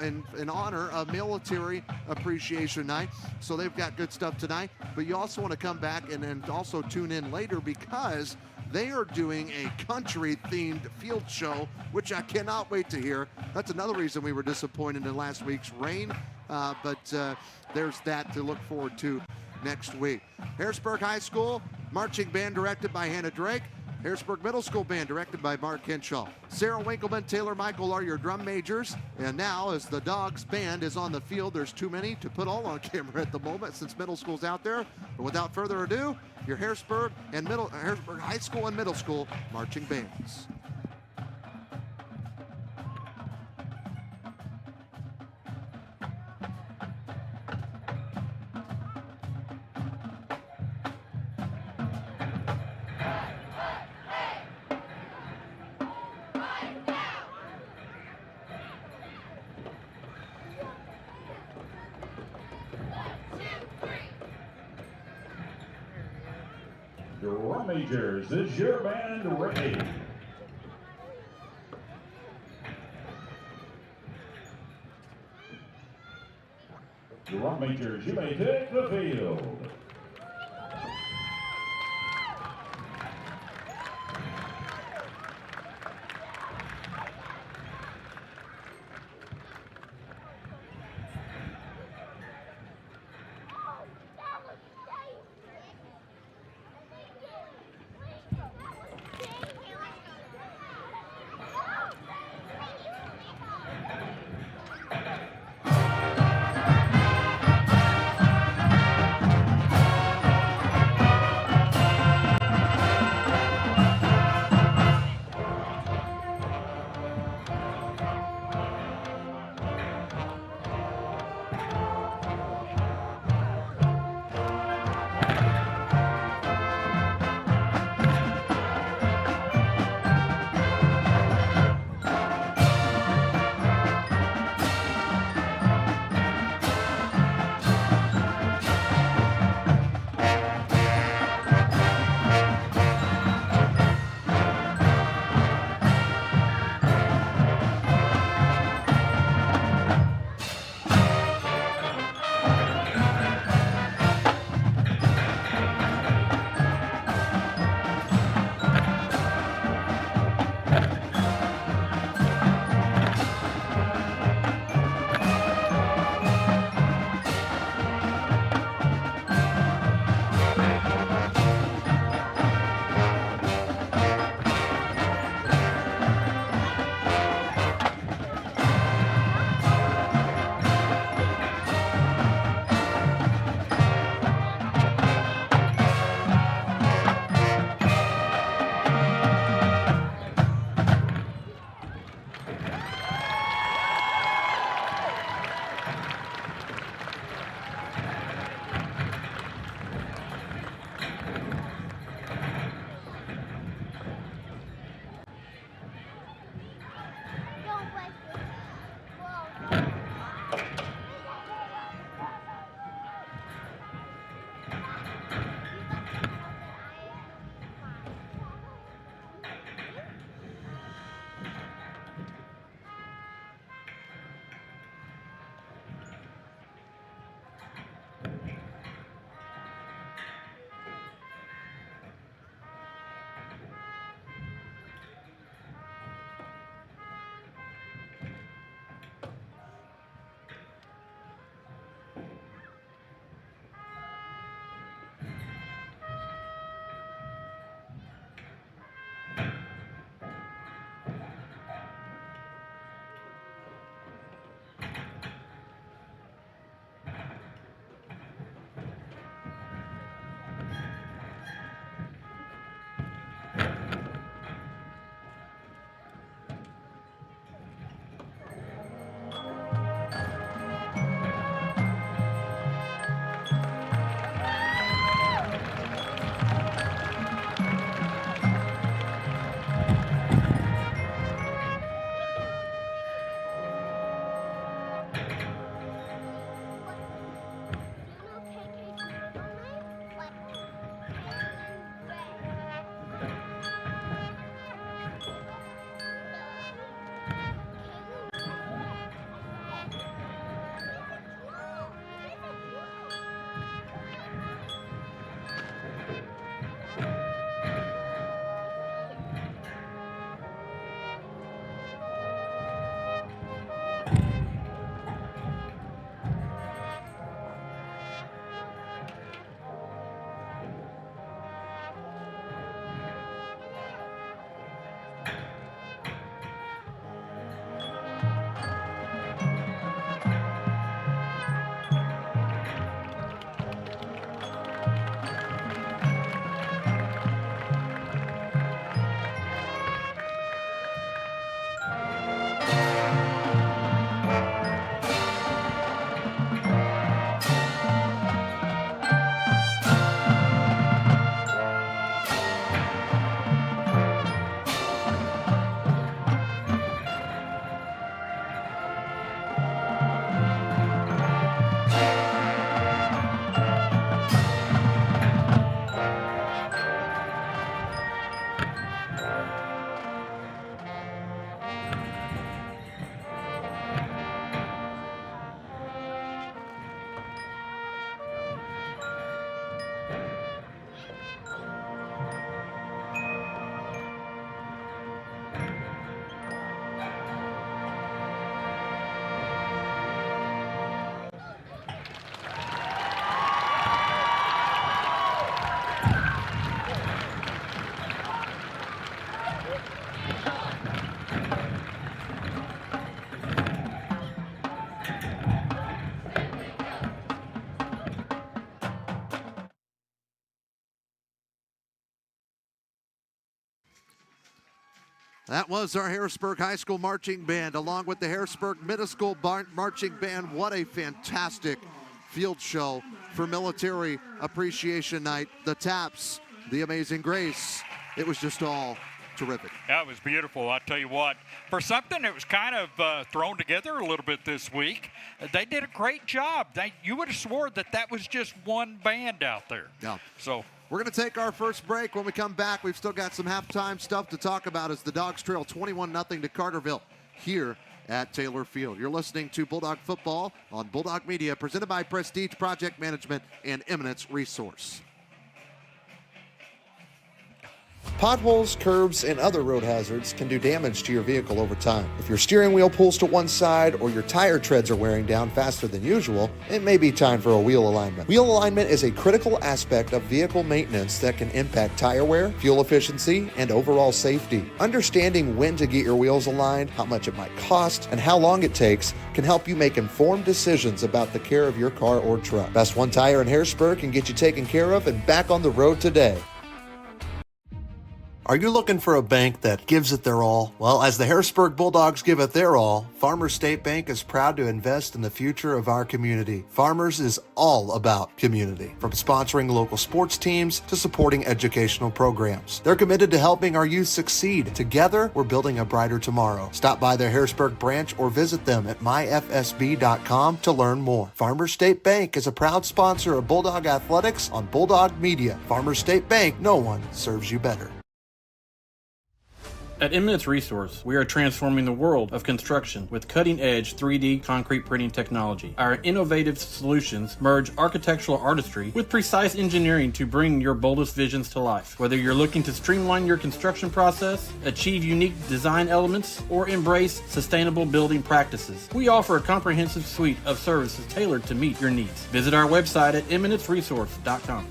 in honor of Military Appreciation Night. So they've got good stuff tonight, but you also want to come back and then also tune in later because they are doing a country-themed field show, which I cannot wait to hear. That's another reason we were disappointed in last week's rain, but there's that to look forward to next week. Harrisburg High School Marching Band directed by Hannah Drake. Harrisburg Middle School Band directed by Mark Henshaw. Sarah Winkleman, Taylor Michael are your drum majors. And now as the Dogs band is on the field, there's too many to put all on camera at the moment since middle school's out there. But without further ado, your Harrisburg High School and Middle School marching bands. Drum majors, is your band ready? Drum majors, you may take the field. That was our Harrisburg High School Marching Band, along with the Harrisburg Middle School Marching Band. What a fantastic field show for Military Appreciation Night. The Taps, the Amazing Grace. It was just all terrific. That was beautiful. I tell you what, for something that was kind of thrown together a little bit this week, they did a great job. You would have swore that was just one band out there. Yeah. So we're going to take our first break. When we come back, we've still got some halftime stuff to talk about as the Dogs trail 21-0 to Carterville here at Taylor Field. You're listening to Bulldog Football on Bulldog Media, presented by Prestige Project Management and Eminence Resource. Potholes, curbs, and other road hazards can do damage to your vehicle over time. If your steering wheel pulls to one side or your tire treads are wearing down faster than usual, it may be time for a wheel alignment. Wheel alignment is a critical aspect of vehicle maintenance that can impact tire wear, fuel efficiency, and overall safety. Understanding when to get your wheels aligned, how much it might cost, and how long it takes can help you make informed decisions about the care of your car or truck. Best One Tire in Harrisburg can get you taken care of and back on the road today. Are you looking for a bank that gives it their all? Well, as the Harrisburg Bulldogs give it their all, Farmers State Bank is proud to invest in the future of our community. Farmers is all about community, from sponsoring local sports teams to supporting educational programs. They're committed to helping our youth succeed. Together, we're building a brighter tomorrow. Stop by their Harrisburg branch or visit them at myfsb.com to learn more. Farmers State Bank is a proud sponsor of Bulldog Athletics on Bulldog Media. Farmers State Bank, no one serves you better. At Eminence Resource, we are transforming the world of construction with cutting-edge 3D concrete printing technology. Our innovative solutions merge architectural artistry with precise engineering to bring your boldest visions to life. Whether you're looking to streamline your construction process, achieve unique design elements, or embrace sustainable building practices, we offer a comprehensive suite of services tailored to meet your needs. Visit our website at eminenceresource.com.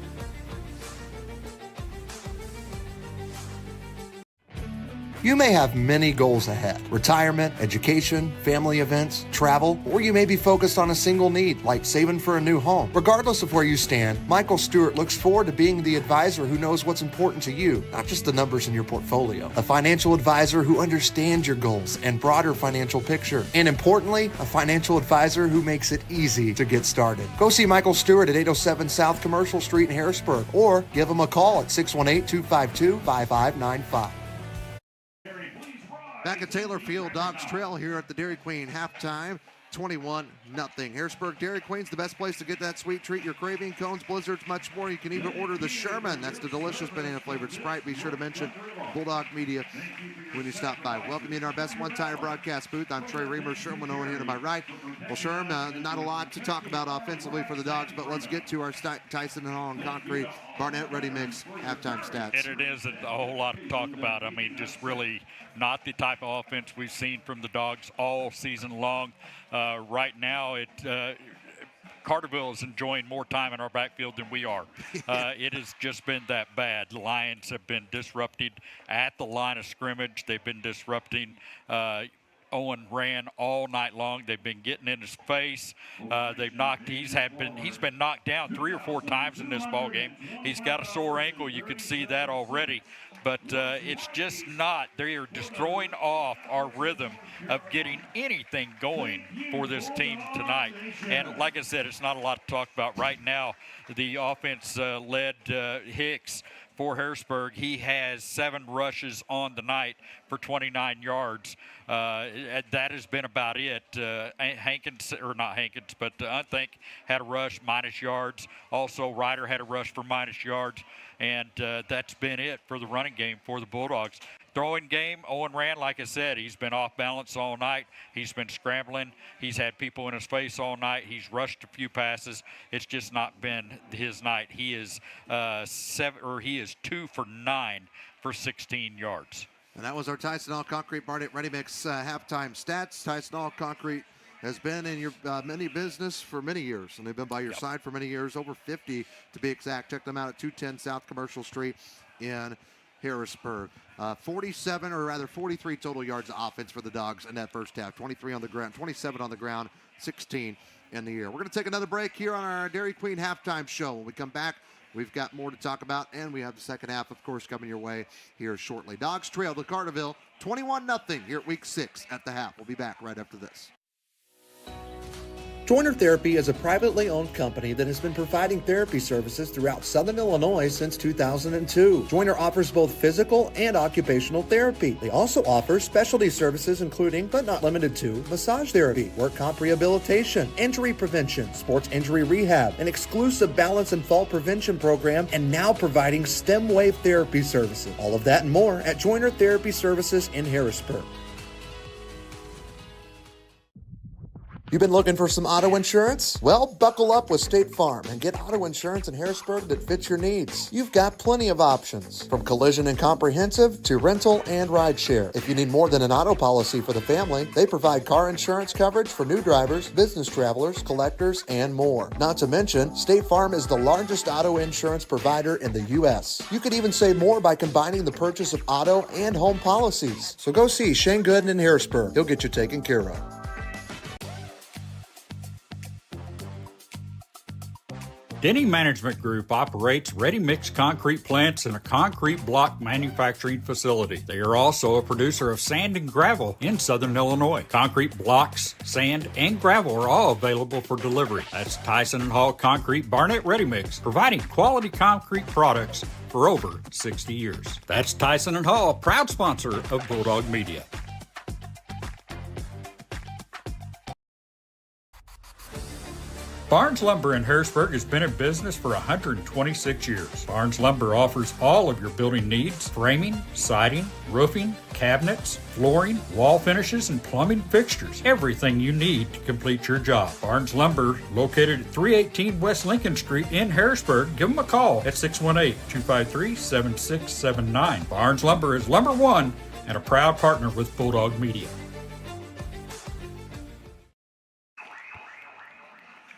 You may have many goals ahead: retirement, education, family events, travel, or you may be focused on a single need, like saving for a new home. Regardless of where you stand, Michael Stewart looks forward to being the advisor who knows what's important to you, not just the numbers in your portfolio. A financial advisor who understands your goals and broader financial picture. And importantly, a financial advisor who makes it easy to get started. Go see Michael Stewart at 807 South Commercial Street in Harrisburg, or give him a call at 618-252-5595. Back at Taylor Field, Dogs trail here at the Dairy Queen halftime, 21-0. Harrisburg Dairy Queen's the best place to get that sweet treat you're craving. Cones, blizzards, much more. You can even order the Sherman. That's the delicious banana-flavored Sprite. Be sure to mention Bulldog Media when you stop by. Welcome in our Best One Tire broadcast booth. I'm Trey Reamer. Sherman over here to my right. Well, Sherman, not a lot to talk about offensively for the Dogs, but let's get to our Tyson and Hall and Concrete Barnett Ready Mix halftime stats. And it isn't a whole lot to talk about. I mean, just really not the type of offense we've seen from the Dogs all season long. Right now, Carterville is enjoying more time in our backfield than we are. It has just been that bad. The Lions have been disrupted at the line of scrimmage. They've been disrupting. Owen ran all night long. They've been getting in his face. He's been knocked down 3 or 4 times in this ball game. He's got a sore ankle. You could see that already. But it's just not. They are just throwing off our rhythm of getting anything going for this team tonight. And like I said, it's not a lot to talk about right now. The offense led Hicks for Harrisburg. He has 7 rushes on the night for 29 yards. That has been about it. Unthink had a rush, minus yards. Also, Ryder had a rush for minus yards. And that's been it for the running game for the Bulldogs. Throwing game, Owen ran, like I said, he's been off balance all night. He's been scrambling. He's had people in his face all night. He's rushed a few passes. It's just not been his night. He is 2 for 9 for 16 yards. And that was our Tyson All Concrete Barnett Ready Mix halftime stats. Tyson All Concrete has been in your many business for many years, and they've been by your side for many years, over 50 to be exact. Check them out at 210 South Commercial Street in Harrisburg. 43 total yards of offense for the Dogs in that first half. 23 on the ground, 27 on the ground, 16 in the air. We're going to take another break here on our Dairy Queen halftime show. When we come back, We've got more to talk about, and we have the second half, of course, coming your way here shortly. Dogs trail to Carterville 21-0 here at week 6 at the half. We'll be back right after this. Joiner Therapy is a privately owned company that has been providing therapy services throughout Southern Illinois since 2002. Joiner offers both physical and occupational therapy. They also offer specialty services including, but not limited to, massage therapy, work comp rehabilitation, injury prevention, sports injury rehab, an exclusive balance and fall prevention program, and now providing stem wave therapy services. All of that and more at Joiner Therapy Services in Harrisburg. You've been looking for some auto insurance? Well, buckle up with State Farm and get auto insurance in Harrisburg that fits your needs. You've got plenty of options, from collision and comprehensive to rental and rideshare. If you need more than an auto policy for the family, they provide car insurance coverage for new drivers, business travelers, collectors, and more. Not to mention, State Farm is the largest auto insurance provider in the U.S. You could even save more by combining the purchase of auto and home policies. So go see Shane Gooden in Harrisburg. He'll get you taken care of. Denny Management Group operates ready-mix concrete plants and a concrete block manufacturing facility. They are also a producer of sand and gravel in Southern Illinois. Concrete blocks, sand, and gravel are all available for delivery. That's Tyson and Hall Concrete Barnett Ready Mix, providing quality concrete products for over 60 years. That's Tyson and Hall, proud sponsor of Bulldog Media. Barnes Lumber in Harrisburg has been in business for 126 years. Barnes Lumber offers all of your building needs: framing, siding, roofing, cabinets, flooring, wall finishes, and plumbing fixtures. Everything you need to complete your job. Barnes Lumber, located at 318 West Lincoln Street in Harrisburg. Give them a call at 618-253-7679. Barnes Lumber is Lumber One and a proud partner with Bulldog Media.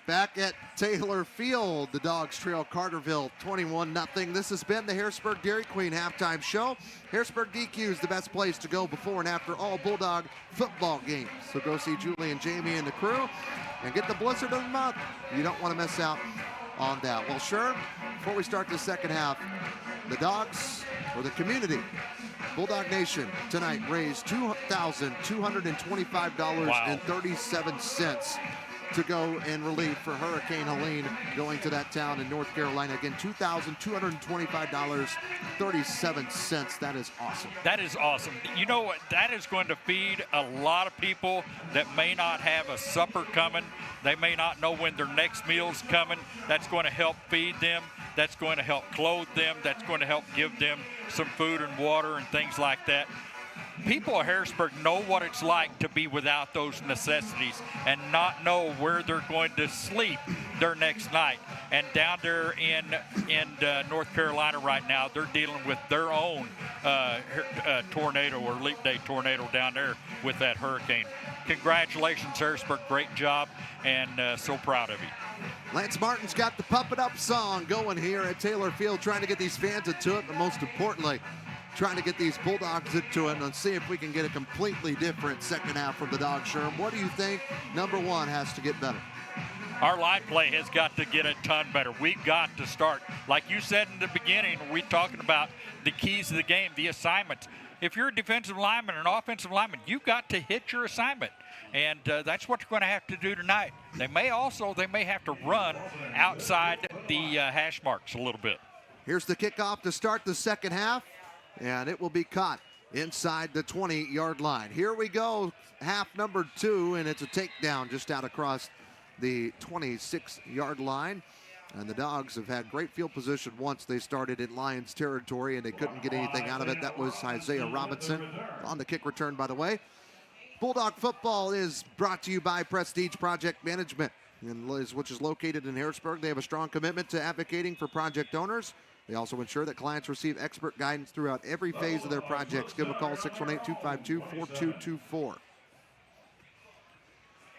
Back at Taylor Field, the Dogs trail Carterville 21-0. This has been the Harrisburg Dairy Queen halftime show. Harrisburg DQ is the best place to go before and after all Bulldog football games. So go see Julie and Jamie and the crew and get the Blizzard of the Month. You don't want to miss out on that. Well, sure, before we start the second half, the Dogs, or the community, Bulldog Nation, tonight raised $2,225.37 to go in relief for Hurricane Helene going to that town in North Carolina. Again, $2,225.37. That is awesome. That is awesome. You know what? That is going to feed a lot of people that may not have a supper coming. They may not know when their next meal's coming. That's going to help feed them. That's going to help clothe them. That's going to help give them some food and water and things like that. People of Harrisburg know what it's like to be without those necessities and not know where they're going to sleep their next night. And down there in North Carolina right now, they're dealing with their own tornado or leap day tornado down there with that hurricane. Congratulations, Harrisburg. Great job, and so proud of you. Lance Martin's got the Pump It Up song going here at Taylor Field, trying to get these fans into it, but most importantly, trying to get these Bulldogs into it and see if we can get a completely different second half from the Dogs. Sherm, what do you think number one has to get better? Our line play has got to get a ton better. We've got to start, like you said in the beginning, we're talking about the keys of the game, the assignments. If you're a defensive lineman or an offensive lineman, you've got to hit your assignment. And that's what you're going to have to do tonight. They may have to run outside the hash marks a little bit. Here's the kickoff to start the second half, and it will be caught inside the 20-yard line. Here we go, half number 2, and it's a takedown just out across the 26-yard line. And the Dogs have had great field position once they started in Lions territory, and they couldn't get anything out of it. That was Isaiah Robinson on the kick return, by the way. Bulldog football is brought to you by Prestige Project Management, which is located in Harrisburg. They have a strong commitment to advocating for project owners. They also ensure that clients receive expert guidance throughout every phase of their projects. Give them a call, 618-252-4224.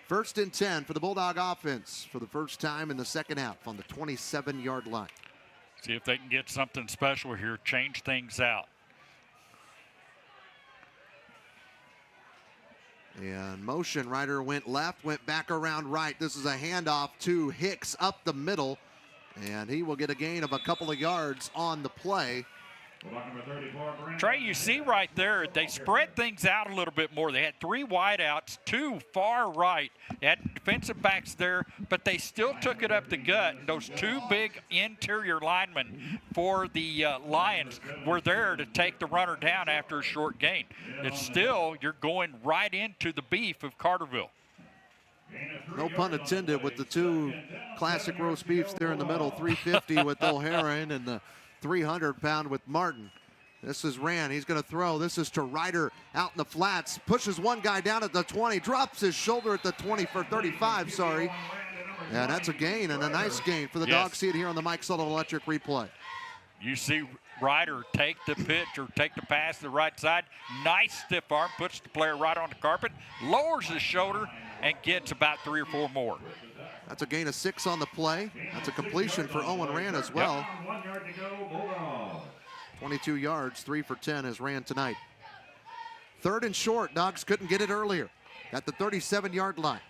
First and 10 for the Bulldog offense for the first time in the second half on the 27-yard line. See if they can get something special here, change things out. And motion, Ryder went left, went back around right. This is a handoff to Hicks up the middle. And he will get a gain of a couple of yards on the play. Trey, you see right there, they spread things out a little bit more. They had 3 wideouts, 2 far right. They had defensive backs there, but they still took it up the gut. Those 2 big interior linemen for the Lions were there to take the runner down after a short gain. It's still, you're going right into the beef of Carterville. No pun intended with the 2 classic roast beefs there in the middle, 350 with O'Haran and the 300-pound with Martin. This is Rand. He's going to throw. This is to Ryder out in the flats. Pushes one guy down at the 20. Drops his shoulder at the 20 for 35, sorry. Yeah, that's a gain, and a nice gain for the Dogs. See it here on the Mike Sullivan Electric replay. You see Ryder take the pitch or take the pass to the right side. Nice stiff arm. Puts the player right on the carpet. Lowers his shoulder and gets about 3 or 4 more. That's a gain of 6 on the play. That's a completion for Owen Rand as well. 22 yards, 3 for 10 as Rand tonight. 3rd and short. Dogs couldn't get it earlier at the 37-yard line.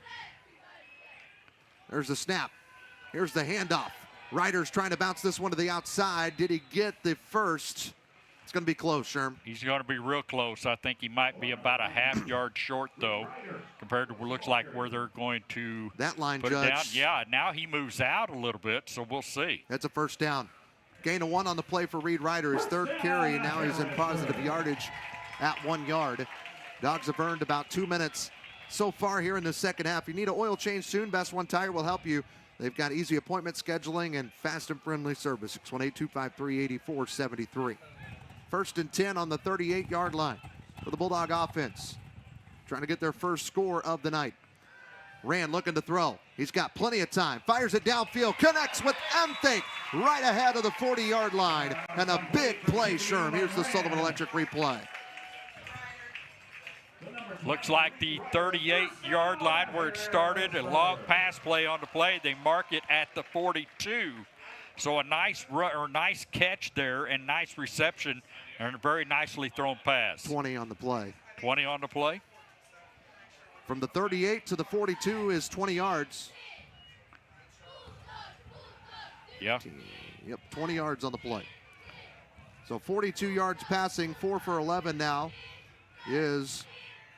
There's the snap. Here's the handoff. Ryder's trying to bounce this one to the outside. Did he get the first? It's going to be close, Sherm. He's going to be real close. I think he might be about a half yard short, though, compared to what looks like where they're going to that line put judge. It down. Yeah, now he moves out a little bit, so we'll see. That's a first down. Gain of 1 on the play for Reed Ryder. His 3rd carry, and now he's in positive yardage at 1 yard. Dogs have earned about 2 minutes so far here in the second half. You need an oil change soon. Best One Tire will help you. They've got easy appointment scheduling and fast and friendly service. 618-253-8473. 1st and 10 on the 38-yard line for the Bulldog offense. Trying to get their first score of the night. Rand looking to throw. He's got plenty of time. Fires it downfield. Connects with Emthink right ahead of the 40-yard line. And a big play, Sherm. Here's the Sullivan Electric replay. Looks like the 38-yard line where it started. A long pass play on the play. They mark it at the 42. So a nice run, or nice catch there and nice reception and a very nicely thrown pass. 20 on the play. 20 on the play. From the 38 to the 42 is 20 yards. Yeah. Yep, 20 yards on the play. So 42 yards passing, 4 for 11 now is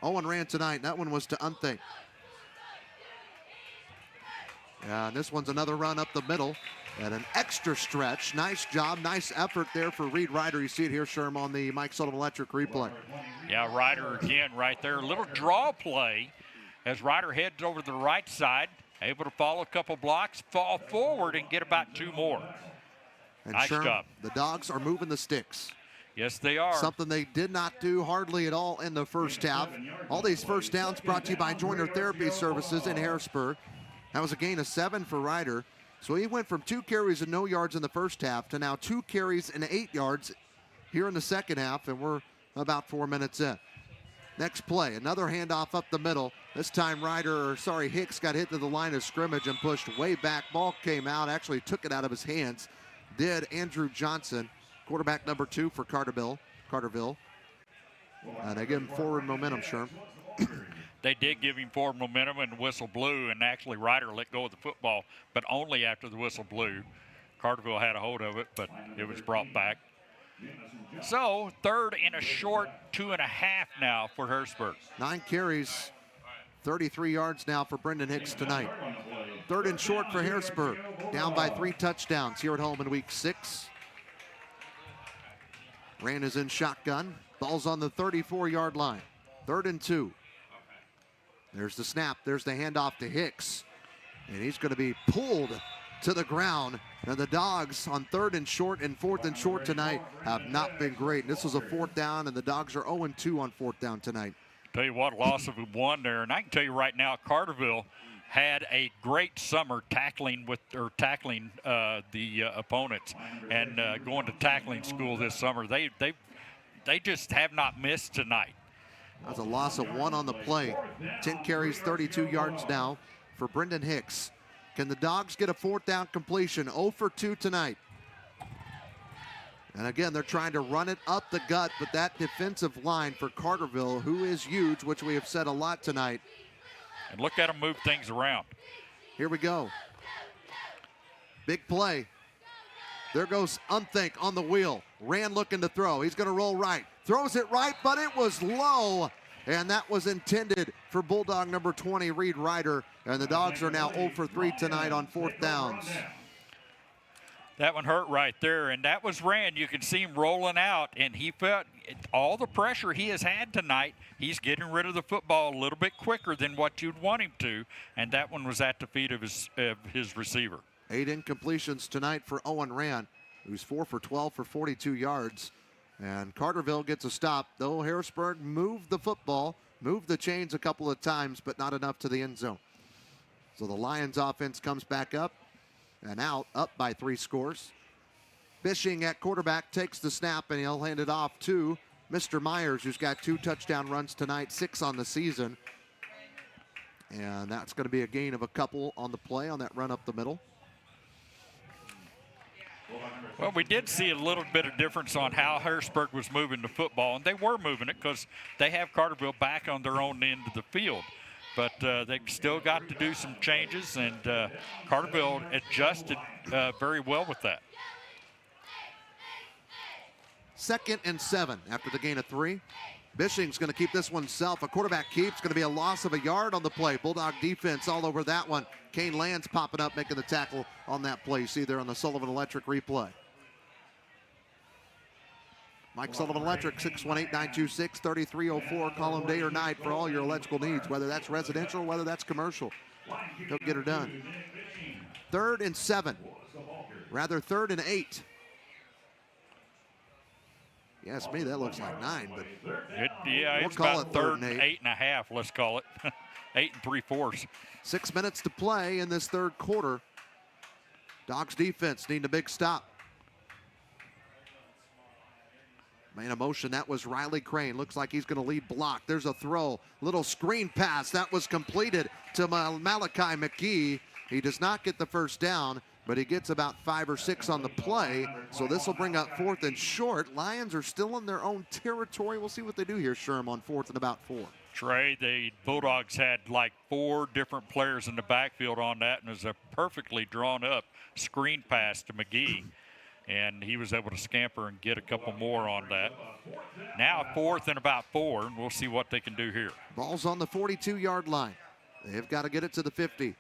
Owen Rand tonight. That one was to Unthink. Yeah, and this one's another run up the middle and an extra stretch. Nice job, nice effort there for Reed Ryder. You see it here, Sherm, on the Mike Sullivan Electric replay. Yeah, Ryder again right there. A little draw play as Ryder heads over to the right side, able to follow a couple blocks, fall forward, and get about 2 more. And nice Sherm, job. The Dogs are moving the sticks. Yes, they are. Something they did not do hardly at all in the first half. All these first downs brought to you by Joiner Therapy Services in Harrisburg. That was a gain of 7 for Ryder. So he went from 2 carries and no yards in the first half to now 2 carries and 8 yards here in the second half, and we're about 4 minutes in. Next play, another handoff up the middle. This time Hicks got hit to the line of scrimmage and pushed way back. Ball came out, actually took it out of his hands. Did Andrew Johnson, quarterback number 2 for Carterville. And they give him forward momentum, Sherm. They did give him forward momentum, and the whistle blew, and actually Ryder let go of the football, but only after the whistle blew. Carterville had a hold of it, but it was brought back. So 3rd and a short, 2.5 now for Harrisburg. 9 carries, 33 yards now for Brendan Hicks tonight. 3rd and short for Harrisburg, down by 3 touchdowns here at home in week 6. Rand is in shotgun. Ball's on the 34-yard line. 3rd and 2. There's the snap. There's the handoff to Hicks. And he's going to be pulled to the ground. And the Dogs on 3rd and short and 4th and short tonight have not been great. This was a 4th down, and the Dogs are 0-2 on 4th down tonight. Tell you what, loss of 1 there. And I can tell you right now, Carterville had a great summer tackling the opponents and going to tackling school this summer. They just have not missed tonight. That's a loss of 1 on the play. 10 carries, 32 yards now for Brendan Hicks. Can the Dogs get a 4th down completion? 0 for 2 tonight. And again, they're trying to run it up the gut, but that defensive line for Carterville, who is huge, which we have said a lot tonight. And look at them move things around. Here we go. Big play. There goes Unthink on the wheel. Rand looking to throw. He's going to roll right. Throws it right, but it was low. And that was intended for Bulldog number 20, Reed Ryder. And the Dogs are now 0 for 3 tonight on 4th downs. That one hurt right there, and that was Rand. You can see him rolling out, and he felt all the pressure he has had tonight. He's getting rid of the football a little bit quicker than what you'd want him to, and that one was at the feet of his receiver. 8 incompletions tonight for Owen Rand, who's 4 for 12 for 42 yards. And Carterville gets a stop, though Harrisburg moved the football, moved the chains a couple of times, but not enough to the end zone. So the Lions offense comes back up and out, up by 3 scores. Bishing at quarterback takes the snap, and he'll hand it off to Mr. Myers, who's got 2 touchdown runs tonight, 6 on the season. And that's going to be a gain of a couple on the play on that run up the middle. Well, we did see a little bit of difference on how Harrisburg was moving the football, and they were moving it because they have Carterville back on their own end of the field. But they've still got to do some changes, and Carterville adjusted very well with that. 2nd and 7 after the gain of 3. Bishing's going to keep this one self. A quarterback keeps. Going to be a loss of a yard on the play. Bulldog defense all over that one. Kane Lands popping up, making the tackle on that play. You see there on the Sullivan Electric replay. Mike Sullivan Electric, 618-926-3304. Call him day or night for all your electrical needs, whether that's residential, whether that's commercial. He'll get her done. 3rd and 7. Rather 3rd and 8. Yes, me, that looks like 9, but we'll it's call about it 3rd and 8 and a half, let's call it. 8 3/4. 6 minutes to play in this 3rd quarter. Dogs defense needing a big stop. Man of motion, that was Riley Crane. Looks like he's going to lead block. There's a throw. Little screen pass. That was completed to Malachi McGee. He does not get the first down, but he gets about 5 or 6 on the play. So this will bring up 4th and short. Lions are still in their own territory. We'll see what they do here, Sherm, on 4th and about 4. Trey, the Bulldogs had like 4 different players in the backfield on that, and it was a perfectly drawn up screen pass to McGee. And he was able to scamper and get a couple more on that. Now 4th and about 4, and we'll see what they can do here. Ball's on the 42-yard line. They've got to get it to the 50.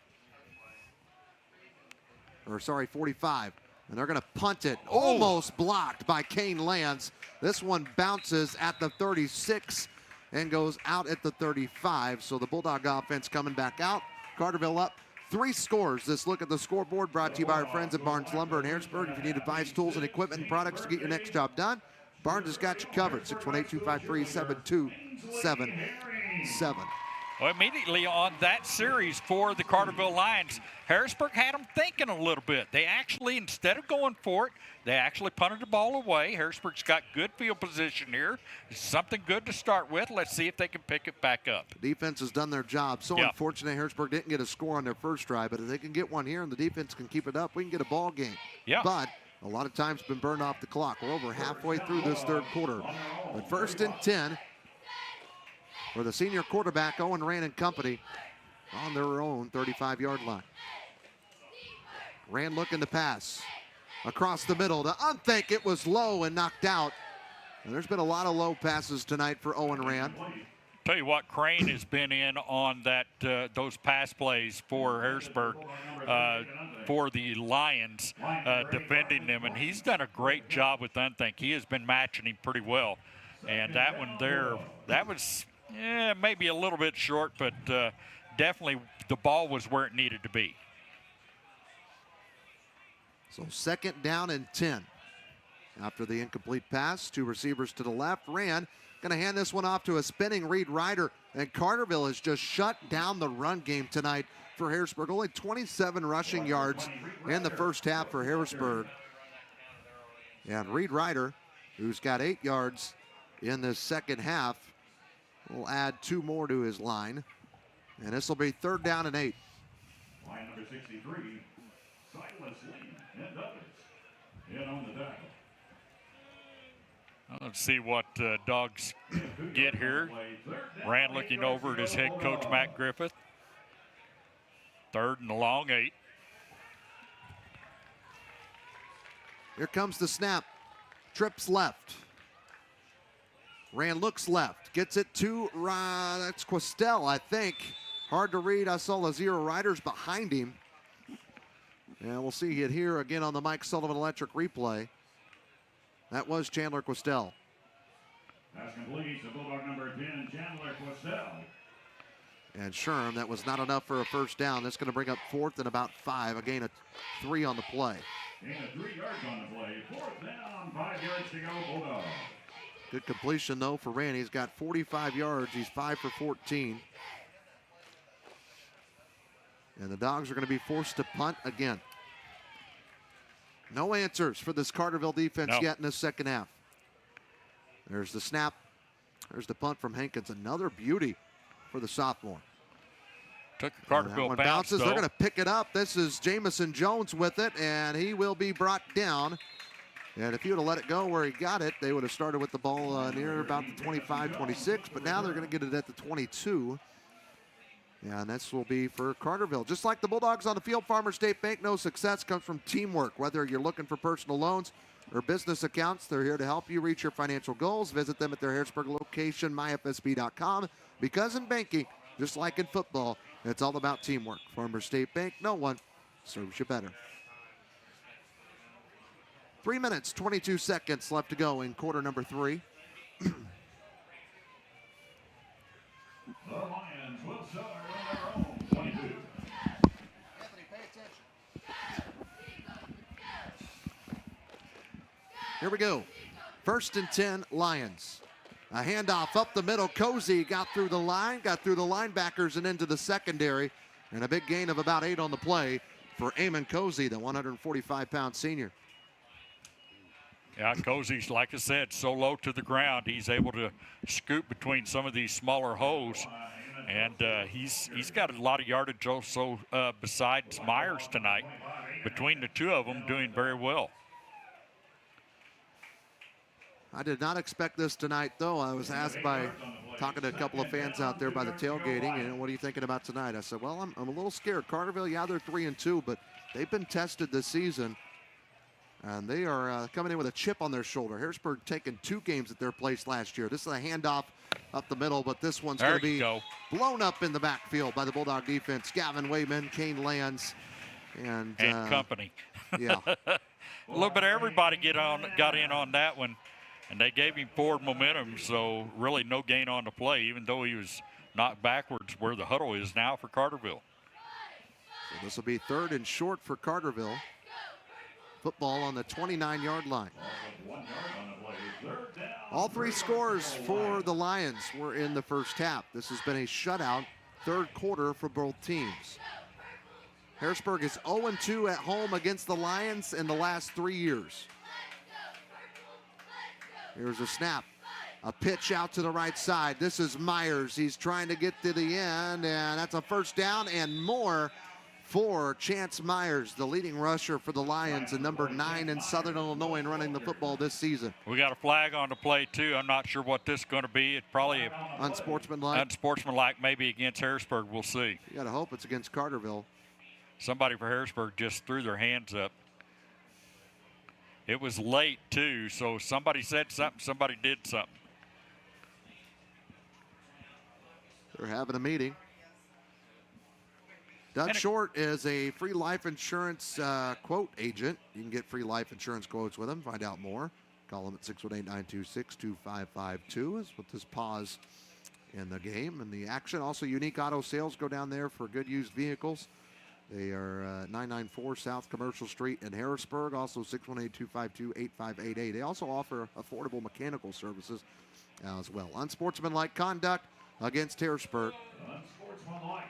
Or sorry, 45. And they're going to punt it. Almost blocked by Kane Lands. This one bounces at the 36 and goes out at the 35. So the Bulldog offense coming back out. Carterville up 3 scores. This look at the scoreboard brought to you by our friends at Barnes Lumber in Harrisburg. If you need advice, tools, and equipment and products to get your next job done, Barnes has got you covered. 618-253-7277. Well, immediately on that series for the Carterville Lions, Harrisburg had them thinking a little bit. They actually, instead of going for it, they actually punted the ball away. Harrisburg's got good field position here. It's something good to start with. Let's see if they can pick it back up. Defense has done their job. So unfortunate Harrisburg didn't get a score on their first drive, but if they can get one here and the defense can keep it up, we can get a ball game. Yeah. But a lot of times been burned off the clock. We're over halfway through this 3rd quarter. But 1st and 10 for the senior quarterback, Owen Rand and company, on their own 35-yard line. Rand looking to pass. Across the middle to Unthink. It was low and knocked out. And there's been a lot of low passes tonight for Owen Rand. Tell you what, Crane has been in on that those pass plays for Harrisburg, for the Lions, defending them, and he's done a great job with Unthink. He has been matching him pretty well. And that one there, that was maybe a little bit short, but definitely the ball was where it needed to be. So 2nd down and 10. After the incomplete pass, 2 receivers to the left. Rand going to hand this one off to a spinning Reed Ryder. And Carterville has just shut down the run game tonight for Harrisburg. Only 27 rushing yards in the first half for Harrisburg. And Reed Ryder, who's got 8 yards in the second half, will add 2 more to his line. And this will be 3rd down and 8. Line number 63, Silas Lee and others. In on the tackle. Let's see what Dogs get here. Rand looking over at his head coach, Matt Griffith. 3rd and a long 8. Here comes the snap. Trips left. Rand looks left. Gets it to, that's Questel, I think. Hard to read. I saw Lazero Riders behind him. And we'll see it here again on the Mike Sullivan Electric replay. That was Chandler Questel. Pass complete to Bulldog number 10, Chandler Questel. And Sherm, that was not enough for a first down. That's going to bring up 4th and about 5. A gain of 3 on the play. Gain of 3 yards on the play. 4th down, 5 yards to go, Bulldogs. Good completion, though, for Randy. He's got 45 yards. He's 5 for 14. And the Dogs are going to be forced to punt again. No answers for this Carterville defense yet in the second half. There's the snap. There's the punt from Hankins. Another beauty for the sophomore. Took a Carterville bounce, bounces. though. They're going to pick it up. This is Jamison Jones with it, and he will be brought down. And if he would have let it go where he got it, they would have started with the ball near about the 25, 26. But now they're going to get it at the 22. Yeah, and this will be for Carterville. Just like the Bulldogs on the field, Farmers State Bank, no success comes from teamwork. Whether you're looking for personal loans or business accounts, they're here to help you reach your financial goals. Visit them at their Harrisburg location, myfsb.com. Because in banking, just like in football, it's all about teamwork. Farmers State Bank, no one serves you better. 3 minutes, 22 seconds left to go in quarter number 3. The Lions will start on their own 22. Anthony, pay attention. Here we go. 1st and 10, Lions. A handoff up the middle. Cozy got through the line, got through the linebackers and into the secondary. And a big gain of about 8 on the play for Eamon Cozy, the 145-pound senior. Yeah, Cozy's, like I said, so low to the ground. He's able to scoot between some of these smaller holes. And he's got a lot of yardage also besides Myers tonight. Between the two of them, doing very well. I did not expect this tonight, though. I was asked by talking to a couple of fans out there by the tailgating, and what are you thinking about tonight? I said, well, I'm a little scared. Carterville, yeah, they're 3-2, but they've been tested this season, and they are coming in with a chip on their shoulder. Harrisburg taking 2 games at their place last year. This is a handoff up the middle, but this one's going to be blown up in the backfield by the Bulldog defense. Gavin Wayman, Kane Lands, and company. Yeah. A little bit of everybody got in on that one. And they gave him forward momentum, so really no gain on the play, even though he was knocked backwards where the huddle is now for Carterville. So this will be 3rd and short for Carterville. Football on the 29-yard line. All 3 scores for the Lions were in the first half. This has been a shutout 3rd quarter for both teams. Harrisburg is 0-2 at home against the Lions in the last 3 years. Here's a snap. A pitch out to the right side. This is Myers. He's trying to get to the end, and that's a first down and more for Chance Myers, the leading rusher for the Lions, and number 9 in Southern Illinois and running the football this season. We got a flag on the play, too. I'm not sure what this is going to be. It's probably unsportsmanlike. Unsportsmanlike, maybe against Harrisburg. We'll see. You got to hope it's against Carterville. Somebody for Harrisburg just threw their hands up. It was late, too, so somebody said something, somebody did something. They're having a meeting. Doug Short is a free life insurance quote agent. You can get free life insurance quotes with him. Find out more. Call him at 618-926-2552. Is with this pause in the game and the action. Also, Unique Auto Sales. Go down there for good used vehicles. They are 994 South Commercial Street in Harrisburg. Also 618-252-8588. They also offer affordable mechanical services as well. Unsportsmanlike conduct against Harrisburg. I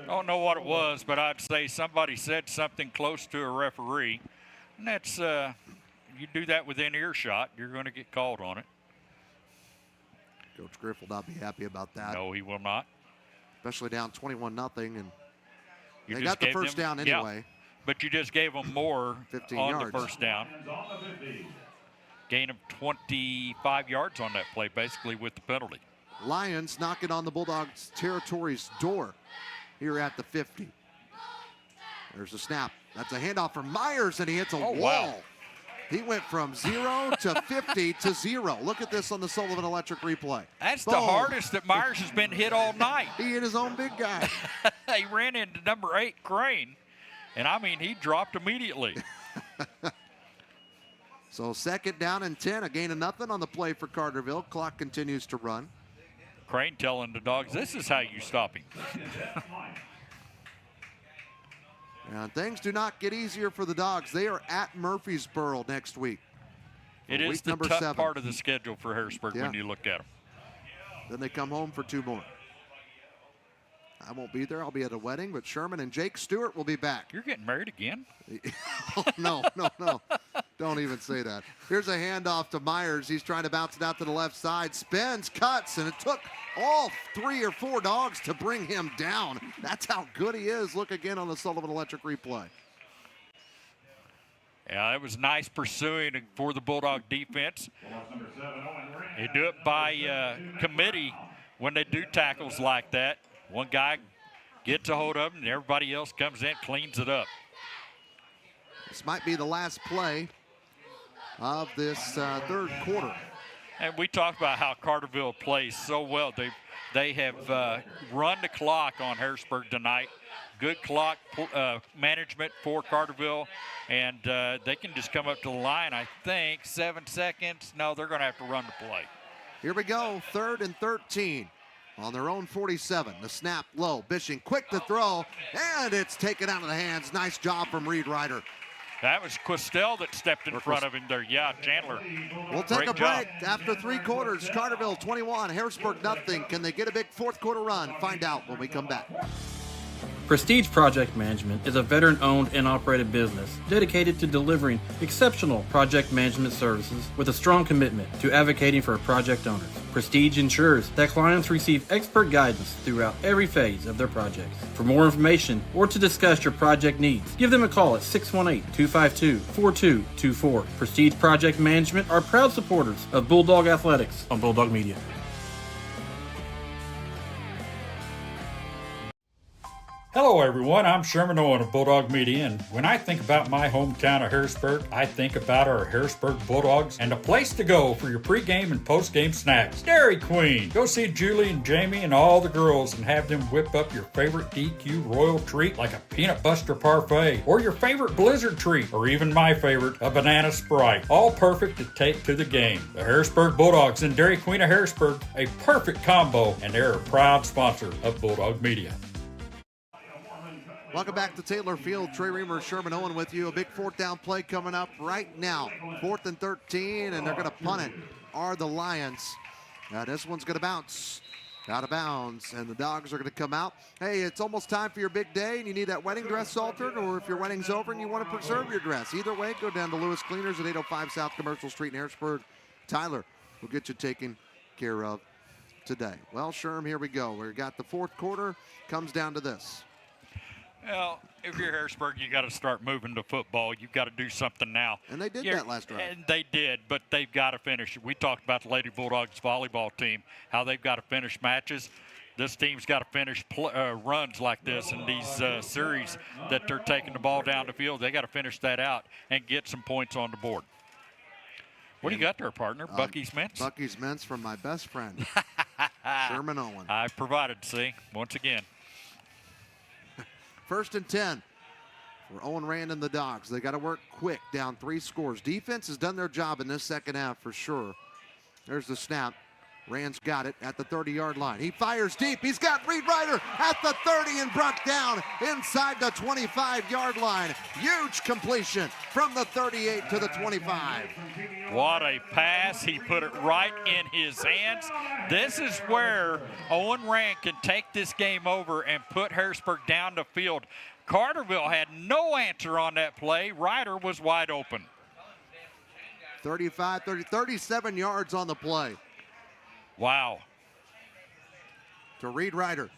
don't know what it was, but I'd say somebody said something close to a referee. And that's, you do that within earshot, you're going to get called on it. Coach Griff will not be happy about that. No, he will not. Especially down 21-0, and they just got the first down anyway. Yeah, but you just gave them more 15 on yards. The first down. Gain of 25 yards on that play, basically, with the penalty. Lions knocking on the Bulldogs' territory's door here at the 50. There's a snap. That's a handoff for Myers, and he hits a wall. Wow. He went from 0 to 50 to 0. Look at this on the Sullivan Electric replay. That's the Boom. hardest that Myers has been hit all night. He hit his own big guy. He ran into number 8, Crane, and I mean, he dropped immediately. So 2nd down and 10, a gain of nothing on the play for Carterville. Clock continues to run. Crane telling the Dogs, this is how you stop him. And things do not get easier for the Dogs. They are at Murfreesboro next week. It is the tough part of the schedule for Harrisburg when you look at them. Then they come home for 2 more. I won't be there. I'll be at a wedding, but Sherman and Jake Stewart will be back. You're getting married again? Oh, no. Don't even say that. Here's a handoff to Myers. He's trying to bounce it out to the left side. Spins, cuts, and it took all 3 or 4 Dogs to bring him down. That's how good he is. Look again on the Sullivan Electric replay. Yeah, it was nice pursuing for the Bulldog defense. They do it by committee when they do tackles like that. One guy gets a hold of him, and everybody else comes in, cleans it up. This might be the last play of this 3rd quarter. And we talked about how Carterville plays so well. They have run the clock on Harrisburg tonight. Good clock management for Carterville, and they can just come up to the line, I think, 7 seconds. No, they're going to have to run the play. Here we go, 3rd and 13 on their own 47. The snap low, Bishing quick to throw, and it's taken out of the hands. Nice job from Reed Ryder. That was Quistel that stepped in front of him there. Yeah, Chandler. We'll take a break. After 3 quarters, Carterville 21, Harrisburg nothing. Can they get a big 4th quarter run? Find out when we come back. Prestige Project Management is a veteran-owned and operated business dedicated to delivering exceptional project management services with a strong commitment to advocating for project owners. Prestige ensures that clients receive expert guidance throughout every phase of their projects. For more information or to discuss your project needs, give them a call at 618-252-4224. Prestige Project Management are proud supporters of Bulldog Athletics on Bulldog Media. Hello everyone, I'm Sherman Owen of Bulldog Media, and when I think about my hometown of Harrisburg, I think about our Harrisburg Bulldogs and a place to go for your pregame and postgame snacks. Dairy Queen! Go see Julie and Jamie and all the girls and have them whip up your favorite DQ Royal treat like a Peanut Buster Parfait, or your favorite Blizzard treat, or even my favorite, a Banana Sprite. All perfect to take to the game. The Harrisburg Bulldogs and Dairy Queen of Harrisburg, a perfect combo, and they're a proud sponsor of Bulldog Media. Welcome back to Taylor Field. Trey Reamer, Sherman Owen with you. A big 4th down play coming up right now. 4th and 13, and they're going to punt it. Are the Lions. Now this one's going to bounce out of bounds, and the Dogs are going to come out. Hey, it's almost time for your big day, and you need that wedding dress altered, or if your wedding's over and you want to preserve your dress. Either way, go down to Lewis Cleaners at 805 South Commercial Street in Harrisburg. Tyler will get you taken care of today. Well, Sherm, here we go. We got the 4th quarter. Comes down to this. Well, if you're Harrisburg, you got to start moving to football. You've got to do something now. And they did that last drive. And they did, but they've got to finish. We talked about the Lady Bulldogs volleyball team, how they've got to finish matches. This team's got to finish runs like this in these series that they're taking the ball down the field. They got to finish that out and get some points on the board. What do you got there, partner? Bucky's Mints? Bucky's Mints from my best friend, Sherman Owen. I provided, see, once again. 1st and 10 for Owen Rand and the Dogs. They got to work quick, down 3 scores. Defense has done their job in this 2nd half for sure. There's the snap. Rand's got it at the 30-yard line. He fires deep. He's got Reed Ryder at the 30 and brought down inside the 25-yard line. Huge completion from the 38 to the 25. What a pass. He put it right in his hands. This is where Owen Rand can take this game over and put Harrisburg down the field. Carterville had no answer on that play. Ryder was wide open. 37 yards on the play. Wow. To Reed Ryder.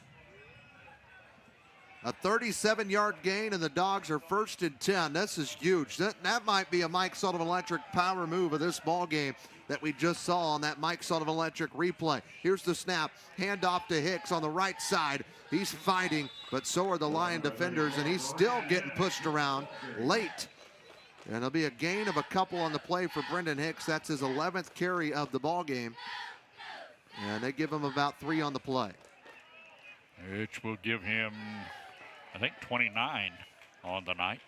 A 37-yard gain, and the Dogs are 1st and 10. This is huge. That might be a Mike Sullivan Electric power move of this ball game that we just saw on that Mike Sullivan Electric replay. Here's the snap. Handoff to Hicks on the right side. He's fighting, but so are the Lion defenders, and he's still getting pushed around late And there'll be a gain of a couple on the play for Brendan Hicks. That's his 11th carry of the ball game. And they give him about 3 on the play. Which will give him, I think, 29 on the night.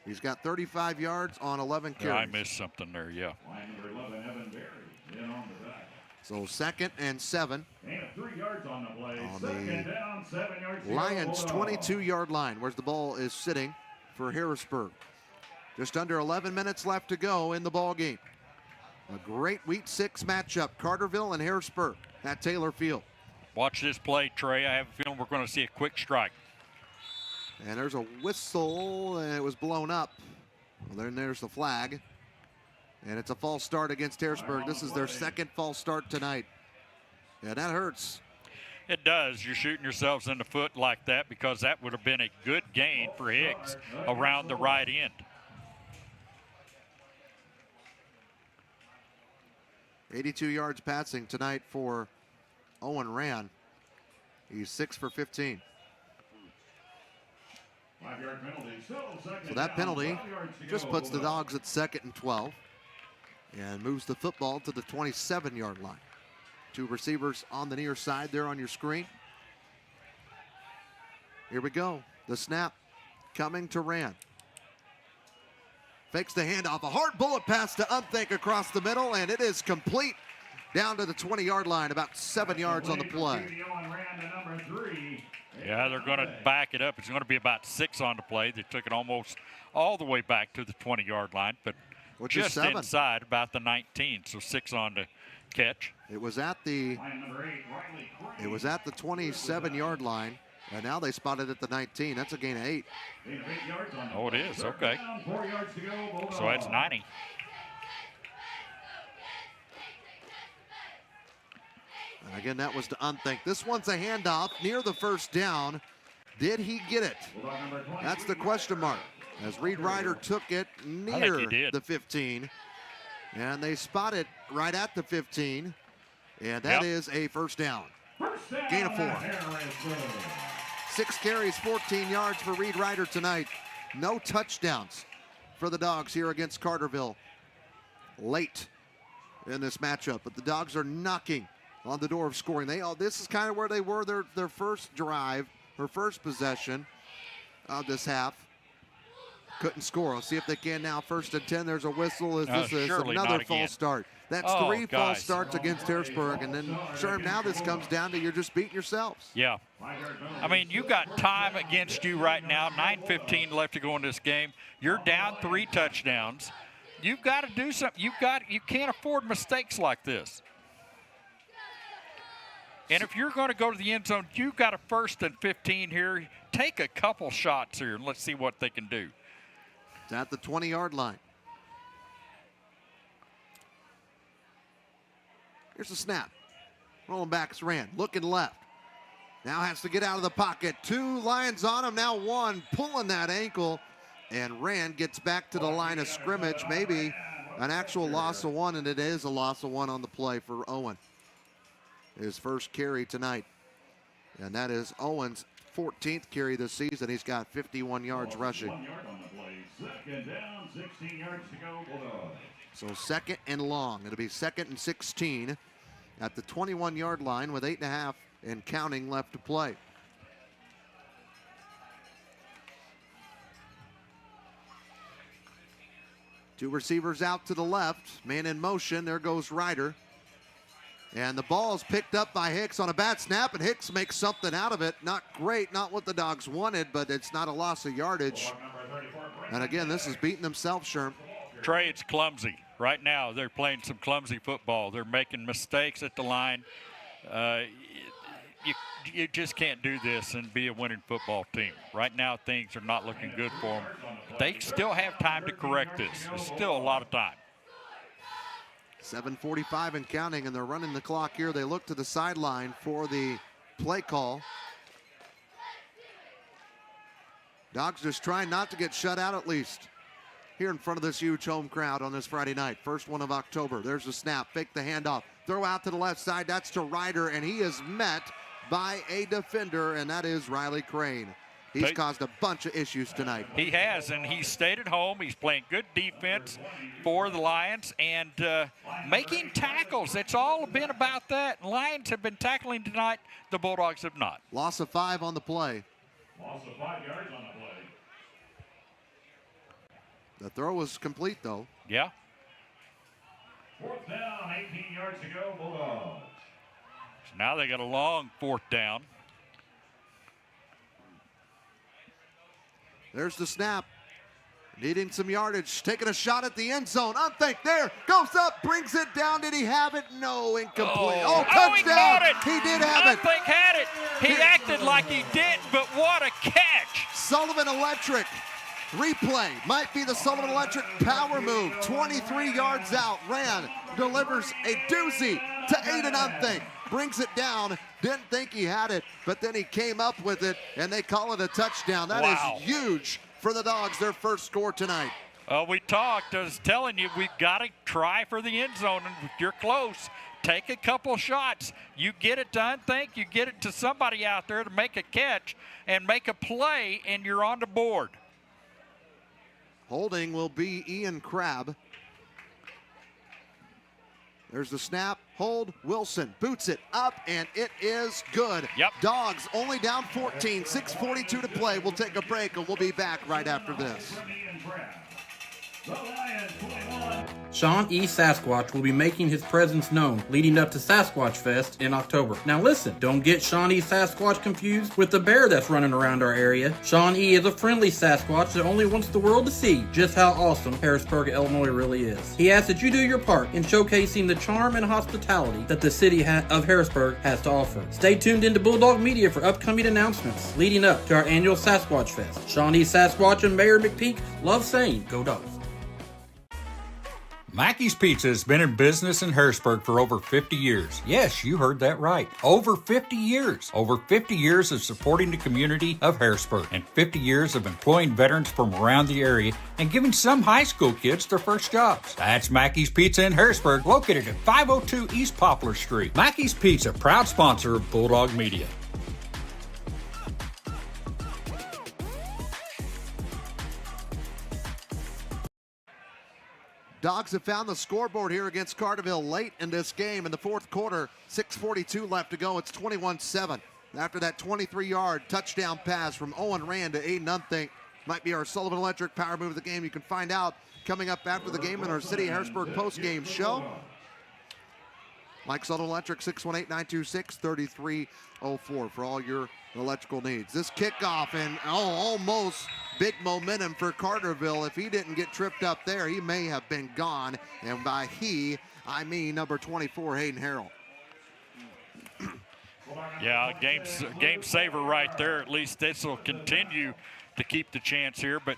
He's got 35 yards on 11 carries. Yeah, I missed something there, yeah. Line number 11, Evan Berry, in on the back. So 2nd and 7. Gain of 3 yards on the play. On Second the down, 7 yards to go. Lions' 22-yard line, where the ball is sitting for Harrisburg. Just under 11 minutes left to go in the ball game. A great Week 6 matchup, Carterville and Harrisburg at Taylor Field. Watch this play, Trey. I have a feeling we're going to see a quick strike. And there's a whistle, and it was blown up. Well, then there's the flag. And it's a false start against Harrisburg. This is their second false start tonight. And that hurts. It does. You're shooting yourselves in the foot like that because that would have been a good gain for Hicks around the right end. 82 yards passing tonight for Owen Rand. He's 6 for 15. 5-yard penalty. So that penalty just puts the Dogs at 2nd and 12 and moves the football to the 27-yard line. 2 receivers on the near side there on your screen. Here we go. The snap coming to Rand. Fakes the handoff. A hard bullet pass to Unthink across the middle, and it is complete down to the 20-yard line, about 7 yards on the play. Yeah, they're going to back it up. It's going to be about 6 on the play. They took it almost all the way back to the 20-yard line, but just inside about the 19, so 6 on the catch. It was at the 27-yard line, and now they spotted at the 19. That's a gain of 8. Oh, it is. Okay. So that's 90. And again, that was to Unthink. This one's a handoff near the first down. Did he get it? That's the question mark. As Reed Ryder took it near the 15. And they spot it right at the 15. And that is a first down. Gain of 4. 6 carries, 14 yards for Reed Ryder tonight. No touchdowns for the Dogs here against Carterville late in this matchup. But the Dogs are knocking on the door of scoring. This is kind of where they were their first drive, or first possession of this half. Couldn't score. I'll see if they can now. 1st and 10. There's a whistle. This is another false start. That's 3 false starts against Harrisburg. And then, sure, now this comes down to you're just beating yourselves. Yeah. I mean, you got time against you right now. 9:15 left to go in this game. You're down 3 touchdowns. You've got to do something. You can't afford mistakes like this. And if you're going to go to the end zone, you've got a 1st and 15 here. Take a couple shots here and let's see what they can do. It's at the 20-yard line. Here's the snap. Rolling back is Rand. Looking left. Now has to get out of the pocket. 2 Lions on him. Now 1 pulling that ankle. And Rand gets back to the line of scrimmage. Maybe an actual loss of 1, and it is a loss of 1 on the play for Owen. His first carry tonight. And that is Owen's 14th carry this season. He's got 51 yards rushing. 1 yard on the play. 2nd down, 16 yards to go. So 2nd and long. It'll be 2nd and 16 at the 21-yard line with 8.5 and counting left to play. Two receivers out to the left. Man in motion. There goes Ryder. And the ball is picked up by Hicks on a bad snap, and Hicks makes something out of it. Not great, not what the Dogs wanted, but it's not a loss of yardage. And again, this is beating themselves, Sherm. Trey, it's clumsy. Right now, they're playing some clumsy football. They're making mistakes at the line. You just can't do this and be a winning football team. Right now, things are not looking good for them. They still have time to correct this. There's still a lot of time. 7:45 and counting, and they're running the clock here. They look to the sideline for the play call. Dogs just trying not to get shut out at least here in front of this huge home crowd on this Friday night. First one of October. There's the snap. Fake the handoff. Throw out to the left side. That's to Ryder, and he is met by a defender, and that is Riley Crane. He's caused a bunch of issues tonight. He has, and he stayed at home. He's playing good defense for the Lions and making tackles. It's all been about that. Lions have been tackling tonight. The Bulldogs have not. Loss of 5 on the play. Loss of 5 yards on the play. The throw was complete, though. Yeah. 4th down, 18 yards to go, Bulldogs. So now they got a long 4th down. There's the snap. Needing some yardage. Taking a shot at the end zone. Unthink there. Goes up. Brings it down. Did he have it? No. Incomplete. Oh, touchdown. He got it. He did have it. Unthink had it. He acted like he didn't, but what a catch. Sullivan Electric. Replay. Might be the Sullivan Electric power move. 23 yards out. Ran. Delivers a doozy to Aiden Unthink. Brings it down. Didn't think he had it, but then he came up with it, and they call it a touchdown. That is huge for the Dogs, their first score tonight. We talked. I was telling you, we've got to try for the end zone, and if you're close, take a couple shots. You get it to Unthink, you get it to somebody out there to make a catch and make a play, and you're on the board. Holding will be Ian Crabb. There's the snap, hold, Wilson boots it up, and it is good. Yep. Dogs only down 14, 6:42 to play. We'll take a break, and we'll be back right after this. The Lions 21. Sean E. Sasquatch will be making his presence known leading up to Sasquatch Fest in October. Now listen, don't get Sean E. Sasquatch confused with the bear that's running around our area. Sean E. is a friendly Sasquatch that only wants the world to see just how awesome Harrisburg, Illinois really is. He asks that you do your part in showcasing the charm and hospitality that the city of Harrisburg has to offer. Stay tuned into Bulldog Media for upcoming announcements leading up to our annual Sasquatch Fest. Sean E. Sasquatch and Mayor McPeak love saying, "Go Dogs." Mackey's Pizza has been in business in Harrisburg for over 50 years. Yes, you heard that right. Over 50 years. Over 50 years of supporting the community of Harrisburg and 50 years of employing veterans from around the area and giving some high school kids their first jobs. That's Mackey's Pizza in Harrisburg, located at 502 East Poplar Street. Mackey's Pizza, proud sponsor of Bulldog Media. Dogs have found the scoreboard here against Carterville late in this game. In the fourth quarter, 6:42 left to go. It's 21-7. After that 23-yard touchdown pass from Owen Rand to Aiden Unthink, might be our Sullivan Electric power move of the game. You can find out coming up after the game in our City Harrisburg post-game show. Mike Sullivan Electric, 618-926-3304 for all your electrical needs. This kickoff and almost big momentum for Carterville. If he didn't get tripped up there, he may have been gone. And by he, I mean number 24, Hayden Harrell. Yeah, game saver right there. At least this will continue to keep the chance here. But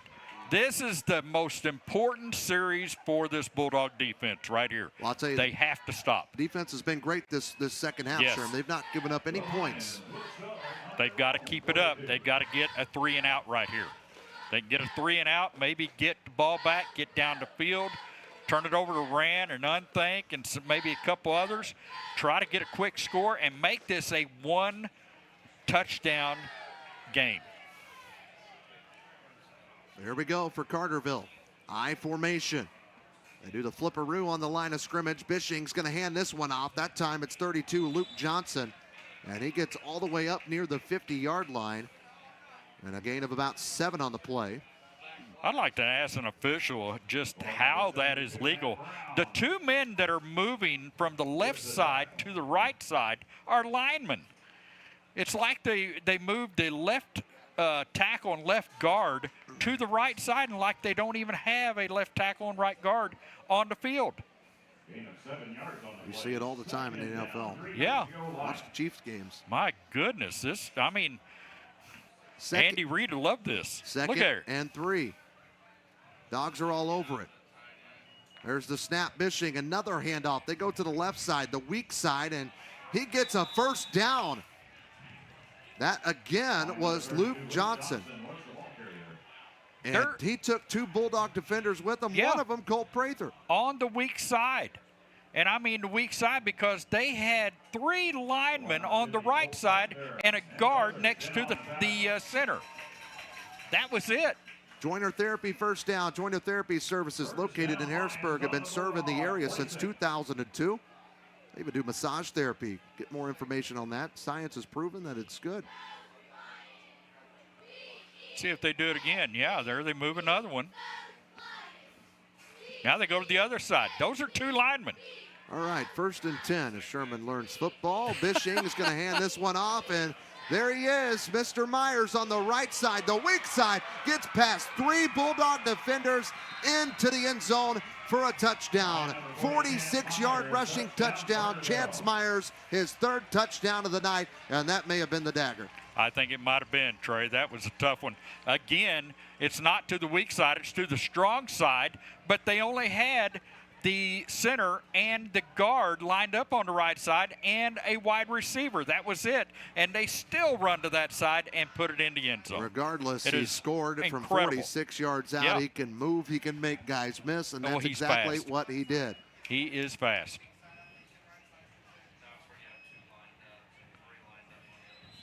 this is the most important series for this Bulldog defense right here. Well, I'll tell you, they have to stop. Defense has been great this second half, yes. Sherm. They've not given up any points. They've got to keep it up. They've got to get a 3-and-out right here. They can get a 3-and-out, maybe get the ball back, get down the field, turn it over to Rand and Unthink and some, maybe a couple others. Try to get a quick score and make this a one-touchdown game. Here we go for Carterville. I formation. They do the flipperoo on the line of scrimmage. Bishing's going to hand this one off. That time it's 32, Luke Johnson. And he gets all the way up near the 50-yard line. And a gain of about 7 on the play. I'd like to ask an official just how that is legal. The two men that are moving from the left side to the right side are linemen. It's like they moved the left tackle and left guard to the right side, and like they don't even have a left tackle and right guard on the field. You see it all the time in the NFL. Yeah. Watch the Chiefs games. My goodness, Andy Reid will love this. Second Look at her. and 3. Dogs are all over it. There's the snap. Bishing, another handoff. They go to the left side, the weak side, and he gets a first down. That again was Luke Johnson. And he took 2 Bulldog defenders with him. Yeah. One of them, Cole Prather. On the weak side. And I mean the weak side because they had 3 linemen on the right side and a guard next to the center. That was it. Joiner Therapy first down. Joiner Therapy services located in Harrisburg have been serving the area since 2002. They even do massage therapy. Get more information on that. Science has proven that it's good. See if they do it again. Yeah, there they move another one. Now they go to the other side. Those are two linemen. All right, 1st and 10 as Sherman learns football. Bishing is going to hand this one off, and there he is, Mr. Myers on the right side. The weak side gets past 3 Bulldog defenders into the end zone for a touchdown. 46-yard rushing touchdown. Chance Myers, his 3rd touchdown of the night, and that may have been the dagger. I think it might have been, Trey. That was a tough one. Again, it's not to the weak side, it's to the strong side, but they only had the center and the guard lined up on the right side and a wide receiver. That was it. And they still run to that side and put it in the end zone. Regardless, he scored incredible. From 46 yards out. Yep. He can move, he can make guys miss, and that's he's exactly fast. what he did. He is fast.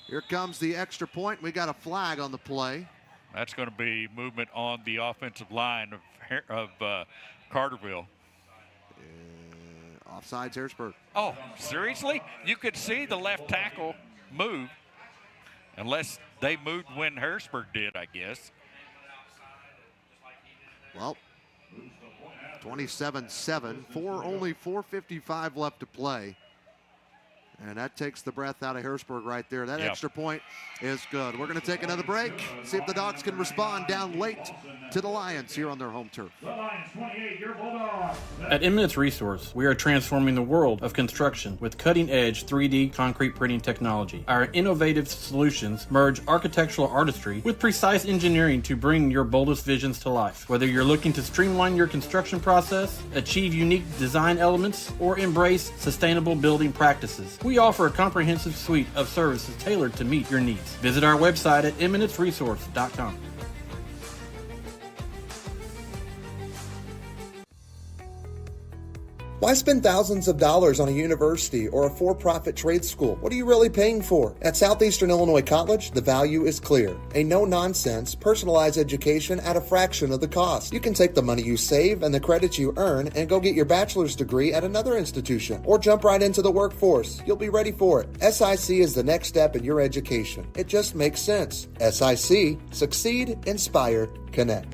Here comes the extra point. We got a flag on the play. That's going to be movement on the offensive line of Carterville. Offsides, Harrisburg. Oh, seriously? You could see the left tackle move, unless they moved when Harrisburg did, I guess. Well, 27-7, only 4:55 left to play. And that takes the breath out of Harrisburg right there. That extra point is good. We're going to take another break, see if the Dogs can respond down late to the Lions here on their home turf. The Lions 28, your Bulldogs. At Eminence Resource, we are transforming the world of construction with cutting-edge 3D concrete printing technology. Our innovative solutions merge architectural artistry with precise engineering to bring your boldest visions to life. Whether you're looking to streamline your construction process, achieve unique design elements, or embrace sustainable building practices, we offer a comprehensive suite of services tailored to meet your needs. Visit our website at eminenceresource.com. Why spend thousands of dollars on a university or a for-profit trade school? What are you really paying for? At Southeastern Illinois College, the value is clear. A no-nonsense, personalized education at a fraction of the cost. You can take the money you save and the credits you earn and go get your bachelor's degree at another institution or jump right into the workforce. You'll be ready for it. SIC is the next step in your education. It just makes sense. SIC, succeed, inspire, connect.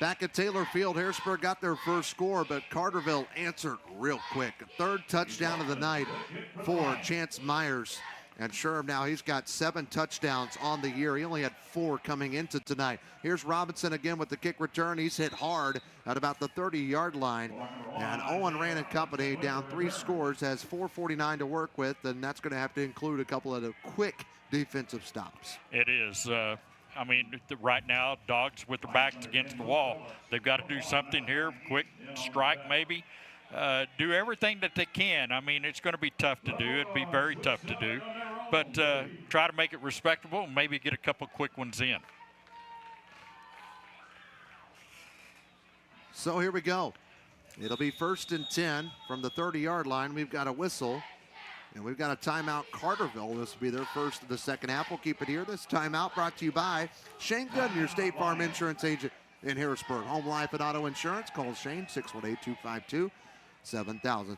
Back at Taylor Field, Harrisburg got their first score, but Carterville answered real quick. A 3rd touchdown of the night for Chance Myers. And sure, now he's got 7 touchdowns on the year. He only had 4 coming into tonight. Here's Robinson again with the kick return. He's hit hard at about the 30-yard line. And Owen Rand and company down 3 scores, has 4:49 to work with, and that's going to have to include a couple of the quick defensive stops. It is. I mean, right now, Dogs with their backs against the wall. They've got to do something here, quick strike maybe. Do everything that they can. I mean, it's going to be tough to do. It'd be very tough to do. But try to make it respectable and maybe get a couple quick ones in. So here we go. It'll be 1st and 10 from the 30-yard line. We've got a whistle. And we've got a timeout, Carterville. This will be their first of the second half. We'll keep it here. This timeout brought to you by Shane Gooden, your State Farm insurance agent in Harrisburg. Home life and auto insurance. Call Shane, 618-252-7000.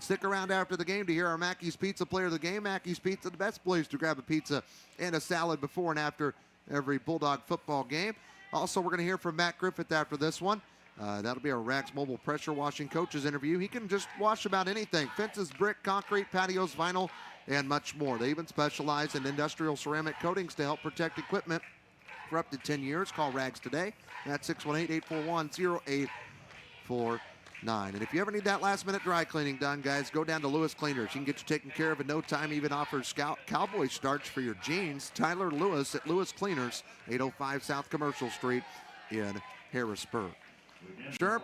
Stick around after the game to hear our Mackey's Pizza player of the game. Mackey's Pizza, the best place to grab a pizza and a salad before and after every Bulldog football game. Also, we're going to hear from Matt Griffith after this one. That'll be our Rags Mobile pressure washing coaches interview. He can just wash about anything: fences, brick, concrete, patios, vinyl, and much more. They even specialize in industrial ceramic coatings to help protect equipment for up to 10 years. Call Rags today at 618-841-0849. And if you ever need that last-minute dry cleaning done, guys, go down to Lewis Cleaners. He can get you taken care of in no time. Even offers cowboy starch for your jeans. Tyler Lewis at Lewis Cleaners, 805 South Commercial Street in Harrisburg. Sure,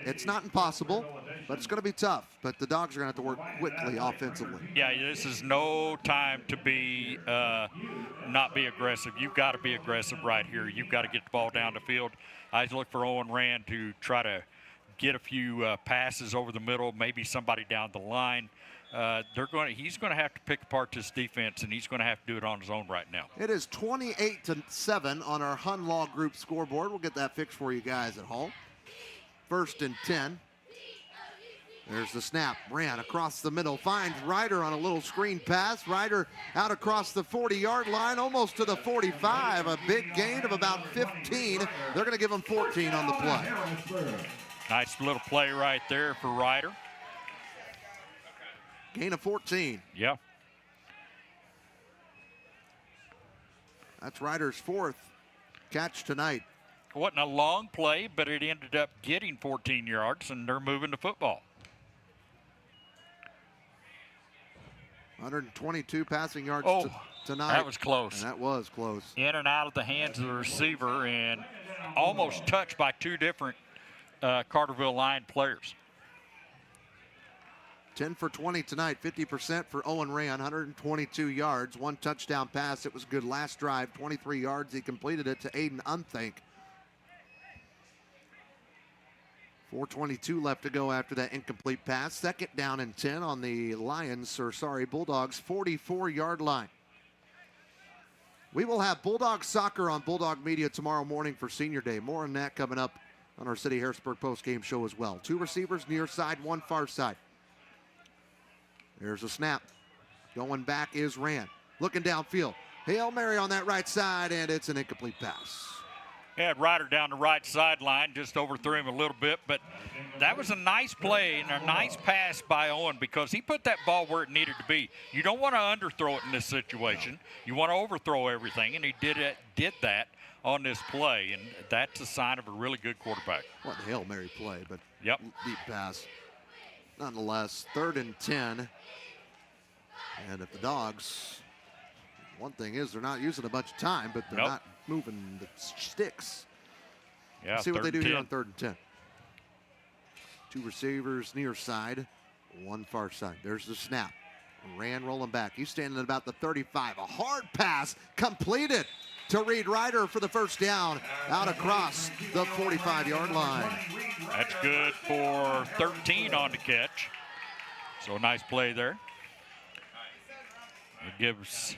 it's not impossible, but it's going to be tough. But the Dogs are going to have to work quickly offensively. Yeah, this is no time to be not be aggressive. You've got to be aggressive right here. You've got to get the ball down the field. I look for Owen Rand to try to get a few passes over the middle, maybe somebody down the line. he's going to have to pick apart this defense, and he's going to have to do it on his own right now. It is 28-7 on our Hun Law Group scoreboard. We'll get that fixed for you guys at home. 1st and 10. There's the snap. Ran across the middle. Finds Ryder on a little screen pass. Ryder out across the 40-yard line, almost to the 45. A big gain of about 15. They're going to give him 14 on the play. Nice little play right there for Ryder. Gain of 14. Yeah. That's Ryder's 4th catch tonight. Wasn't a long play, but it ended up getting 14 yards, and they're moving the football. 122 passing yards tonight. That was close. And that was close. In and out of the hands of the receiver, and almost touched by 2 different Carterville line players. 10 for 20 tonight, 50% for Owen Rand, 122 yards, 1 touchdown pass. It was good last drive, 23 yards. He completed it to Aiden Unthink. 4:22 left to go after that incomplete pass. 2nd down and 10 on the Bulldogs 44-yard line. We will have Bulldog soccer on Bulldog Media tomorrow morning for Senior Day. More on that coming up on our City Harrisburg postgame show as well. 2 receivers near side, 1 far side. There's a snap. Going back is Rand. Looking downfield. Hail Mary on that right side, and it's an incomplete pass. Had Ryder down the right sideline, just overthrew him a little bit, but that was a nice play and a nice pass by Owen because he put that ball where it needed to be. You don't want to underthrow it in this situation. You want to overthrow everything, and he did that on this play, and that's a sign of a really good quarterback. What a Hail Mary play, but yep, deep pass. Nonetheless, 3rd and 10. And if the Dogs, one thing is they're not using a bunch of time, but they're not moving the sticks. Yeah, let's see what they do here on 3rd and 10. 2 receivers near side, 1 far side. There's the snap. Rand rolling back. He's standing at about the 35. A hard pass completed to Reed Ryder for the 1st down out across the 45-yard line. That's good for 13 on the catch. So nice play there. It gives,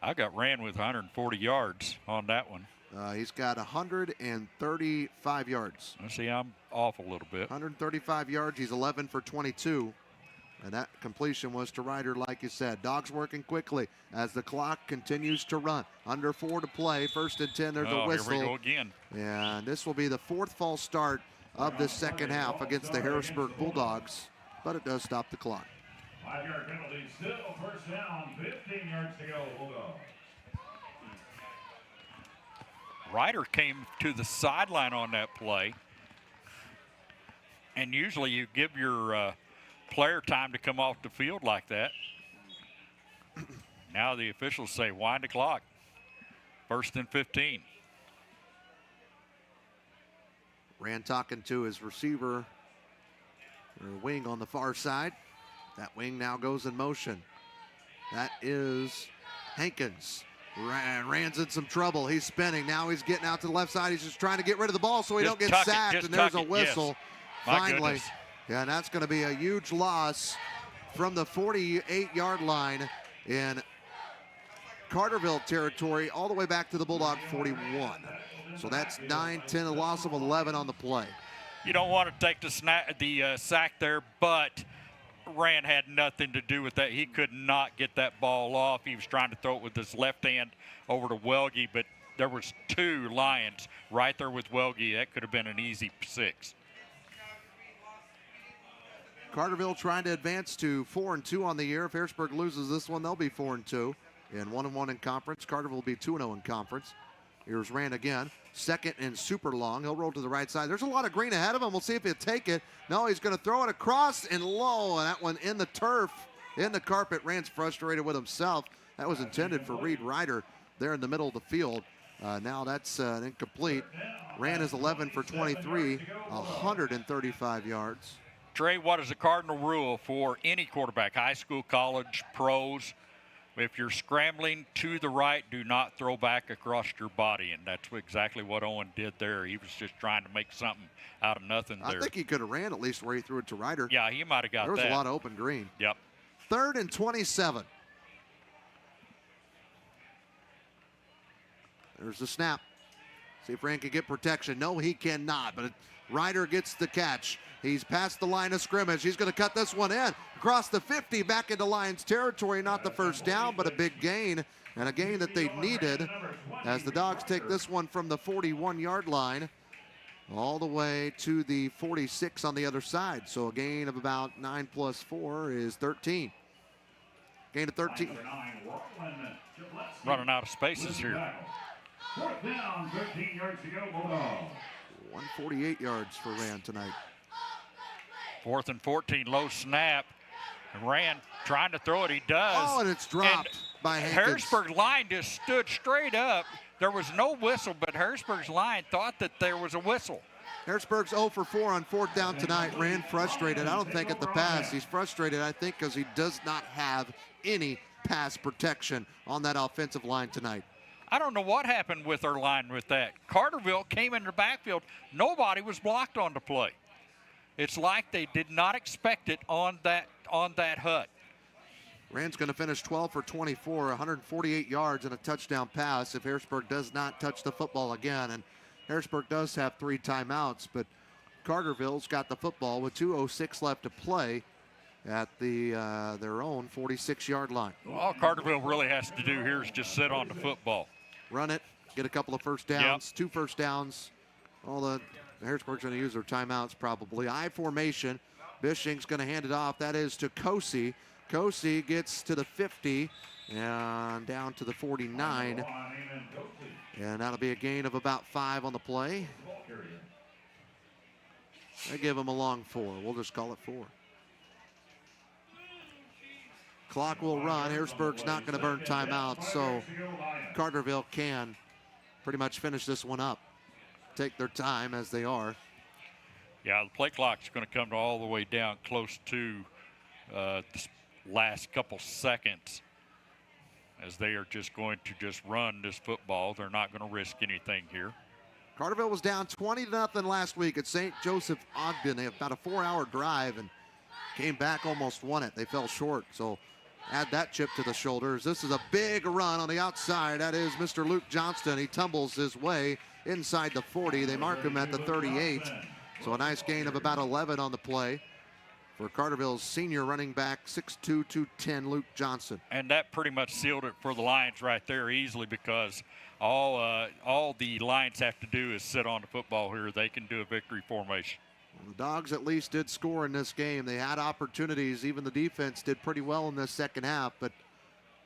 I got Rand with 140 yards on that one. He's got 135 yards. Let's see, I'm off a little bit. 135 yards. He's 11 for 22. And that completion was to Ryder, like you said. Dogs working quickly as the clock continues to run. Under 4 to play. 1st and 10. There's a whistle. Here we go again. And this will be the 4th false start of the 2nd half against the Harrisburg Bulldogs. But it does stop the clock. 5-yard penalty, still 1st down, 15 yards to go, Bulldogs. Ryder came to the sideline on that play. And usually you give your player time to come off the field like that. Now the officials say wind the clock. 1st and 15. Rand talking to his receiver, or wing on the far side. That wing now goes in motion. That is Hankins. Rand's in some trouble. He's spinning. Now he's getting out to the left side. He's just trying to get rid of the ball so he don't get sacked. And there's a whistle. Yes. Finally. Yeah, and that's going to be a huge loss from the 48-yard line in Carterville territory all the way back to the Bulldog 41. So that's 9-10, a loss of 11 on the play. You don't want to take the sack there, but Rand had nothing to do with that. He could not get that ball off. He was trying to throw it with his left hand over to Welge, but there was 2 Lions right there with Welge. That could have been an easy 6. Carterville trying to advance to 4-2 on the year. If Harrisburg loses this one, they'll be 4-2 and 1-1 in conference. Carterville will be 2-0 in conference. Here's Rand again. 2nd and super long. He'll roll to the right side. There's a lot of green ahead of him. We'll see if he'll take it. No, he's going to throw it across and low. And that one in the turf, in the carpet. Rand's frustrated with himself. That was intended for Reed Ryder there in the middle of the field. Now that's incomplete. Rand is 11 for 23, 135 yards. Trey, what is the cardinal rule for any quarterback, high school, college, pros? If you're scrambling to the right, do not throw back across your body. And that's exactly what Owen did there. He was just trying to make something out of nothing there. I think he could have ran at least where he threw it to Ryder. Yeah, he might have got that. There was a lot of open green. Yep. 3rd and 27. There's the snap. See if Rand can get protection. No, he cannot, but Ryder gets the catch. He's past the line of scrimmage. He's going to cut this one in. Across the 50, back into Lions territory. Not the first down, but a big gain, and a gain that they needed as the Dogs take this one from the 41-yard line all the way to the 46 on the other side. So a gain of about 9 plus 4 is 13. Gain of 13. Running out of spaces here. 4th down, 13 yards to go, Bulldogs. 148 yards for Rand tonight. 4th and 14, low snap. Rand trying to throw it, he does. Oh, and it's dropped by Hankins. Harrisburg line just stood straight up. There was no whistle, but Harrisburg's line thought that there was a whistle. Harrisburg's 0 for 4 on 4th down tonight. Rand frustrated. I don't think at the pass. He's frustrated, I think, because he does not have any pass protection on that offensive line tonight. I don't know what happened with our line with that. Carterville came in the backfield. Nobody was blocked on the play. It's like they did not expect it on that hut. Rand's going to finish 12 for 24, 148 yards and a touchdown pass if Harrisburg does not touch the football again. And Harrisburg does have 3 timeouts, but Carterville's got the football with 2:06 left to play at their own 46-yard line. All Carterville really has to do here is just sit on the football. Run it, get a couple of first downs, 2 first downs. Harrisburg's going to use their timeouts probably. I formation. Bishing's going to hand it off. That is to Kosey. Kosey gets to the 50 and down to the 49. And that'll be a gain of about 5 on the play. They give him a long 4. We'll just call it 4. Clock will run. Harrisburg's not going to burn timeout, so Carterville can pretty much finish this one up. Take their time as they are. Yeah, the play clock's going to come all the way down close to the last couple seconds as they are just going to just run this football. They're not going to risk anything here. Carterville was down 20-0 last week at St. Joseph Ogden. They had about a 4-hour drive and came back, almost won it. They fell short, so add that chip to the shoulders. This is a big run on the outside. That is Mr. Luke Johnston. He tumbles his way inside the 40. They mark him at the 38. So a nice gain of about 11 on the play for Carterville's senior running back, 6'2", 210, Luke Johnson. And that pretty much sealed it for the Lions right there easily, because all the Lions have to do is sit on the football here. They can do a victory formation. Well, the Dogs at least did score in this game. They had opportunities. Even the defense did pretty well in this second half, but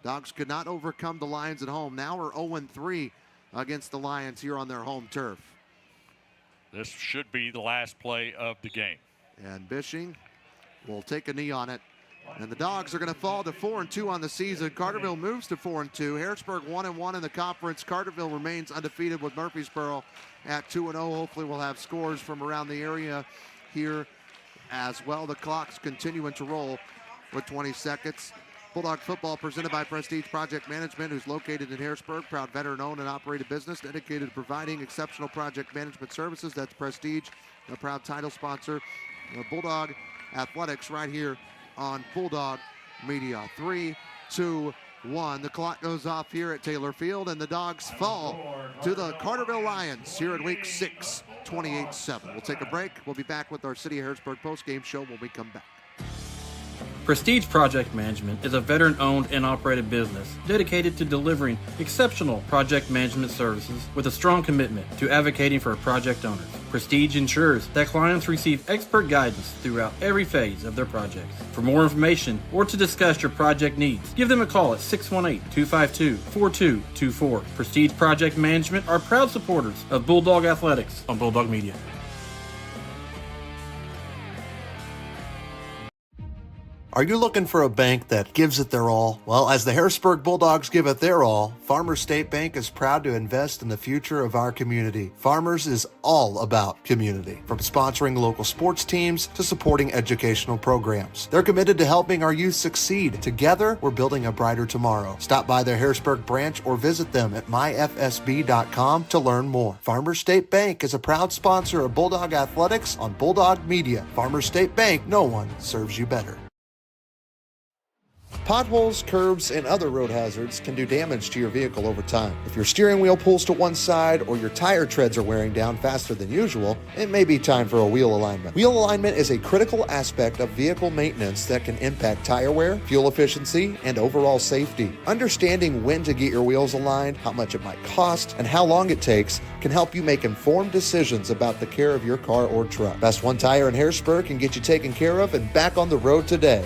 Dogs could not overcome the Lions at home. Now we're 0-3 against the Lions here on their home turf. This should be the last play of the game. And Bishing will take a knee on it. And the Dogs are going to fall to 4-2 on the season. Carterville moves to 4-2. Harrisburg 1-1 in the conference. Carterville remains undefeated with Murfreesboro at 2-0. Hopefully we'll have scores from around the area here as well. The clock's continuing to roll with 20 seconds. Bulldog football presented by Prestige Project Management, who's located in Harrisburg. Proud veteran-owned and operated business dedicated to providing exceptional project management services. That's Prestige, a proud title sponsor of Bulldog Athletics right here on Bulldog Media. 3, 2, 1. The clock goes off here at Taylor Field, and the Dogs fall to the Carterville Lions here in Week 6, 28-7. We'll take a break. We'll be back with our City of Harrisburg postgame show when we come back. Prestige Project Management is a veteran-owned and operated business dedicated to delivering exceptional project management services with a strong commitment to advocating for project owners. Prestige ensures that clients receive expert guidance throughout every phase of their projects. For more information or to discuss your project needs, give them a call at 618-252-4224. Prestige Project Management are proud supporters of Bulldog Athletics on Bulldog Media. Are you looking for a bank that gives it their all? Well, as the Harrisburg Bulldogs give it their all, Farmers State Bank is proud to invest in the future of our community. Farmers is all about community, from sponsoring local sports teams to supporting educational programs. They're committed to helping our youth succeed. Together, we're building a brighter tomorrow. Stop by their Harrisburg branch or visit them at myfsb.com to learn more. Farmers State Bank is a proud sponsor of Bulldog Athletics on Bulldog Media. Farmers State Bank, no one serves you better. Potholes, curbs, and other road hazards can do damage to your vehicle over time. If your steering wheel pulls to one side or your tire treads are wearing down faster than usual, it may be time for a wheel alignment. Wheel alignment is a critical aspect of vehicle maintenance that can impact tire wear, fuel efficiency, and overall safety. Understanding when to get your wheels aligned, how much it might cost, and how long it takes can help you make informed decisions about the care of your car or truck. Best One Tire in Harrisburg can get you taken care of and back on the road today.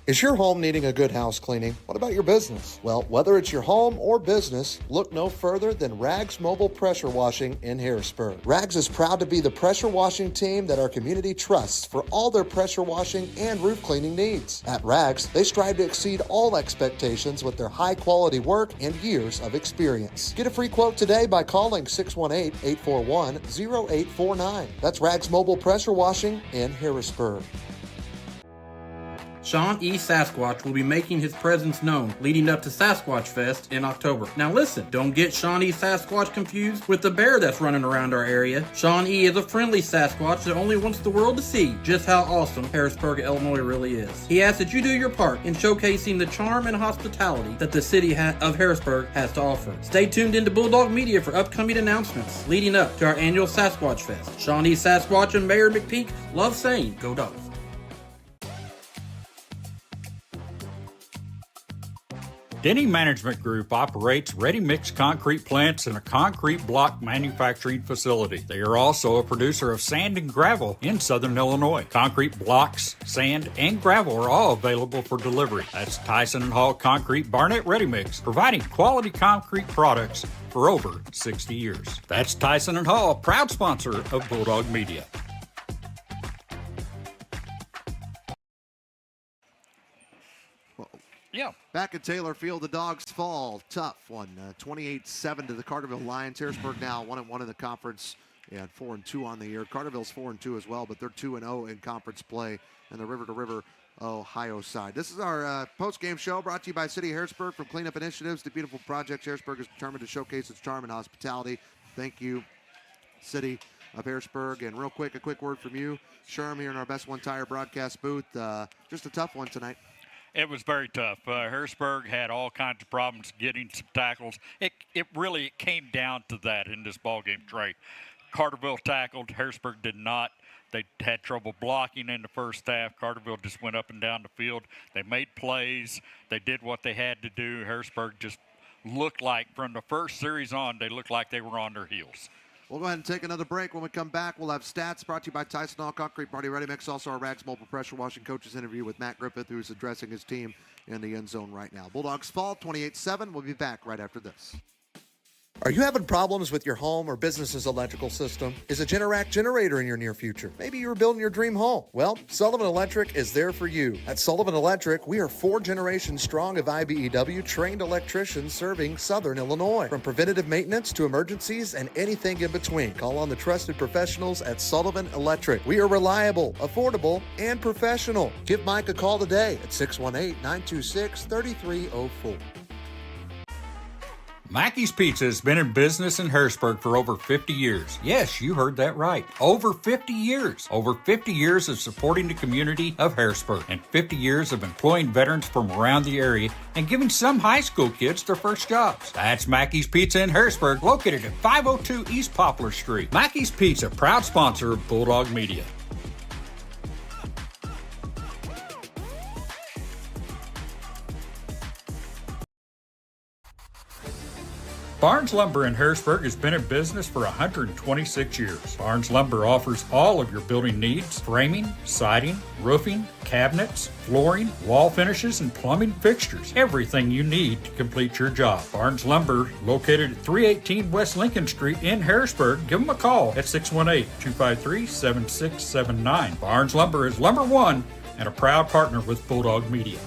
Is your home needing a good house cleaning? What about your business? Well, whether it's your home or business, look no further than Rags Mobile Pressure Washing in Harrisburg. Rags is proud to be the pressure washing team that our community trusts for all their pressure washing and roof cleaning needs. At Rags, they strive to exceed all expectations with their high-quality work and years of experience. Get a free quote today by calling 618-841-0849. That's Rags Mobile Pressure Washing in Harrisburg. Sean E. Sasquatch will be making his presence known leading up to Sasquatch Fest in October. Now listen, don't get Sean E. Sasquatch confused with the bear that's running around our area. Sean E. is a friendly Sasquatch that only wants the world to see just how awesome Harrisburg, Illinois really is. He asks that you do your part in showcasing the charm and hospitality that the city of Harrisburg has to offer. Stay tuned into Bulldog Media for upcoming announcements leading up to our annual Sasquatch Fest. Sean E. Sasquatch and Mayor McPeak love saying, "Go Dogs." Denny Management Group operates ready-mix concrete plants and a concrete block manufacturing facility. They are also a producer of sand and gravel in Southern Illinois. Concrete blocks, sand, and gravel are all available for delivery. That's Tyson & Hall Concrete Barnett Ready Mix, providing quality concrete products for over 60 years. That's Tyson & Hall, proud sponsor of Bulldog Media. Yeah. Back at Taylor Field, the Dogs fall. Tough one. 28-7 to the Carterville Lions. Harrisburg now 1-1 in the conference and 4-2 on the year. Carterville's 4-2 as well, but they're 2-0 in conference play in the River to River Ohio side. This is our post-game show brought to you by City of Harrisburg. From cleanup initiatives to beautiful projects, Harrisburg is determined to showcase its charm and hospitality. Thank you, City of Harrisburg. And real quick, a quick word from you, Sherm, here in our Best One Tire broadcast booth. Just a tough one tonight. It was very tough. Harrisburg had all kinds of problems getting some tackles. It really came down to that in this ballgame, Trey. Carterville tackled. Harrisburg did not. They had trouble blocking in the first half. Carterville just went up and down the field. They made plays. They did what they had to do. Harrisburg just looked like, from the first series on, they looked like they were on their heels. We'll go ahead and take another break. When we come back, we'll have stats brought to you by Tyson All Concrete Party Ready Mix. Also, our Rags Mobile Pressure Washing Coaches interview with Matt Griffith, who's addressing his team in the end zone right now. Bulldogs fall 28-7. We'll be back right after this. Are you having problems with your home or business's electrical system? Is a Generac generator in your near future? Maybe you were building your dream home. Well, Sullivan Electric is there for you. At Sullivan Electric, we are 4 generations strong of IBEW trained electricians serving Southern Illinois. From preventative maintenance to emergencies and anything in between, call on the trusted professionals at Sullivan Electric. We are reliable, affordable, and professional. Give Mike a call today at 618-926-3304. Mackey's Pizza has been in business in Harrisburg for over 50 years. Yes, you heard that right. Over 50 years. Over 50 years of supporting the community of Harrisburg and 50 years of employing veterans from around the area and giving some high school kids their first jobs. That's Mackey's Pizza in Harrisburg, located at 502 East Poplar Street. Mackey's Pizza, proud sponsor of Bulldog Media. Barnes Lumber in Harrisburg has been in business for 126 years. Barnes Lumber offers all of your building needs: framing, siding, roofing, cabinets, flooring, wall finishes, and plumbing fixtures. Everything you need to complete your job. Barnes Lumber, located at 318 West Lincoln Street in Harrisburg. Give them a call at 618-253-7679. Barnes Lumber is Lumber One and a proud partner with Bulldog Media.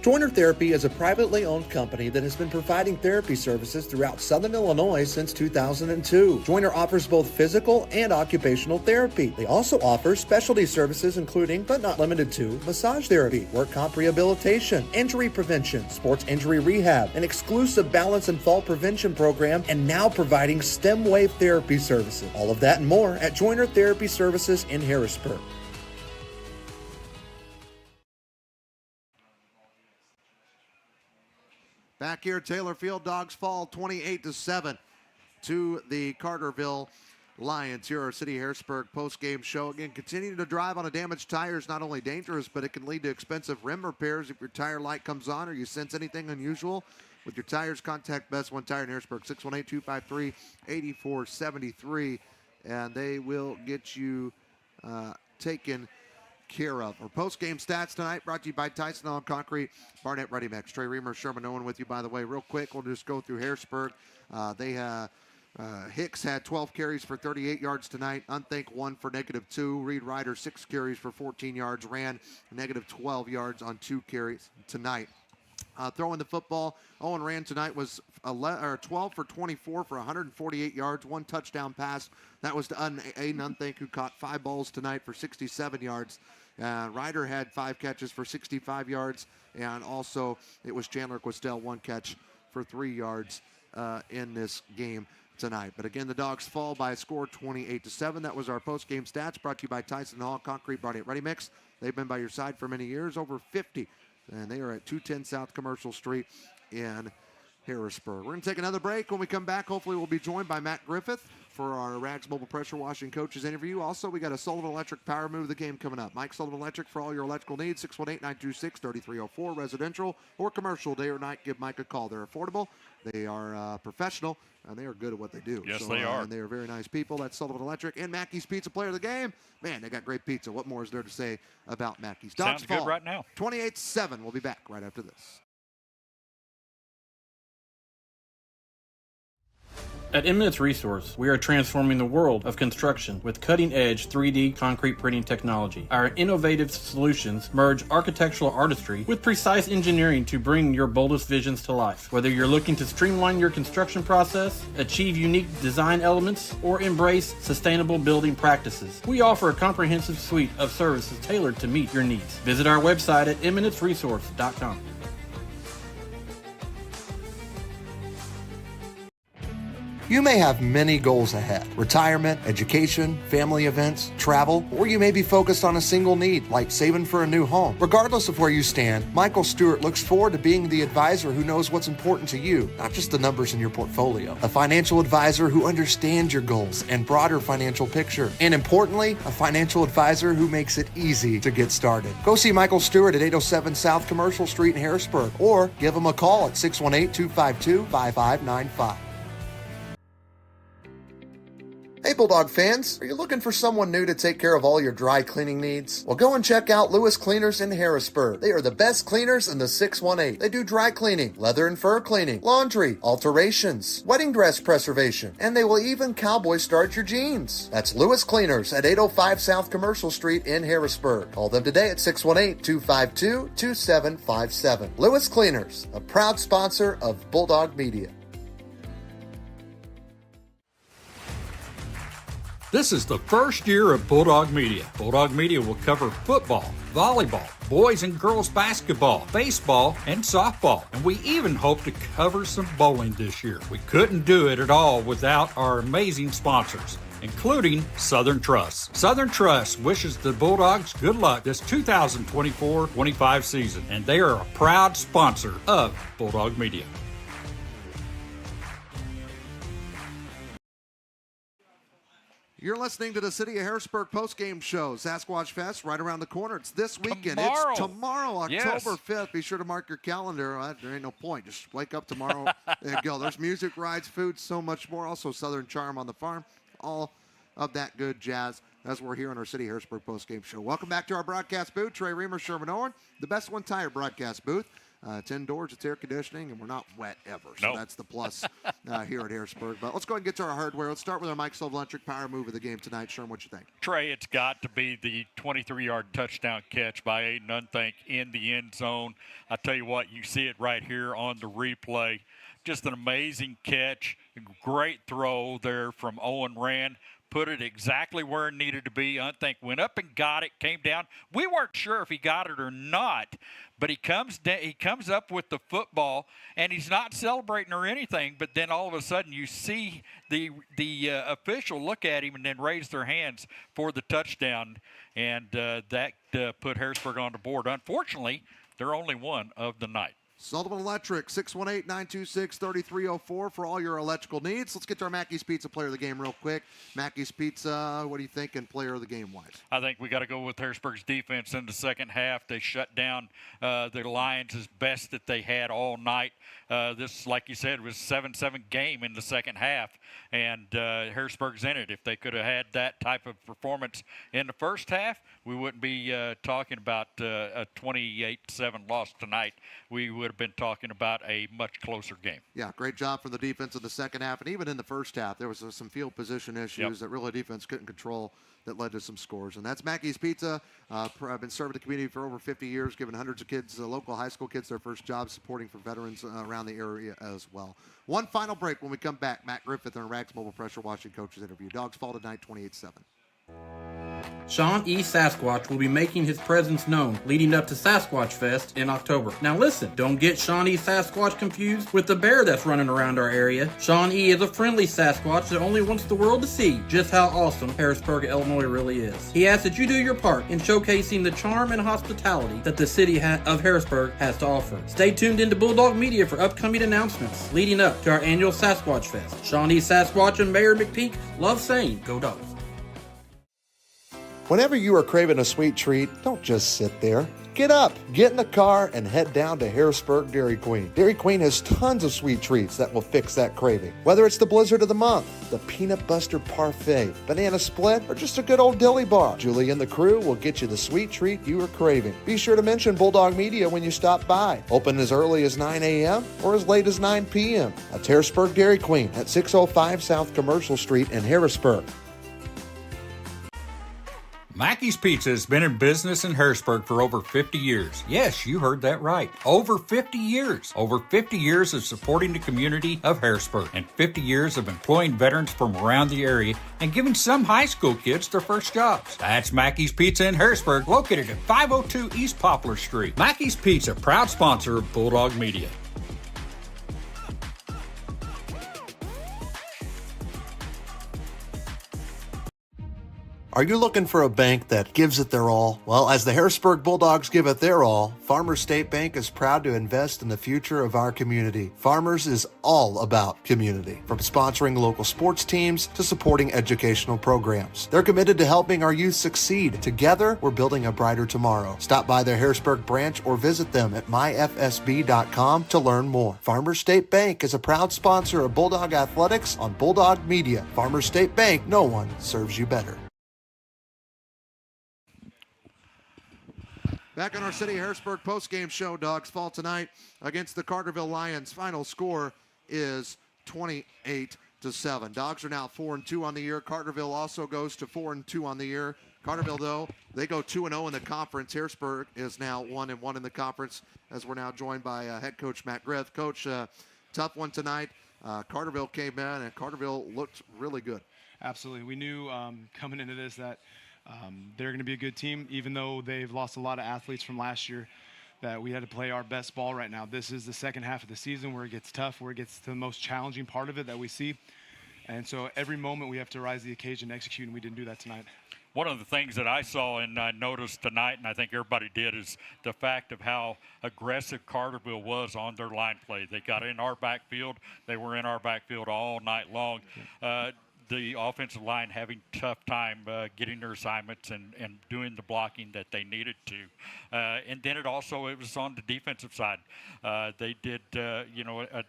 Joiner Therapy is a privately owned company that has been providing therapy services throughout Southern Illinois since 2002. Joiner offers both physical and occupational therapy. They also offer specialty services including, but not limited to, massage therapy, work comp rehabilitation, injury prevention, sports injury rehab, an exclusive balance and fall prevention program, and now providing STEM wave therapy services. All of that and more at Joiner Therapy Services in Harrisburg. Back here, Taylor Field, Dogs fall 28-7 to the Carterville Lions. Here, our City Harrisburg post-game show. Again, continuing to drive on a damaged tire is not only dangerous, but it can lead to expensive rim repairs if your tire light comes on or you sense anything unusual. With your tires, contact Best One Tire in Harrisburg, 618-253-8473, and they will get you taken care of. Our post-game stats tonight brought to you by Tyson on Concrete, Barnett Ready Mix. Trey Reamer, Sherman Owen with you, by the way. Real quick, we'll just go through Harrisburg. Hicks had 12 carries for 38 yards tonight. Unthink 1 for -2. Reed Ryder 6 carries for 14 yards. Ran -12 yards on 2 carries tonight. Throwing the football, Owen ran tonight was 12 for 24 for 148 yards, 1 touchdown pass. That was to Aiden Unthink, who caught 5 balls tonight for 67 yards. Ryder had 5 catches for 65 yards, and also it was Chandler Quistel, 1 catch for 3 yards in this game tonight. But again, the Dogs fall by a score 28-7. That was our post-game stats brought to you by Tyson Hall Concrete Barnett Ready Mix. They've been by your side for many years, over 50. And they are at 210 South Commercial Street in Harrisburg. We're going to take another break. When we come back, hopefully we'll be joined by Matt Griffith for our Rags Mobile Pressure Washing Coaches interview. Also, we got a Sullivan Electric Power Move of the game coming up. Mike Sullivan Electric for all your electrical needs, 618-926-3304, residential or commercial, day or night. Give Mike a call. They're affordable. They are professional, and they are good at what they do. Yes, they are. And they are very nice people. That's Sullivan Electric. And Mackey's Pizza Player of the game. Man, they got great pizza. What more is there to say about Mackey's? Dogs Sounds fall good right now. 28-7. We'll be back right after this. At Eminence Resource, we are transforming the world of construction with cutting-edge 3D concrete printing technology. Our innovative solutions merge architectural artistry with precise engineering to bring your boldest visions to life. Whether you're looking to streamline your construction process, achieve unique design elements, or embrace sustainable building practices, we offer a comprehensive suite of services tailored to meet your needs. Visit our website at eminenceresource.com. You may have many goals ahead: retirement, education, family events, travel, or you may be focused on a single need, like saving for a new home. Regardless of where you stand, Michael Stewart looks forward to being the advisor who knows what's important to you, not just the numbers in your portfolio. A financial advisor who understands your goals and broader financial picture. And importantly, a financial advisor who makes it easy to get started. Go see Michael Stewart at 807 South Commercial Street in Harrisburg, or give him a call at 618-252-5595. Hey Bulldog fans, are you looking for someone new to take care of all your dry cleaning needs? Well, go and check out Lewis Cleaners in Harrisburg. They are the best cleaners in the 618. They do dry cleaning, leather and fur cleaning, laundry, alterations, wedding dress preservation, and they will even cowboy start your jeans. That's Lewis Cleaners at 805 South Commercial Street in Harrisburg. Call them today at 618-252-2757. Lewis Cleaners, a proud sponsor of Bulldog Media. This is the first year of Bulldog Media. Bulldog Media will cover football, volleyball, boys and girls basketball, baseball, and softball. And we even hope to cover some bowling this year. We couldn't do it at all without our amazing sponsors, including Southern Trust. Southern Trust wishes the Bulldogs good luck this 2024-25 season, and they are a proud sponsor of Bulldog Media. You're listening to the City of Harrisburg postgame show. Sasquatch Fest right around the corner. It's this weekend. Tomorrow. It's tomorrow, October Yes. 5th. Be sure to mark your calendar. There ain't no point. Just wake up tomorrow and go. There's music, rides, food, so much more. Also Southern Charm on the farm. All of that good jazz as we're here on our City Harrisburg postgame show. Welcome back to our broadcast booth. Trey Reamer, Sherman Owen, the Best One Tire broadcast booth. It's indoors, it's air conditioning, and we're not wet ever. So that's the plus here at Harrisburg. But let's go ahead and get to our hardware. Let's start with our Mike Silver-Electric power move of the game tonight. Sherm, what you think? Trey, it's got to be the 23-yard touchdown catch by Aiden Unthink in the end zone. I tell you what, you see it right here on the replay. Just an amazing catch, great throw there from Owen Rand. Put it exactly where it needed to be. Unthink went up and got it, came down. We weren't sure if he got it or not, but he comes up with the football, and he's not celebrating or anything, but then all of a sudden you see the official look at him and then raise their hands for the touchdown, and that put Harrisburg on the board. Unfortunately, they're only one of the night. Sullivan Electric, 618-926-3304 for all your electrical needs. Let's get to our Mackey's Pizza player of the game real quick. Mackey's Pizza, what are you thinking player of the game-wise? I think we got to go with Harrisburg's defense in the second half. They shut down the Lions as best that they had all night. This, like you said, was a 7-7 game in the second half, and Harrisburg's in it. If they could have had that type of performance in the first half, we wouldn't be talking about a 28-7 loss tonight. We would have been talking about a much closer game. Yeah, great job for the defense in the second half, and even in the first half, there was some field position issues that really defense couldn't control that led to some scores. And that's Mackey's Pizza. I've been serving the community for over 50 years, giving hundreds of kids, local high school kids, their first job, supporting for veterans around the area as well. One final break. When we come back, Matt Griffith and Rags Mobile Pressure Washing Coaches interview. Dogs fall tonight 28-7. Sean E. Sasquatch will be making his presence known leading up to Sasquatch Fest in October. Now listen, don't get Sean E. Sasquatch confused with the bear that's running around our area. Sean E. is a friendly Sasquatch that only wants the world to see just how awesome Harrisburg, Illinois really is. He asks that you do your part in showcasing the charm and hospitality that the city of Harrisburg has to offer. Stay tuned into Bulldog Media for upcoming announcements leading up to our annual Sasquatch Fest. Sean E. Sasquatch and Mayor McPeak love saying, go Dogs. Whenever you are craving a sweet treat, don't just sit there. Get up, get in the car, and head down to Harrisburg Dairy Queen. Dairy Queen has tons of sweet treats that will fix that craving. Whether it's the Blizzard of the Month, the Peanut Buster Parfait, Banana Split, or just a good old dilly bar, Julie and the crew will get you the sweet treat you are craving. Be sure to mention Bulldog Media when you stop by. Open as early as 9 a.m. or as late as 9 p.m. That's Harrisburg Dairy Queen at 605 South Commercial Street in Harrisburg. Mackey's Pizza has been in business in Harrisburg for over 50 years. Yes, you heard that right. Over 50 years. Over 50 years of supporting the community of Harrisburg and 50 years of employing veterans from around the area and giving some high school kids their first jobs. That's Mackey's Pizza in Harrisburg, located at 502 East Poplar Street. Mackey's Pizza, proud sponsor of Bulldog Media. Are you looking for a bank that gives it their all? Well, as the Harrisburg Bulldogs give it their all, Farmers State Bank is proud to invest in the future of our community. Farmers is all about community, from sponsoring local sports teams to supporting educational programs. They're committed to helping our youth succeed. Together, we're building a brighter tomorrow. Stop by their Harrisburg branch or visit them at myfsb.com to learn more. Farmers State Bank is a proud sponsor of Bulldog Athletics on Bulldog Media. Farmers State Bank, no one serves you better. Back on our City of Harrisburg postgame show, Dogs fall tonight against the Carterville Lions. Final score is 28-7. Dogs are now 4-2 on the year. Carterville also goes to 4-2 on the year. Carterville, though, they go 2-0 in the conference. Harrisburg is now 1-1 in the conference, as we're now joined by head coach Matt Griff. Coach, tough one tonight. Carterville came in, and Carterville looked really good. Absolutely. We knew coming into this that they're going to be a good team, even though they've lost a lot of athletes from last year, that we had to play our best ball right now. This is the second half of the season where it gets tough, where it gets to the most challenging part of it that we see. And so every moment we have to rise to the occasion and execute, and we didn't do that tonight. One of the things that I saw and I noticed tonight, and I think everybody did, is the fact of how aggressive Carterville was on their line play. They got in our backfield. They were in our backfield all night long. The offensive line having tough time getting their assignments and doing the blocking that they needed to. And then it was on the defensive side. They did, a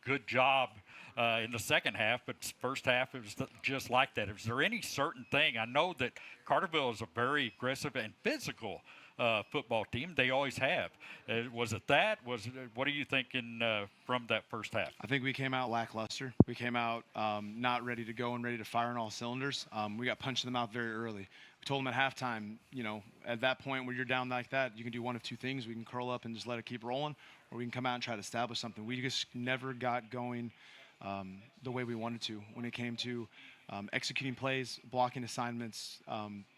good job in the second half, but first half it was just like that. Is there any certain thing? I know that Carterville is a very aggressive and physical football team. They always have. Was it that? What are you thinking from that first half? I think we came out lackluster. We came out not ready to go and ready to fire on all cylinders. We got punched in the mouth very early. We told them at halftime, at that point where you're down like that, you can do one of two things. We can curl up and just let it keep rolling, or we can come out and try to establish something. We just never got going the way we wanted to when it came to executing plays, blocking assignments,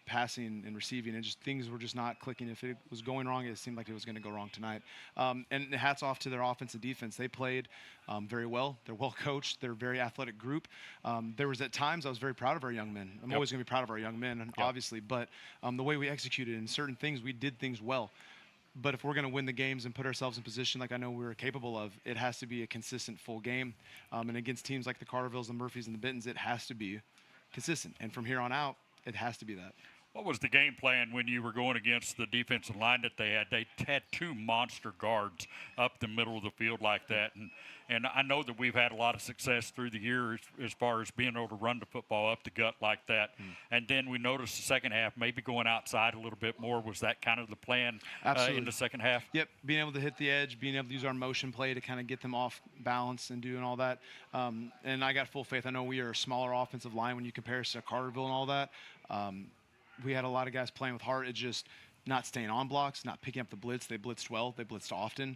passing and receiving, and just things were just not clicking. If it was going wrong, it seemed like it was going to go wrong tonight. And hats off to their offense and defense. They played very well. They're well coached. They're a very athletic group. There was at times I was very proud of our young men. I'm always going to be proud of our young men, obviously, but the way we executed in certain things, we did things well. But if we're going to win the games and put ourselves in position like I know we're capable of, it has to be a consistent full game. And against teams like the Cartervilles, the Murphys, and the Bentons, it has to be consistent. And from here on out, it has to be that. What was the game plan when you were going against the defensive line that they had? They had two monster guards up the middle of the field like that. And I know that we've had a lot of success through the years as far as being able to run the football up the gut like that. And then we noticed the second half maybe going outside a little bit more. Was that kind of the plan in the second half? Yep, being able to hit the edge, being able to use our motion play to kind of get them off balance and doing all that. And I got full faith. I know we are a smaller offensive line when you compare us to Carterville and all that. We had a lot of guys playing with heart. It's just not staying on blocks, not picking up the blitz. They blitzed well. They blitzed often.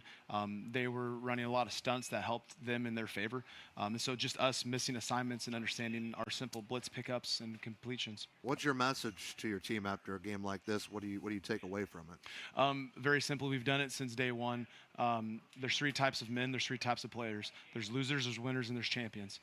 They were running a lot of stunts that helped them in their favor. And so just us missing assignments and understanding our simple blitz pickups and completions. What's your message to your team after a game like this? What do you take away from it? Very simple. We've done it since day one. There's three types of men. There's three types of players. There's losers, there's winners, and there's champions.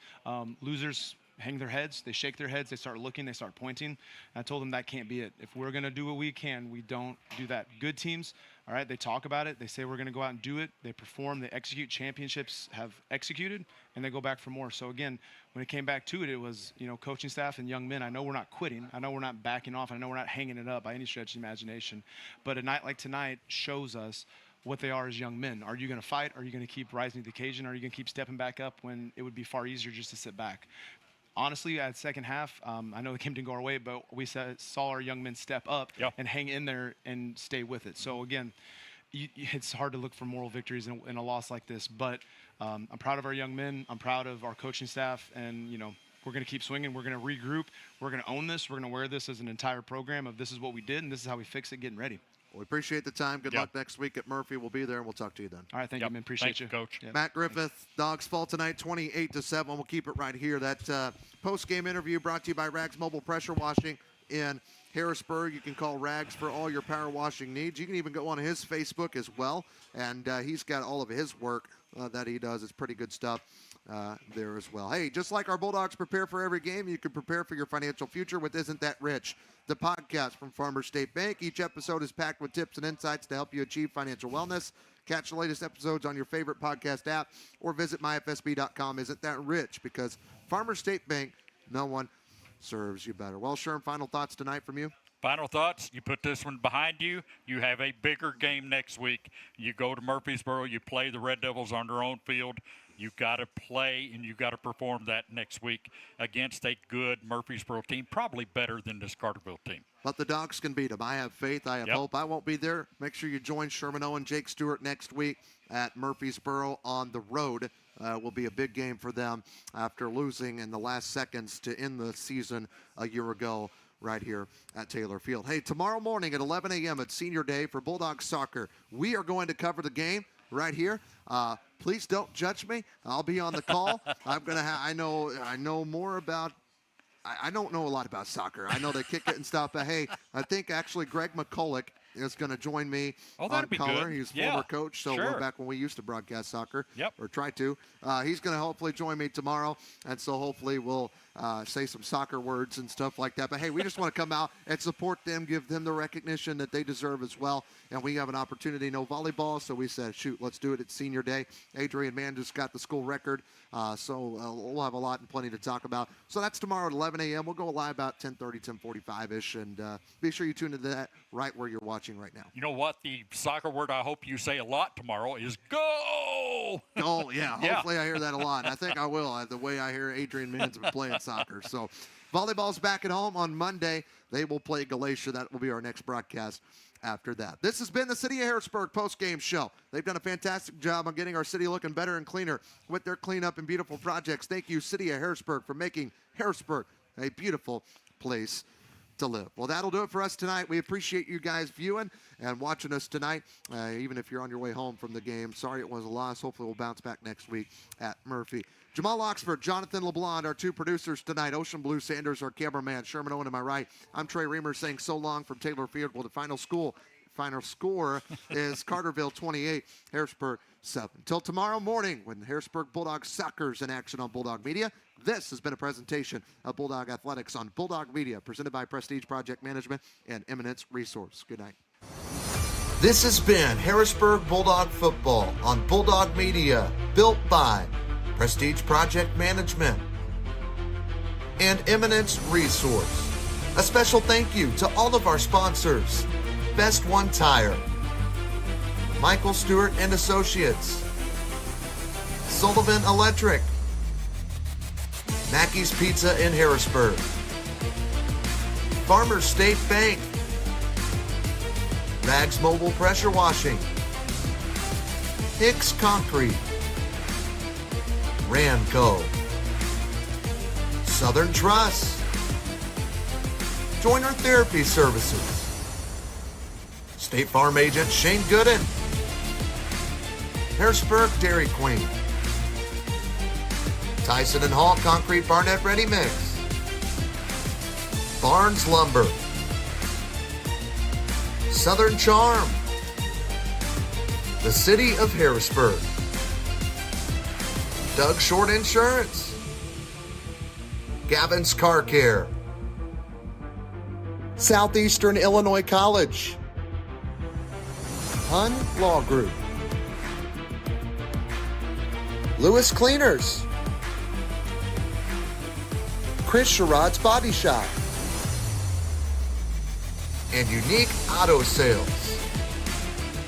Losers hang their heads, they shake their heads, they start looking, they start pointing. I told them that can't be it. If we're going to do what we can, we don't do that. Good teams, all right, they talk about it, they say we're going to go out and do it, they perform, they execute. Championships have executed, and they go back for more. So again, when it came back to it, it was, coaching staff and young men. I know we're not quitting. I know we're not backing off. I know we're not hanging it up by any stretch of the imagination. But a night like tonight shows us what they are as young men. Are you going to fight? Are you going to keep rising to the occasion? Are you going to keep stepping back up when it would be far easier just to sit back? Honestly, at second half, I know the game didn't go our way, but we saw our young men step up and hang in there and stay with it. So, again, it's hard to look for moral victories in a loss like this. But I'm proud of our young men. I'm proud of our coaching staff. And, we're going to keep swinging. We're going to regroup. We're going to own this. We're going to wear this as an entire program of this is what we did and this is how we fix it, getting ready. Well, we appreciate the time. Good luck next week at Murphy. We'll be there, and we'll talk to you then. All right, thank you, man. Appreciate you. Coach. Matt Griffith, Dogs fall tonight 28-7. We'll keep it right here. That post-game interview brought to you by Rags Mobile Pressure Washing in Harrisburg. You can call Rags for all your power washing needs. You can even go on his Facebook as well, and he's got all of his work that he does. It's pretty good stuff there as well. Hey, just like our Bulldogs prepare for every game, you can prepare for your financial future with Isn't That Rich, the podcast from Farmers State Bank. Each episode is packed with tips and insights to help you achieve financial wellness. Catch the latest episodes on your favorite podcast app or visit myfsb.com. Isn't That Rich? Because Farmers State Bank, no one serves you better. Well, Sherm, final thoughts tonight from you? Final thoughts, you put this one behind you. You have a bigger game next week. You go to Murfreesboro, you play the Red Devils on their own field. You've got to play and you've got to perform that next week against a good Murfreesboro team, probably better than this Carterville team. But the Dogs can beat them. I have faith. I have hope. I won't be there. Make sure you join Sherman Owen, Jake Stewart next week at Murfreesboro on the road. Will be a big game for them after losing in the last seconds to end the season a year ago right here at Taylor Field. Hey, tomorrow morning at 11 a.m. at Senior Day for Bulldogs soccer, we are going to cover the game right here. Please don't judge me. I'll be on the call. I know more about. I don't know a lot about soccer. I know they kick it and stuff, but hey, I think actually Greg McCulloch is going to join me on color. He's former coach, so we're back when we used to broadcast soccer, or try to. He's going to hopefully join me tomorrow, and so hopefully we'll say some soccer words and stuff like that. But hey, we just want to come out and support them, give them the recognition that they deserve as well. And we have an opportunity, no volleyball, so we said, shoot, let's do it at Senior Day. Adrian Mann just got the school record, so we'll have a lot and plenty to talk about. So that's tomorrow at 11 a.m. We'll go live about 10:30, 10:45-ish, and be sure you tune into that right where you're watching right now. You know what? The soccer word I hope you say a lot tomorrow is go! Goal, yeah. Hopefully I hear that a lot. I think I will, the way I hear Adrian Mann's been playing soccer. So Volleyball's back at home on Monday. They will play Galatia. That will be our next broadcast after that. This has been the City of Harrisburg post-game show. They've done a fantastic job on getting our city looking better and cleaner with their cleanup and beautiful projects. Thank you, City of Harrisburg, for making Harrisburg a beautiful place to live. Well, that'll do it for us tonight. We appreciate you guys viewing and watching us tonight, even if you're on your way home from the game. Sorry it was a loss. Hopefully we'll bounce back next week at Murphy. Jamal Oxford, Jonathan LeBlanc, our two producers tonight. Ocean Blue Sanders, our cameraman. Sherman Owen to my right. I'm Trey Reamer saying so long from Taylor Field. Well, the final score is Carterville 28, Harrisburg 7. Until tomorrow morning when Harrisburg Bulldogs soccer's in action on Bulldog Media. This has been a presentation of Bulldog Athletics on Bulldog Media, presented by Prestige Project Management and Eminence Resource. Good night. This has been Harrisburg Bulldog Football on Bulldog Media, built by Prestige Project Management and Eminence Resource. A special thank you to all of our sponsors. Best One Tire, Michael Stewart and Associates, Sullivan Electric, Mackey's Pizza in Harrisburg, Farmers State Bank, Rags Mobile Pressure Washing, Hicks Concrete, Ranco, Southern Trust, Joiner Therapy Services, State Farm Agent Shane Gooden, Harrisburg Dairy Queen, Tyson and Hall Concrete Barnett Ready Mix, Barnes Lumber, Southern Charm, the City of Harrisburg, Doug Short Insurance, Gavin's Car Care, Southeastern Illinois College, Hun Law Group, Lewis Cleaners, Chris Sherrod's Body Shop, and Unique Auto Sales.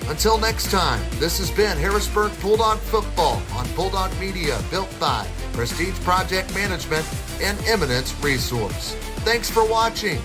Until next time, this has been Harrisburg Bulldog Football on Bulldog Media, built by Prestige Project Management and Eminence Resource. Thanks for watching.